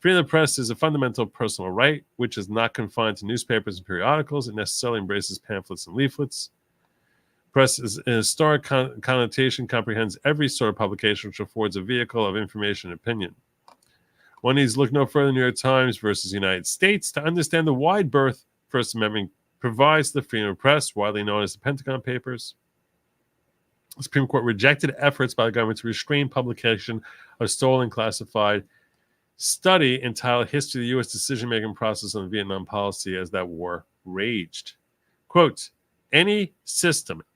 Freedom of the press is a fundamental personal right, which is not confined to newspapers and periodicals. It necessarily embraces pamphlets and leaflets. Press is an historic connotation, comprehends every sort of publication which affords a vehicle of information and opinion. One needs to look no further than New York Times versus the United States to understand the wide berth First Amendment provides the freedom of press, widely known as the Pentagon Papers. The Supreme Court rejected efforts by the government to restrain publication of stolen classified study entitled History of the U.S. Decision-Making Process on Vietnam Policy as that war raged. Quote, any system of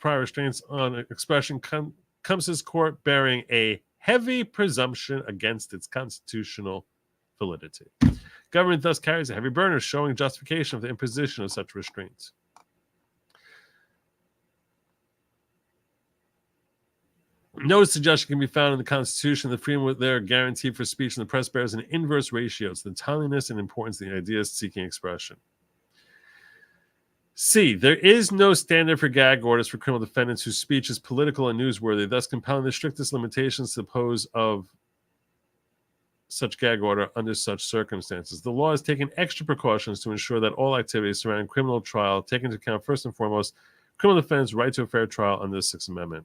prior restraints on expression comes to this court bearing a heavy presumption against its constitutional validity. Government thus carries a heavy burden of showing justification of the imposition of such restraints. No suggestion can be found in the Constitution that freedom there guaranteed for speech in the press bears an inverse ratio to the timeliness and importance of the ideas seeking expression. C. There is no standard for gag orders for criminal defendants whose speech is political and newsworthy, thus compiling the strictest limitations to impose of such gag order under such circumstances. The law has taken extra precautions to ensure that all activities surrounding criminal trial take into account first and foremost criminal defendants' right to a fair trial under the Sixth Amendment.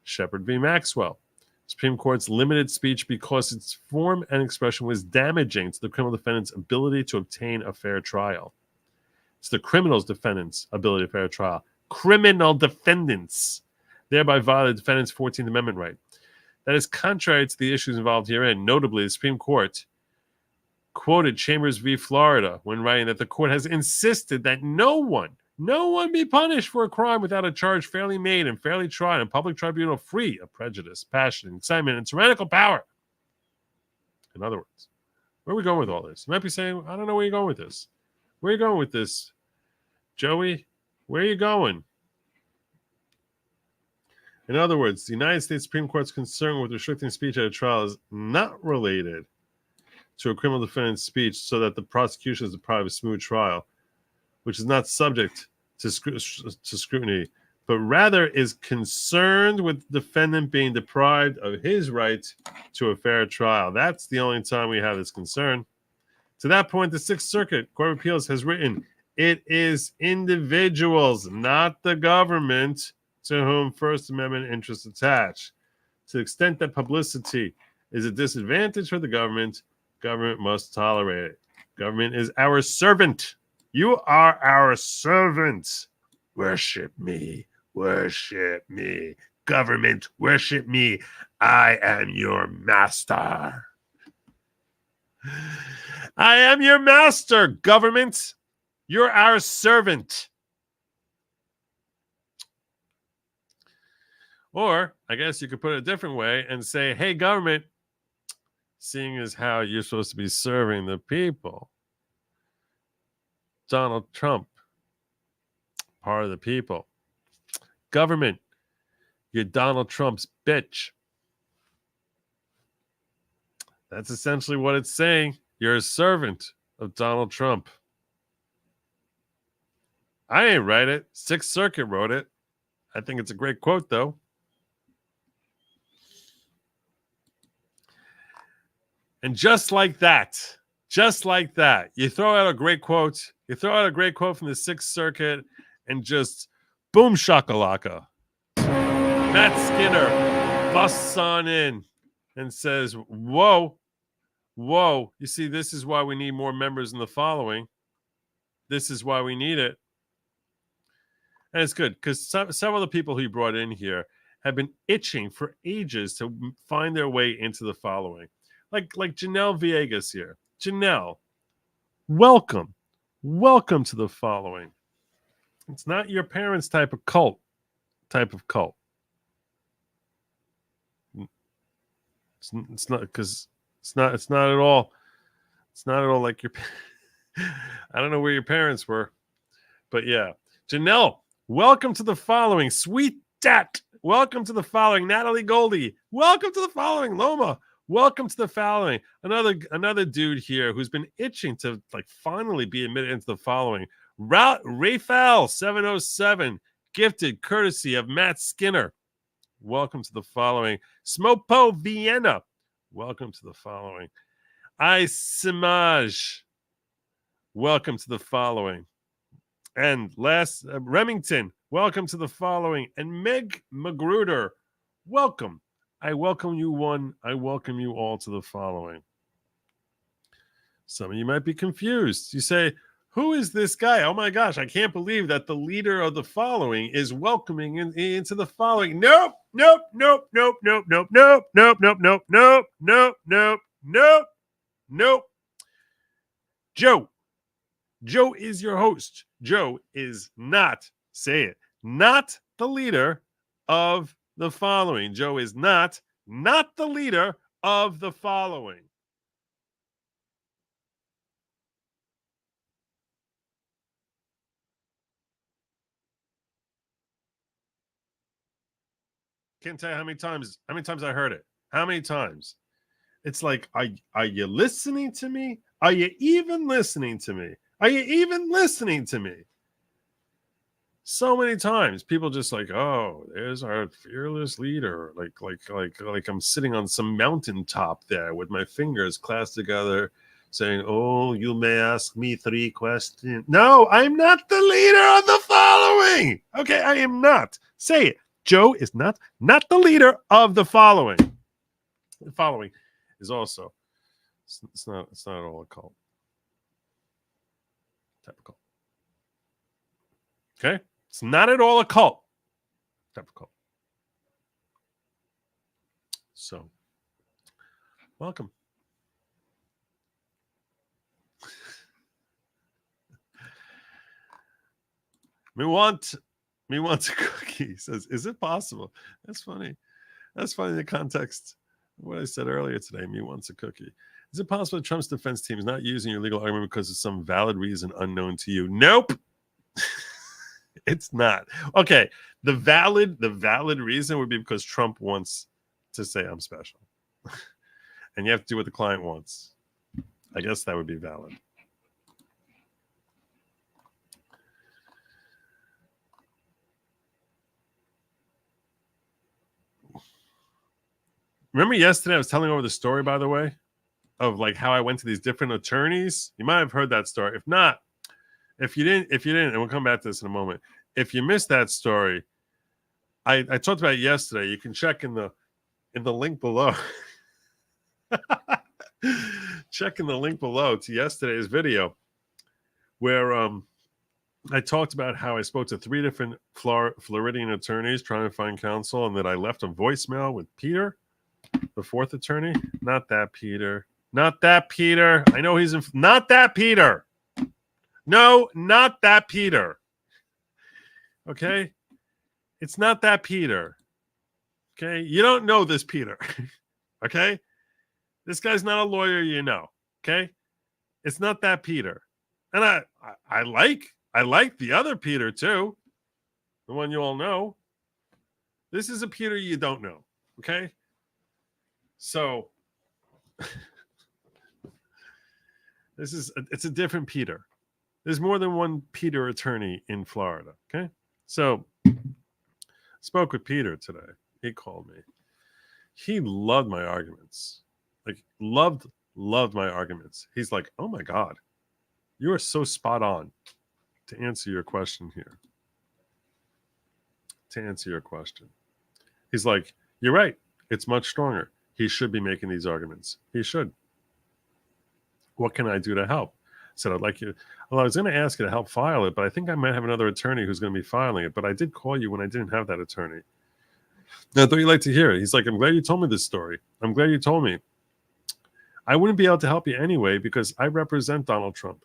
Shepard v. Maxwell. Supreme Court's limited speech because its form and expression was damaging to the criminal defendant's ability to obtain a fair trial. It's the criminal's defendant's ability to fair trial. Criminal defendants, thereby violate the defendant's 14th Amendment right. That is contrary to the issues involved herein. Notably, the Supreme Court quoted Chambers v. Florida when writing that the court has insisted that no one be punished for a crime without a charge fairly made and fairly tried in public tribunal free of prejudice, passion, excitement, and tyrannical power. In other words, where are we going with all this? You might be saying, I don't know where you're going with this. Where are you going with this, Joey? Where are you going? In other words, the United States Supreme Court's concern with restricting speech at a trial is not related to a criminal defendant's speech so that the prosecution is deprived of a smooth trial, which is not subject to scrutiny, but rather is concerned with the defendant being deprived of his right to a fair trial. That's the only time we have this concern. To that point, the Sixth Circuit Court of Appeals has written, it is individuals, not the government, to whom First Amendment interests attach. To the extent that publicity is a disadvantage for the government must tolerate it. Government is our servant. You are our servant. Worship me. Worship me. Government, worship me. I am your master. I am your master, government. You're our servant. Or, I guess you could put it a different way and say, hey, government, seeing as how you're supposed to be serving the people, Donald Trump part of the people. Government, you're Donald Trump's bitch. That's essentially what it's saying. You're a servant of Donald Trump. I ain't write it. Sixth Circuit wrote it. I think it's a great quote, though. And just like that, you throw out a great quote. You throw out a great quote from the Sixth Circuit and just boom shakalaka. Matt Skinner busts on in and says, whoa, you see, this is why we need more members in the following. This is why we need it. And it's good because several of the people he brought in here have been itching for ages to find their way into the following. Like Janelle Villegas here. Janelle, welcome to the following. It's not your parents' type of cult. It's not because it's not at all. It's not at all like your. I don't know where your parents were, but yeah, Janelle, welcome to the following. Sweet Dat, welcome to the following. Natalie Goldie, welcome to the following. Loma, welcome to the following. Another dude here who's been itching to finally be admitted into the following. Rafael 707, gifted courtesy of Matt Skinner. Welcome to the following. Smopo Vienna, welcome to the following. I Simaj, welcome to the following. And last, Remington, welcome to the following. And Meg Magruder, welcome. I welcome you one. I welcome you all to the following. Some of you might be confused. You say, who is this guy? Oh my gosh, I can't believe that the leader of the following is welcoming into the following. Nope. Joe is your host. Joe is not, say it, not the leader of the following. Joe is not the leader of the following. Can't tell you how many times I heard it. How many times? It's like, are you listening to me? Are you even listening to me? Are you even listening to me? So many times people just like, oh, there's our fearless leader. Like I'm sitting on some mountaintop there with my fingers clasped together saying, oh, you may ask me 3 questions. No, I'm not the leader of the following. Okay, I am not. Say it. Joe is not the leader of the following. The following is also, it's not at all a cult. Type of cult. Okay? It's not at all a cult. Type of cult. So, welcome. Me wants a cookie. Says, is it possible? That's funny. That's funny in the context of what I said earlier today. Me wants a cookie. Is it possible that Trump's defense team is not using your legal argument because of some valid reason unknown to you? Nope. It's not. Okay. The valid reason would be because Trump wants to say I'm special. And you have to do what the client wants. I guess that would be valid. Remember yesterday I was telling over the story, by the way, of how I went to these different attorneys? You might have heard that story. If not, if you didn't, and we'll come back to this in a moment. If you missed that story, I talked about it yesterday. You can check in the link below. Check in the link below to yesterday's video where I talked about how I spoke to 3 different Floridian attorneys trying to find counsel, and that I left a voicemail with Peter, the 4th attorney. Not that Peter. I know he's not that Peter. No, not that Peter. Okay? It's not that Peter. Okay? You don't know this Peter. Okay? This guy's not a lawyer, you know. Okay? It's not that Peter. And I like the other Peter too. the one you all know. This is a Peter you don't know, okay? So it's a different Peter. There's more than one Peter attorney in Florida, okay? So spoke with Peter today. He called me. He loved my arguments. Like loved my arguments. He's like, "Oh my God, you are so spot on." To answer your question here. To answer your question. He's like, "You're right. It's much stronger. He should be making these arguments. He should. What can I do to help?" I said, "I'd like you." Well, I was going to ask you to help file it, but I think I might have another attorney who's going to be filing it. But I did call you when I didn't have that attorney. And I thought you'd like to hear it. He's like, "I'm glad you told me this story. I'm glad you told me. I wouldn't be able to help you anyway because I represent Donald Trump."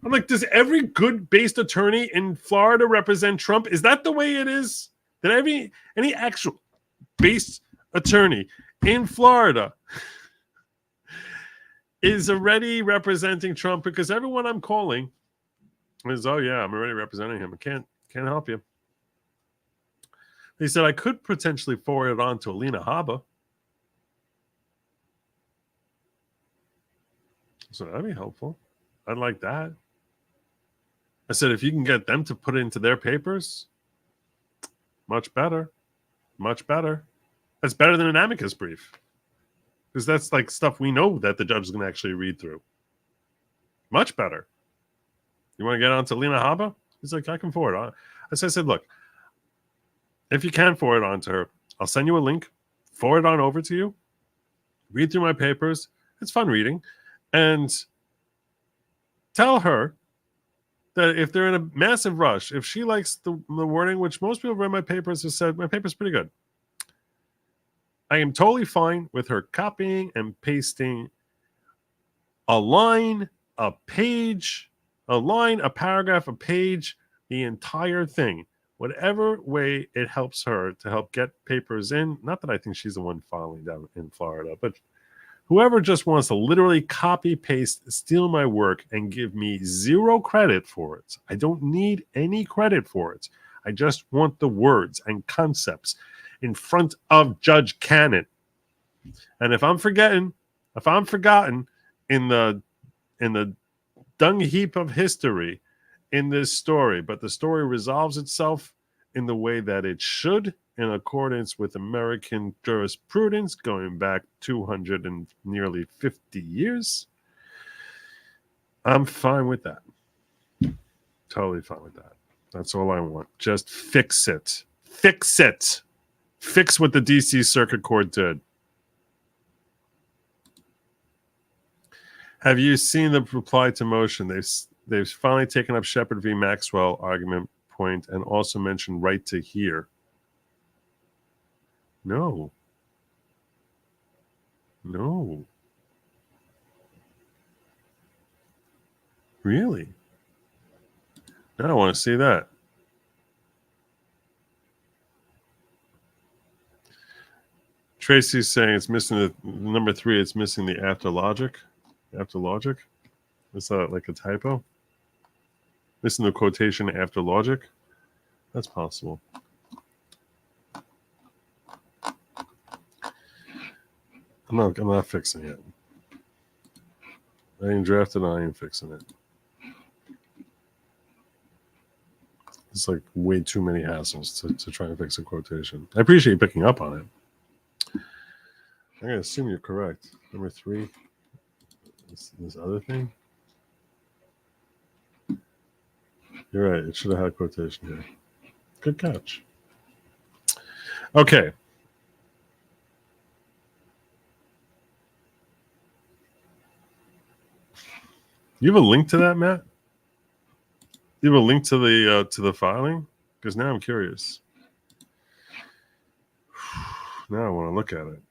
I'm like, does every good-based attorney in Florida represent Trump? Is that the way it is? That any actual based attorney in Florida is already representing Trump? Because everyone I'm calling is, "Oh yeah, I'm already representing him. I can't help you." He said, "I could potentially forward it on to Alina Habba." So that'd be helpful. I'd like that. I said, if you can get them to put it into their papers, much better. Much better. That's better than an amicus brief. Because that's like stuff we know that the judge is going to actually read through. Much better. You want to get on to Lena Habba? He's like, "I can forward it on." I said, "Look, if you can forward it on to her, I'll send you a link, forward it on over to you, read through my papers. It's fun reading. And tell her that if they're in a massive rush, if she likes the wording, which most people who read my papers have said, my paper's pretty good, I am totally fine with her copying and pasting a line, a page, a line, a paragraph, a page, the entire thing. Whatever way it helps her to help get papers in. Not that I think she's the one filing down in Florida, but whoever just wants to literally copy, paste, steal my work and give me zero credit for it. I don't need any credit for it. I just want the words and concepts in front of Judge Cannon. And if I'm forgotten in the dung heap of history in this story, but the story resolves itself in the way that it should, in accordance with American jurisprudence going back 200 and nearly 50 years, I'm fine with that. Totally fine with that. That's all I want. Just fix it. Fix it. Fix what the D.C. Circuit Court did. Have you seen the reply to motion? They've finally taken up Shepard v. Maxwell argument point and also mentioned right to hear. No. Really? Now I want to see that. Tracy's saying it's missing the number 3. It's missing the after logic. After logic? Is that like a typo? Missing the quotation after logic? That's possible. I'm not fixing it. I ain't drafted. I ain't fixing it. It's like way too many hassles to try and fix a quotation. I appreciate you picking up on it. I'm gonna assume you're correct. Number 3. This other thing. You're right. It should have had a quotation here. Good catch. Okay. You have a link to that, Matt? You have a link to the filing? Because now I'm curious. Now I want to look at it.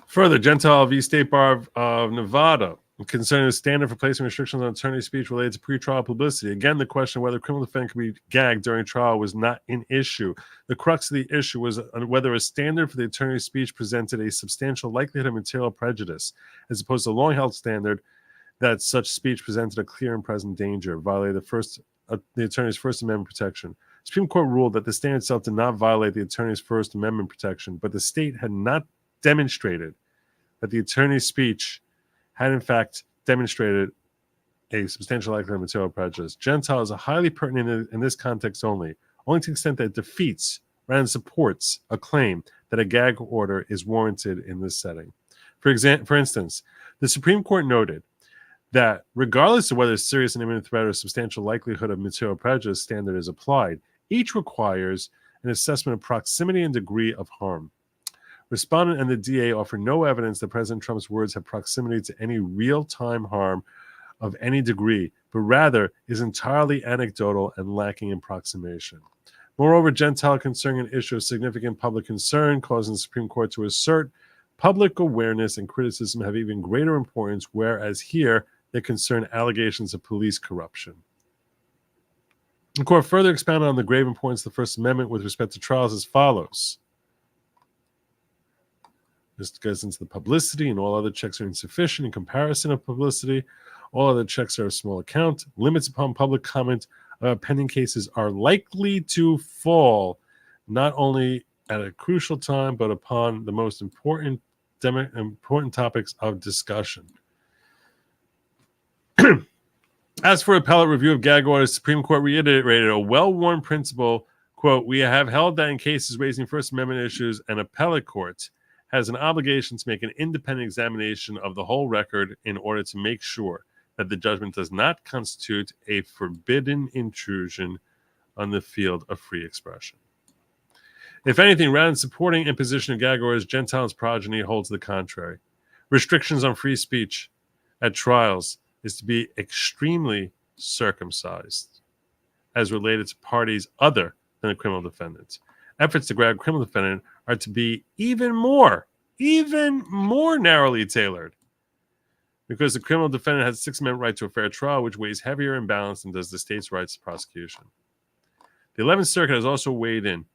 Further, Gentile v. State Bar of Nevada. Concerning the standard for placing restrictions on attorney speech related to pretrial publicity, again, the question of whether a criminal defendant could be gagged during trial was not an issue. The crux of the issue was whether a standard for the attorney's speech presented a substantial likelihood of material prejudice, as opposed to a long-held standard that such speech presented a clear and present danger, violated the attorney's First Amendment protection. The Supreme Court ruled that the standard itself did not violate the attorney's First Amendment protection, but the state had not demonstrated that the attorney's speech had in fact demonstrated a substantial likelihood of material prejudice. Gentile is a highly pertinent in this context only to the extent that it defeats rather than supports a claim that a gag order is warranted in this setting. For instance, the Supreme Court noted that regardless of whether serious and imminent threat or substantial likelihood of material prejudice standard is applied, each requires an assessment of proximity and degree of harm. Respondent and the DA offer no evidence that President Trump's words have proximity to any real-time harm of any degree, but rather is entirely anecdotal and lacking in approximation. Moreover, Gentile concerning an issue of significant public concern, causing the Supreme Court to assert public awareness and criticism have even greater importance, whereas here they concern allegations of police corruption. The court further expounded on the grave importance of the First Amendment with respect to trials as follows. This goes into the publicity, and all other checks are insufficient in comparison of publicity. All other checks are of small account. Limits upon public comment pending cases are likely to fall not only at a crucial time, but upon the most important topics of discussion. As for appellate review of gag orders, the Supreme Court reiterated a well-worn principle, quote, "We have held that in cases raising First Amendment issues, an appellate court has an obligation to make an independent examination of the whole record in order to make sure that the judgment does not constitute a forbidden intrusion on the field of free expression." If anything, rather than supporting imposition of gag orders, Gentile's progeny holds the contrary. Restrictions on free speech at trials is to be extremely circumcised as related to parties other than a criminal defendant. Efforts to grab a criminal defendant are to be even more narrowly tailored, because the criminal defendant has a Sixth Amendment right to a fair trial, which weighs heavier in balance than does the state's rights to prosecution. The 11th Circuit has also weighed in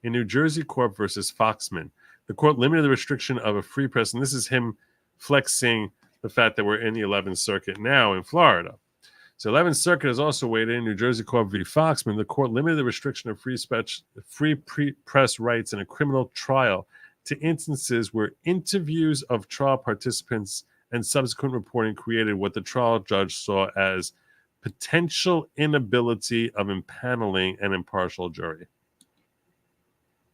New Jersey Corp versus Foxman. The court limited the restriction of a free press, and this is him flexing the fact that we're in the 11th Circuit now in Florida. So 11th Circuit has also weighed in New Jersey Corp v. Foxman. The court limited the restriction of free press rights in a criminal trial to instances where interviews of trial participants and subsequent reporting created what the trial judge saw as potential inability of impaneling an impartial jury.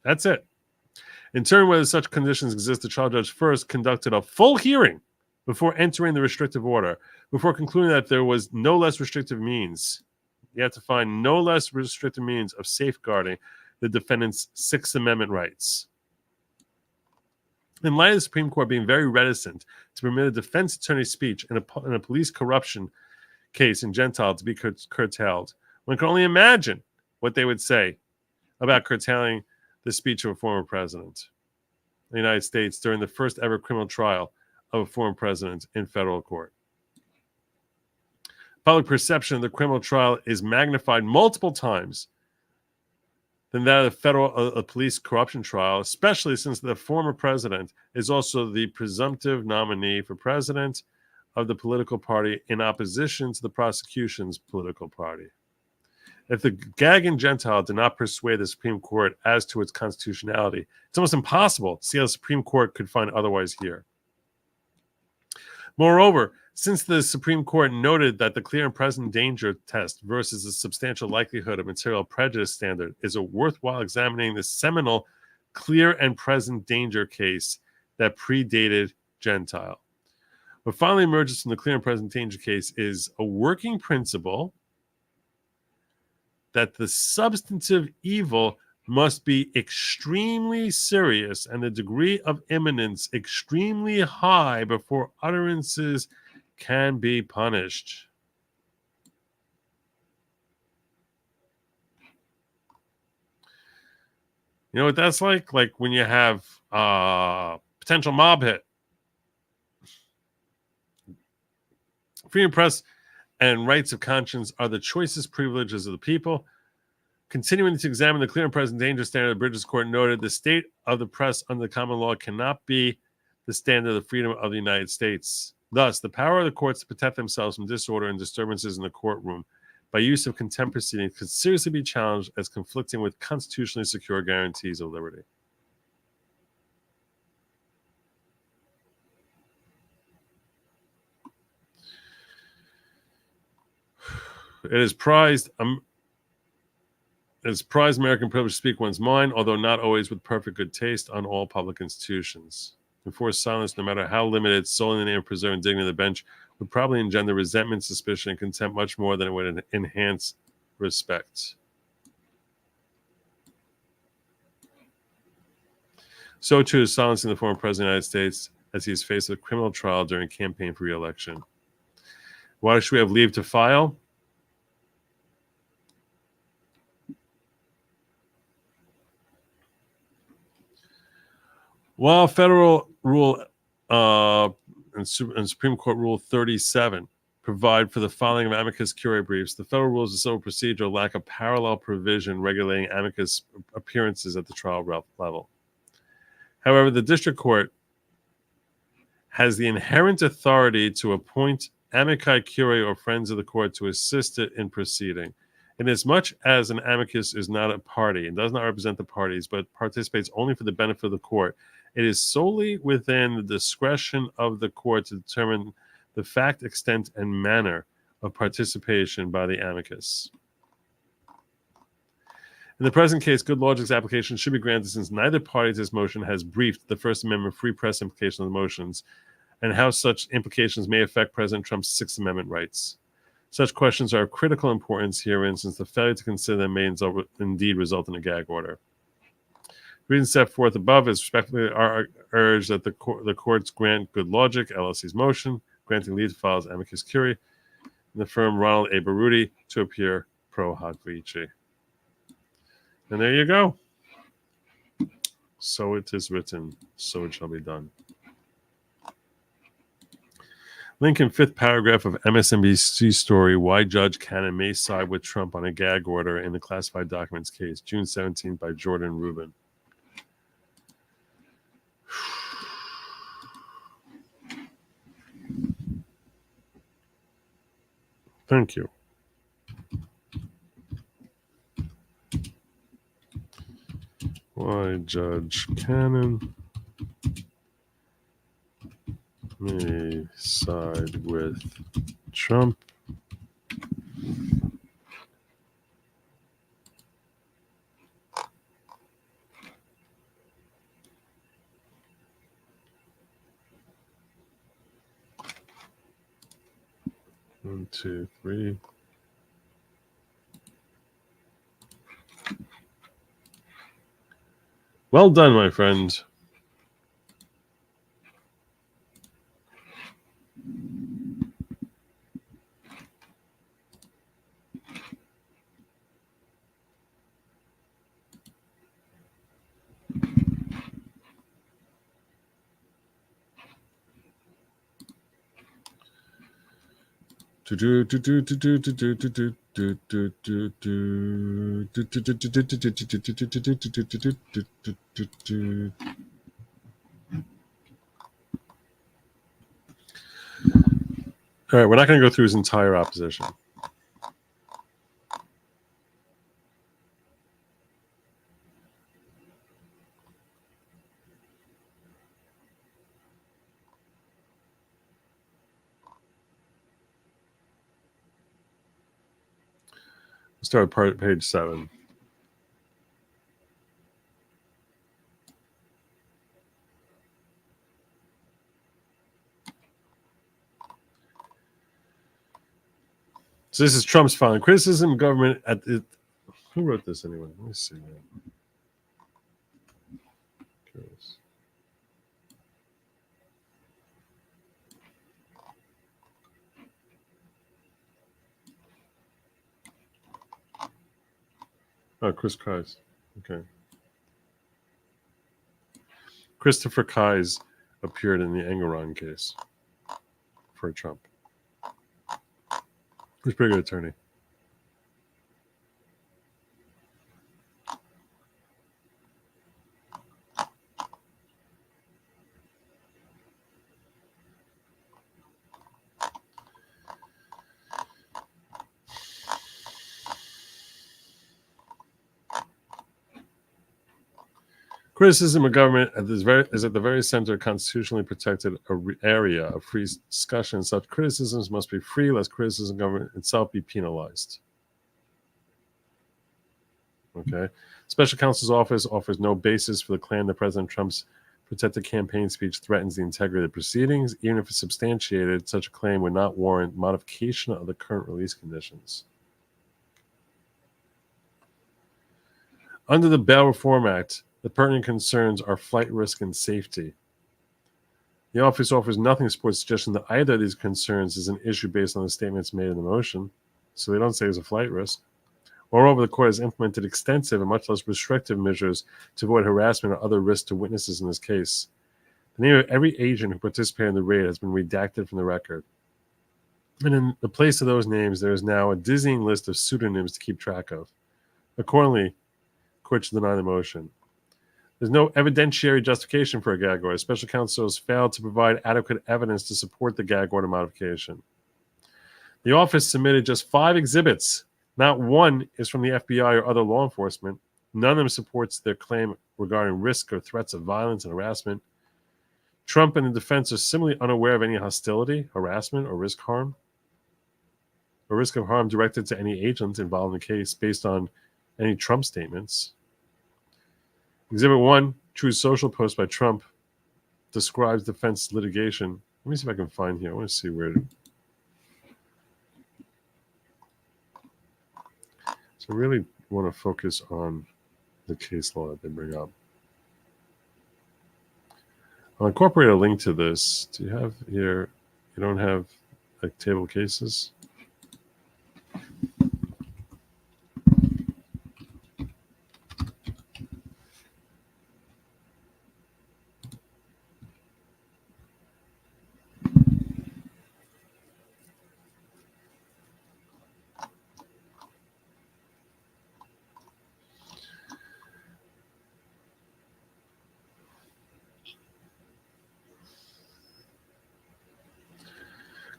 That's it. In turn, whether such conditions exist, the trial judge first conducted a full hearing before entering the restrictive order, before concluding that there was no less restrictive means. You have to find no less restrictive means of safeguarding the defendant's Sixth Amendment rights. In light of the Supreme Court being very reticent to permit a defense attorney's speech in a police corruption case in Gentile to be curtailed, one can only imagine what they would say about curtailing the speech of a former president of the United States during the first ever criminal trial of a former president in federal court. Public perception of the criminal trial is magnified multiple times than that of the federal police corruption trial, especially since the former president is also the presumptive nominee for president of the political party in opposition to the prosecution's political party. If the gag in Gentile did not persuade the Supreme Court as to its constitutionality, it's almost impossible to see how the Supreme Court could find otherwise here. Moreover, since the Supreme Court noted that the clear and present danger test versus the substantial likelihood of material prejudice standard is a worthwhile examining the seminal clear and present danger case that predated Gentile. What finally emerges from the clear and present danger case is a working principle that the substantive evil must be extremely serious and the degree of imminence extremely high before utterances can be punished. You know what that's like? Like when you have potential mob hit. Freedom of press and rights of conscience are the choicest privileges of the people. Continuing to examine the clear and present danger standard, the Bridges Court noted the state of the press under the common law cannot be the standard of freedom of the United States. Thus, the power of the courts to protect themselves from disorder and disturbances in the courtroom by use of contempt proceedings could seriously be challenged as conflicting with constitutionally secure guarantees of liberty. It is prized American privilege to speak one's mind, although not always with perfect good taste, on all public institutions. Enforced silence, no matter how limited, solely in the name of preserving dignity of the bench, would probably engender resentment, suspicion, and contempt much more than it would enhance respect. So too is silencing the former president of the United States as he is faced with a criminal trial during a campaign for re-election. Why should we have leave to file? While federal rule and Supreme Court Rule 37 provide for the filing of amicus curiae briefs, the federal rules of civil procedure lack a parallel provision regulating amicus appearances at the trial level. However, the district court has the inherent authority to appoint amici curiae or friends of the court to assist it in proceeding. Inasmuch as an amicus is not a party and does not represent the parties, but participates only for the benefit of the court, it is solely within the discretion of the court to determine the fact, extent, and manner of participation by the amicus. In the present case, Good Lawgic's application should be granted since neither party to this motion has briefed the First Amendment free press implications of the motions and how such implications may affect President Trump's Sixth Amendment rights. Such questions are of critical importance herein, since the failure to consider them may indeed result in a gag order. Reasons set forth above is respectfully urged that the courts grant Good Lawgic, LLC's motion, granting leave to file as amicus curiae, and the firm Ronald A. Baruti to appear pro hoc vici. And there you go. So it is written, so it shall be done. Link in fifth paragraph of MSNBC story, Why Judge Cannon May Side with Trump on a Gag Order in the Classified Documents Case, June 17th by Jordan Rubin. Thank you. Why Judge Cannon may side with Trump One, two, three. Well done, my friend. All right, we're not going to go through his entire opposition. Let's start with page 7. So this is Trump's filing criticism of government at the. Who wrote this anyway? Let me see. Curious. Oh, Chris Kise. Okay. Christopher Kise appeared in the Engelron case for Trump. He's a pretty good attorney. Criticism of government is at the very center of constitutionally protected area of free discussion. Such criticisms must be free, lest criticism of government itself be penalized. Okay. Special counsel's office offers no basis for the claim that President Trump's protected campaign speech threatens the integrity of the proceedings. Even if it's substantiated, such a claim would not warrant modification of the current release conditions. Under the Bail Reform Act, the pertinent concerns are flight risk and safety. The office offers nothing to support the suggestion that either of these concerns is an issue based on the statements made in the motion, so they don't say it's a flight risk. Moreover, the court has implemented extensive and much less restrictive measures to avoid harassment or other risks to witnesses in this case. The name of every agent who participated in the raid has been redacted from the record. And in the place of those names, there is now a dizzying list of pseudonyms to keep track of. Accordingly, the court should deny the motion. There's no evidentiary justification for a gag order. Special counsel has failed to provide adequate evidence to support the gag order modification. The office submitted just 5 exhibits. Not one is from the FBI or other law enforcement. None of them supports their claim regarding risk or threats of violence and harassment. Trump and the defense are similarly unaware of any hostility, harassment, or risk of harm directed to any agent involved in the case based on any Trump statements. Exhibit 1, Truth Social post by Trump, describes defense litigation. Let me see if I can find here. I want to see where. So I really want to focus on the case law that they bring up. I'll incorporate a link to this. Do you have here? You don't have like table cases?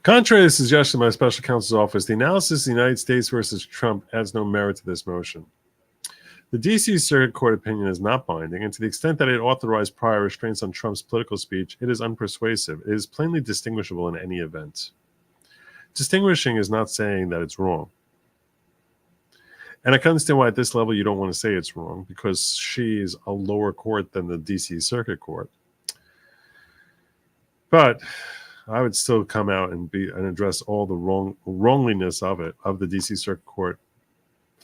Contrary to the suggestion by the special counsel's office, the analysis of the United States versus Trump adds no merit to this motion. The D.C. Circuit Court opinion is not binding, and to the extent that it authorized prior restraints on Trump's political speech, it is unpersuasive. It is plainly distinguishable in any event. Distinguishing is not saying that it's wrong. And I can understand why at this level you don't want to say it's wrong, because she is a lower court than the D.C. Circuit Court. But I would still come out and address all the wrongliness of the D.C. Circuit Court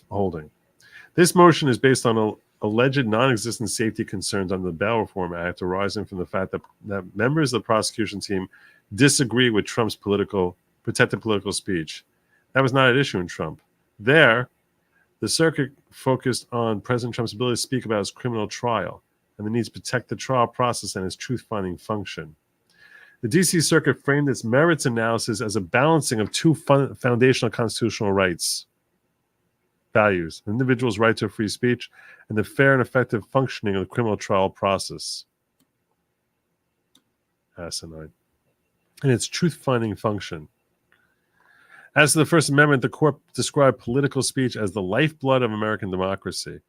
holding. This motion is based on alleged non-existent safety concerns under the Bail Reform Act arising from the fact that members of the prosecution team disagree with Trump's protected political speech. That was not an issue in Trump. There, the circuit focused on President Trump's ability to speak about his criminal trial and the need to protect the trial process and its truth-finding function. The D.C. Circuit framed its merits analysis as a balancing of 2 foundational constitutional rights, values: the individual's right to free speech and the fair and effective functioning of the criminal trial process. Asinine. And its truth-finding function. As to the First Amendment, the court described political speech as the lifeblood of American democracy,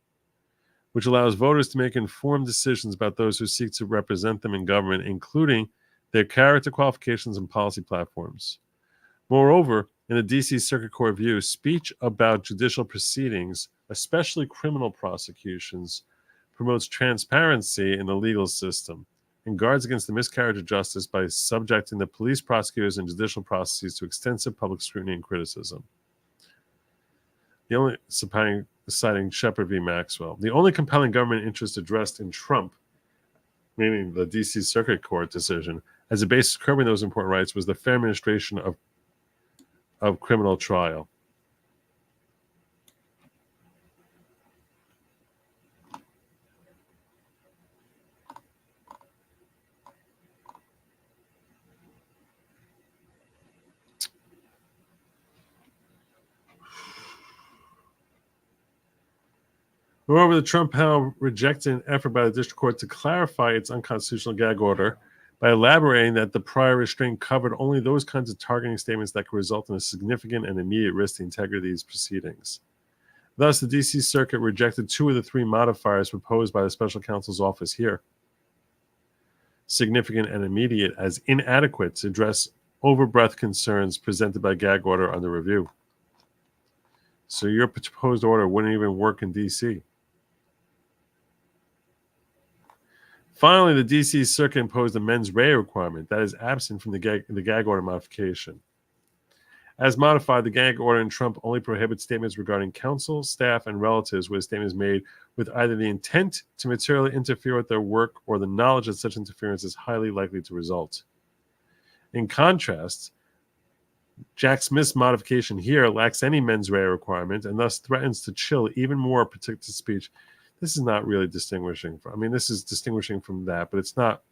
which allows voters to make informed decisions about those who seek to represent them in government, including their character qualifications and policy platforms. Moreover, in the D.C. Circuit Court view, speech about judicial proceedings, especially criminal prosecutions, promotes transparency in the legal system and guards against the miscarriage of justice by subjecting the police, prosecutors, and judicial processes to extensive public scrutiny and criticism. The only citing Shepard v. Maxwell, the only compelling government interest addressed in Trump, meaning the D.C. Circuit Court decision, as a basis of curbing those important rights was the fair administration of criminal trial. Moreover, the Trump panel rejected an effort by the district court to clarify its unconstitutional gag order by elaborating that the prior restraint covered only those kinds of targeting statements that could result in a significant and immediate risk to the integrity of these proceedings. Thus, the D.C. Circuit rejected 2 of the 3 modifiers proposed by the special counsel's office here. Significant and immediate as inadequate to address overbreadth concerns presented by gag order under review. So your proposed order wouldn't even work in D.C. Finally, the D.C. Circuit imposed a mens rea requirement that is absent from the gag order modification. As modified, the gag order in Trump only prohibits statements regarding counsel, staff, and relatives where the statement is made with either the intent to materially interfere with their work or the knowledge that such interference is highly likely to result. In contrast, Jack Smith's modification here lacks any mens rea requirement and thus threatens to chill even more protected speech. This is not really distinguishing. This is distinguishing from that, but it's not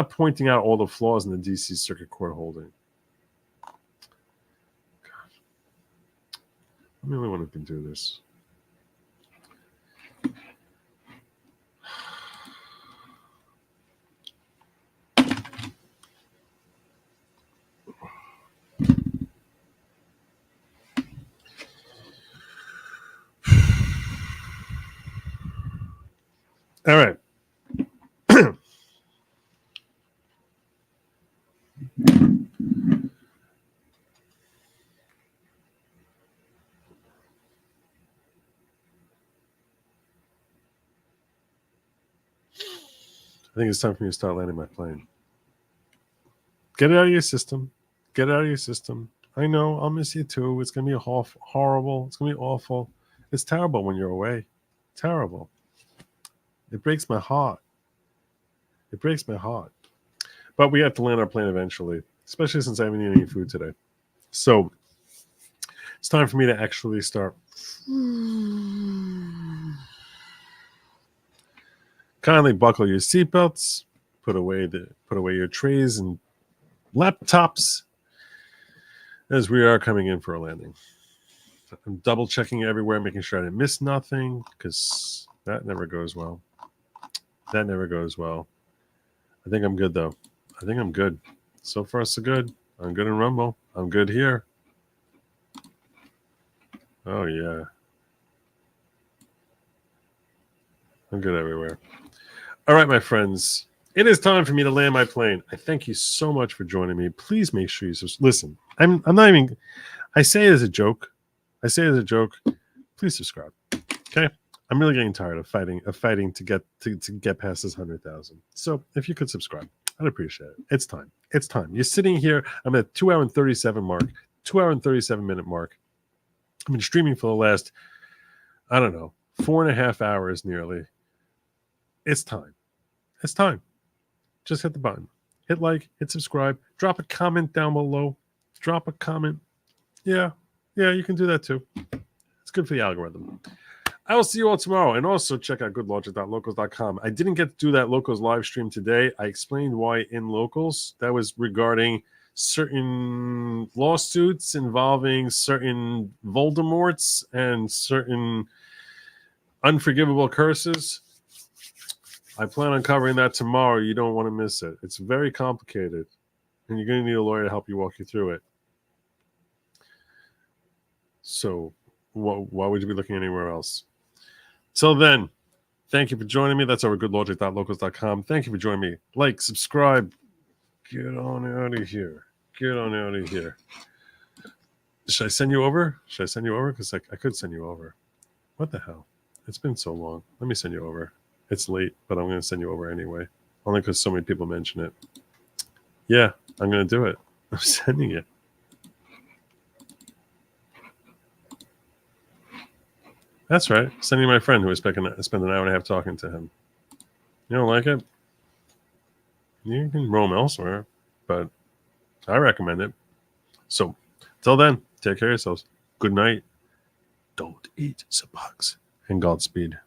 pointing out all the flaws in the D.C. Circuit Court holding. God. I'm the only one who can do this. All right. I think it's time for me to start landing my plane. Get it out of your system. Get it out of your system. I know, I'll miss you too. It's going to be horrible. It's going to be awful. It's terrible when you're away. Terrible. It breaks my heart. It breaks my heart. But we have to land our plane eventually, especially since I haven't eaten any food today. So it's time for me to actually start. Kindly buckle your seatbelts, put away your trays and laptops as we are coming in for a landing. I'm double checking everywhere, making sure I didn't miss nothing, because that never goes well. That never goes well. I think I'm good though. I think I'm good. So far so good. I'm good in Rumble. I'm good here. Oh yeah. I'm good everywhere. All right, my friends. It is time for me to land my plane. I thank you so much for joining me. Please make sure you listen. I'm not even. I say it as a joke. Please subscribe. Okay. I'm really getting tired of fighting to get past this 100,000. So if you could subscribe, I'd appreciate it. It's time. It's time. You're sitting here. I'm at 2 hour and 37 mark. 2 hour and 37 minute mark. I've been streaming for the last, 4.5 hours nearly. It's time. It's time. Just hit the button. Hit like, hit subscribe, drop a comment down below. Drop a comment. Yeah, you can do that too. It's good for the algorithm. I will see you all tomorrow. And also check out goodlawgic.locals.com. I didn't get to do that Locals live stream today. I explained why in Locals. That was regarding certain lawsuits involving certain Voldemorts and certain unforgivable curses. I plan on covering that tomorrow. You don't want to miss it. It's very complicated, and you're going to need a lawyer to help you walk you through it. So why would you be looking anywhere else? Till then, thank you for joining me. That's over goodlawgic.locals.com. Thank you for joining me. Like, subscribe. Get on out of here. Get on out of here. Should I send you over? Because I could send you over. What the hell? It's been so long. Let me send you over. It's late, but I'm going to send you over anyway. Only because so many people mention it. Yeah, I'm going to do it. I'm sending it. That's right. Sending my friend who was spent an hour and a half talking to him. You don't like it? You can roam elsewhere, but I recommend it. So, till then, take care of yourselves. Good night. Don't eat the bugs. And Godspeed.